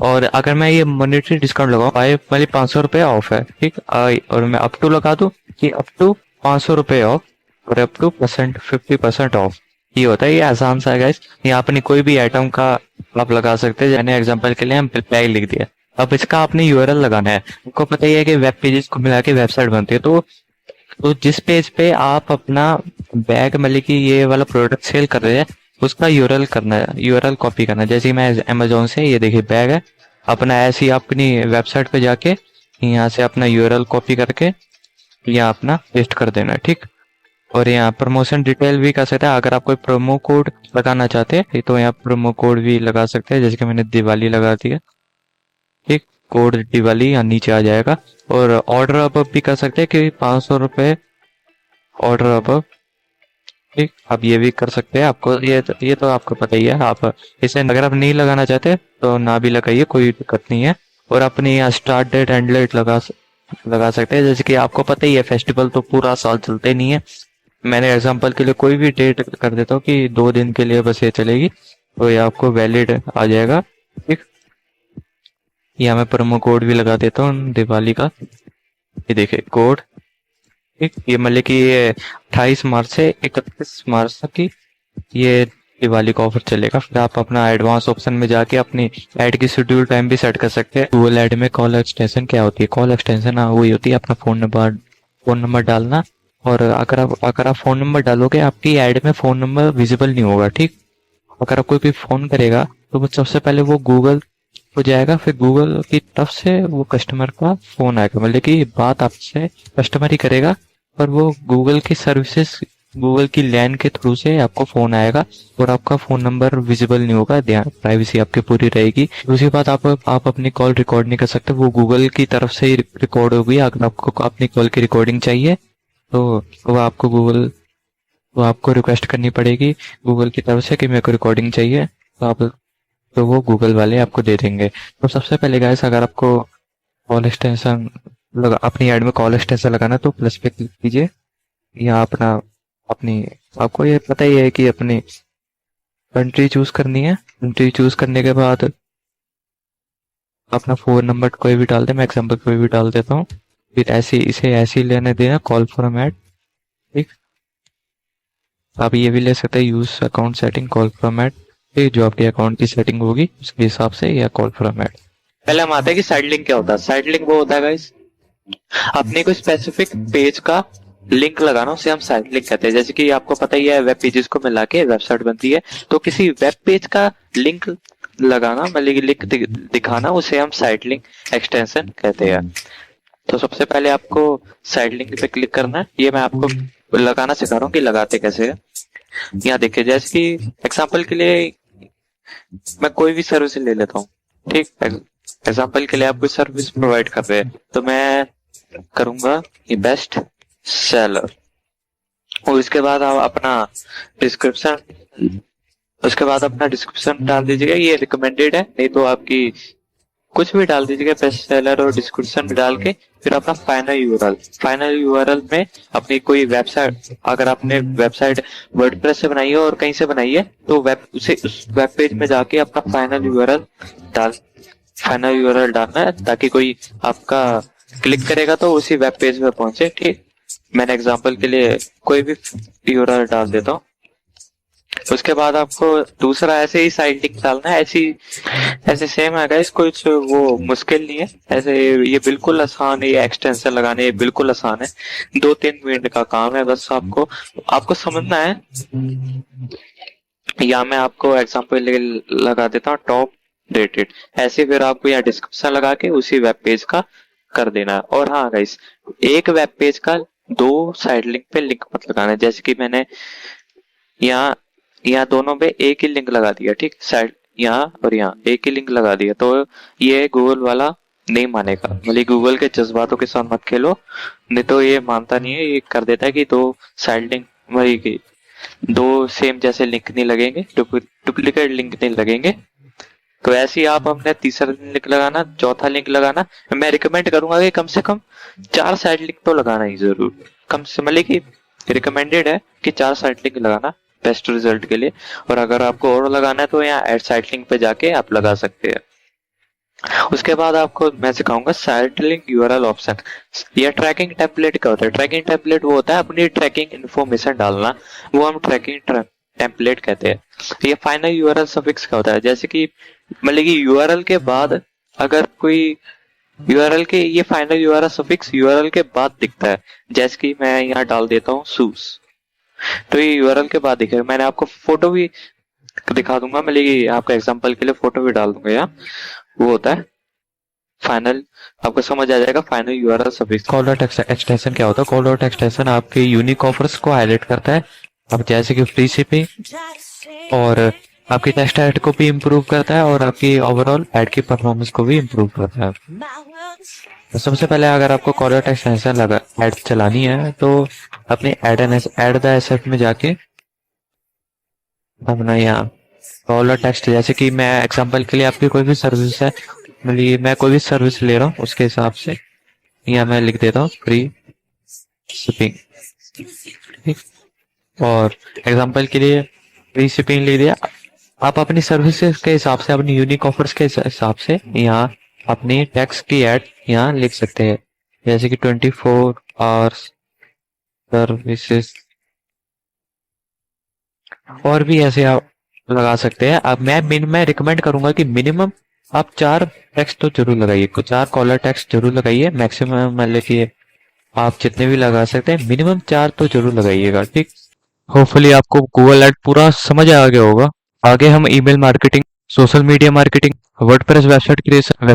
और अगर मैं ये मॉनेटरी डिस्काउंट लगाऊं, 500 रुपये ऑफ है। ठीक, और मैं अप टू लगा दूं कि अप टू 500 रुपये ऑफ और अप टू 50% ऑफ। ये होता है, ये आसान सा है गाइस। यहाँ अपनी कोई भी आइटम का आप लगा सकते हैं। मैंने एग्जांपल के लिए हम बैग लिख दिया, अब इसका आपने यूआरएल लगाना है। आपको पता ही है कि वेब पेजेस को मिला के वेबसाइट बनती है। तो जिस पेज पे आप अपना बैग मतलब कि ये वाला प्रोडक्ट सेल कर रहे हैं, उसका यूआरएल करना है, यूआरएल कॉपी करना है। जैसे मैं अमेजोन से ये देखिए बैग है, अपना ऐसे ही अपनी वेबसाइट पे जाके यहाँ से अपना यूआरएल कॉपी करके यहाँ अपना पेस्ट कर देना है। ठीक, और यहाँ प्रमोशन डिटेल भी कर सकते हैं। अगर आप कोई प्रोमो कोड लगाना चाहते हैं तो यहाँ प्रोमो कोड भी लगा सकते हैं, जैसे कि मैंने दिवाली लगा दिया। ठीक, कोड दिवाली यहाँ नीचे आ जाएगा। और ऑर्डर अबव भी कर सकते हैं कि 500 रुपये ऑर्डर अबव। ठीक, आप ये भी कर सकते हैं। आपको ये तो आपको पता ही है। आप इसे अगर आप नहीं लगाना चाहते तो ना भी लगाइए, कोई दिक्कत नहीं है। और अपने यहाँ स्टार्ट डेट एंड डेट लगा सकते हैं। जैसे कि आपको पता ही है फेस्टिवल तो पूरा साल चलते नहीं है। मैंने एग्जांपल के लिए कोई भी डेट कर देता हूँ कि 2 दिन के लिए बस ये चलेगी, तो ये आपको वैलिड आ जाएगा। ठीक, यहाँ मैं प्रोमो कोड भी लगा देता हूँ दिवाली का, ये देखिए कोड। ठीक, ये मतलब कि ये 28 मार्च से 31 मार्च तक की ये दिवाली का ऑफर चलेगा। फिर आप अपना एडवांस ऑप्शन में जाके अपनी ऐड की शेड्यूल टाइम भी सेट कर सकते हैं। गूगल ऐड में कॉल एक्सटेंशन क्या होती है? कॉल एक्सटेंशन वही होती है अपना फोन नंबर डालना। और अगर आप फोन नंबर डालोगे, आपकी ऐड में फोन नंबर विजिबल नहीं होगा। ठीक, अगर आप कोई भी फोन करेगा तो वो सबसे पहले वो गूगल हो जाएगा, फिर गूगल की तरफ से वो कस्टमर का फोन आएगा, मतलब कि बात आपसे कस्टमर ही करेगा, पर वो गूगल की सर्विसेज, गूगल की लैन के थ्रू से आपको फोन आएगा और आपका फोन नंबर विजिबल नहीं होगा। ध्यान, प्राइवेसी आपकी पूरी रहेगी। दूसरी बात, आप अपनी कॉल रिकॉर्ड नहीं कर सकते, वो गूगल की तरफ से ही रिकॉर्ड होगी। अगर आपको अपनी कॉल की रिकॉर्डिंग चाहिए तो वो आपको रिक्वेस्ट करनी पड़ेगी गूगल की तरफ से कि मेरे को रिकॉर्डिंग चाहिए, तो वो गूगल वाले आपको दे देंगे। तो सबसे पहले गाइस, अगर आपको कॉल एक्सटेंशन अपनी ऐड में कॉल एक्सटेंशन लगाना तो प्लस पे क्लिक कीजिए। यहाँ आपको ये पता ही है कि अपनी कंट्री चूज करनी है। कंट्री चूज करने के बाद अपना फोन नंबर कोई भी डाल दे, मैं एग्जाम्पल कोई भी डाल देता हूँ। फिर इसे ऐसे ही लेने देना, कॉल फ्रॉम ऐड। ठीक, आप ये भी ले सकते हैं use account setting call from add, जो आपके अकाउंट की सेटिंग होगी उसके हिसाब से, या कॉल फ्रॉम ऐड। पहले हम आते हैं कि साइड लिंक क्या होता है। साइड लिंक वो होता है गाइस, अपने कोई स्पेसिफिक पेज का लिंक लगाना, उसे हम साइड लिंक कहते हैं। जैसे कि आपको पता ही है वेब पेजेस को मिला के वेबसाइट बनती है, तो किसी वेब पेज का लिंक लगाना, मतलब कि लिंक दिखाना, उसे हम साइड लिंक एक्सटेंशन कहते हैं। तो सबसे पहले आपको साइड लिंक पे क्लिक करना है। ये मैं आपको लगाना सिखा रहा हूँ कि लगाते कैसे है। यहाँ देखिए, जैसे कि एग्जांपल के लिए मैं कोई भी सर्विस ले लेता हूँ। ठीक, एग्जांपल के लिए आप कोई सर्विस प्रोवाइड कर रहे हैं, तो मैं करूंगा ये बेस्ट सेलर, और इसके बाद आप अपना डिस्क्रिप्शन डाल दीजिएगा। ये रिकमेंडेड है, नहीं तो आपकी कुछ भी डाल दीजिएगा, बेस्ट सेलर और डिस्क्रिप्शन डाल के फिर अपना फाइनल यूआरएल में अपनी कोई वेबसाइट, अगर आपने वेबसाइट वर्डप्रेस से बनाई है और कहीं से बनाई है तो उस वेब पेज में जाके अपना फाइनल यूआरएल डालना है, ताकि कोई आपका क्लिक करेगा तो उसी वेब पेज में पहुंचे। ठीक, मैंने एग्जांपल के लिए कोई भी यूआरएल डाल देता हूँ। उसके बाद आपको दूसरा ऐसे ही साइड लिंक डालना है, ऐसे सेम है गाइस, कुछ वो मुश्किल नहीं है। ऐसे ये बिल्कुल आसान है, ये एक्सटेंशन लगाने ये बिल्कुल आसान है, 2-3 मिनट का काम है, बस आपको समझना है। या मैं आपको एग्जांपल लगा देता हूँ, टॉप रेटेड, ऐसे फिर आपको यहाँ डिस्क्रिप्शन लगा के उसी वेब पेज का कर देना है। और हाँ गाइस, एक वेब पेज का 2 साइड लिंक पे लिंक मत लगाना, जैसे कि मैंने यहाँ दोनों पे एक ही लिंक लगा दिया। ठीक, साइड यहाँ और यहाँ एक ही लिंक लगा दिया, तो ये गूगल वाला नहीं मानेगा। मतलब गूगल के जज्बातों के साथ मत खेलो, नहीं तो ये मानता नहीं है, ये कर देता है कि 2 साइड लिंक, वही की 2 सेम जैसे लिंक नहीं लगेंगे, डुप्लीकेट लिंक नहीं लगेंगे। तो ऐसे ही आप अपने तीसरा लिंक लगाना, चौथा लिंक लगाना। मैं रिकमेंड करूंगा कि कम से कम 4 साइड लिंक तो लगाना ही जरूर, कम से मतलब कि रिकमेंडेड है कि 4 साइड लिंक लगाना बेस्ट रिजल्ट के लिए। और अगर आपको और लगाना है तो यहाँ ऐड साइड लिंक पे जाके आप लगा सकते हैं। उसके बाद आपको मैं सिखाऊंगा साइड लिंक यूआरएल ऑप्शन। यह ट्रैकिंग टेम्पलेट का होता है। ट्रैकिंग टेम्पलेट वो होता है अपनी ट्रैकिंग इन्फॉर्मेशन डालना, वो हम ट्रैकिंग टेम्पलेट कहते हैं। ये फाइनल यूआरएल सफिक्स का होता है, जैसे कि मतलब कि यूआरएल के बाद अगर कोई यूआरएल के, ये फाइनल यूआरएल सफिक्स यूआरएल के बाद दिखता है। जैसे कि मैं यहाँ डाल देता हूँ शूज, तो ये यूआरएल के बाद दिखेगा। मैंने आपको फोटो भी दिखा दूंगा, मैं लेकिन आपका एग्जांपल के लिए फोटो भी डाल दूंगा यहाँ। वो होता है फाइनल, आपको समझ आ जाएगा final URL suffix. Call dot extension क्या होता है? कॉल डॉट एक्सटेंशन आपके यूनिक ऑफर्स को हाईलाइट करता है। अब जैसे कि फ्री शिपिंग, और आपकी टेक्स्ट ऐड को भी इम्प्रूव करता है, और आपकी ओवरऑल ऐड की परफॉर्मेंस को भी इम्प्रूव करता है। तो सबसे पहले अगर आपको कॉल डॉट एक्सटेंशन लगा ऐड चलानी है तो अपने ऐड द एसएफ में जाके अपना यहाँ कॉल डॉट टेक्स्ट, जैसे कि मैं एग्जांपल के लिए आपकी कोई भी सर्विस है, मतलब मैं कोई भी सर्विस ले रहा हूँ उसके हिसाब से यहाँ मैं लिख देता हूँ फ्री शिपिंग। ठीक, और एग्जांपल के लिए फ्री शिपिंग ले दिया। आप अपनी सर्विसेज के हिसाब से, अपनी यूनिक ऑफर्स के हिसाब से यहाँ अपनी टैक्स की ऐड यहाँ लिख सकते हैं, जैसे कि 24 आवर्स सर्विसेज, और भी ऐसे आप लगा सकते हैं। अब मैं रिकमेंड करूंगा कि मिनिमम आप 4 टेक्स्ट तो जरूर लगाइए, 4 कॉलर टेक्स्ट जरूर लगाइए। मैक्सिमम मतलब कि आप जितने भी लगा सकते हैं, मिनिमम 4 तो जरूर लगाइएगा। ठीक, होपफुली आपको गूगल ऐड पूरा समझ आ गया होगा। आगे हम email marketing, social media marketing, WordPress website creation,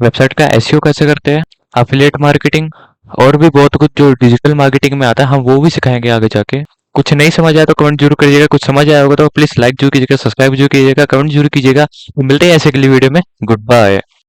website का एसईओ कैसे करते हैं, एफिलिएट मार्केटिंग, और भी बहुत कुछ जो डिजिटल मार्केटिंग में आता है हम वो भी सिखाएंगे आगे जाके। कुछ नहीं समझ आया तो कमेंट जरूर करिएगा, कुछ समझ आया होगा तो प्लीज लाइक जरूर कीजिएगा, सब्सक्राइब जरूर कीजिएगा, कमेंट जरूर कीजिएगा। मिलते हैं ऐसे अगली वीडियो में। Good bye.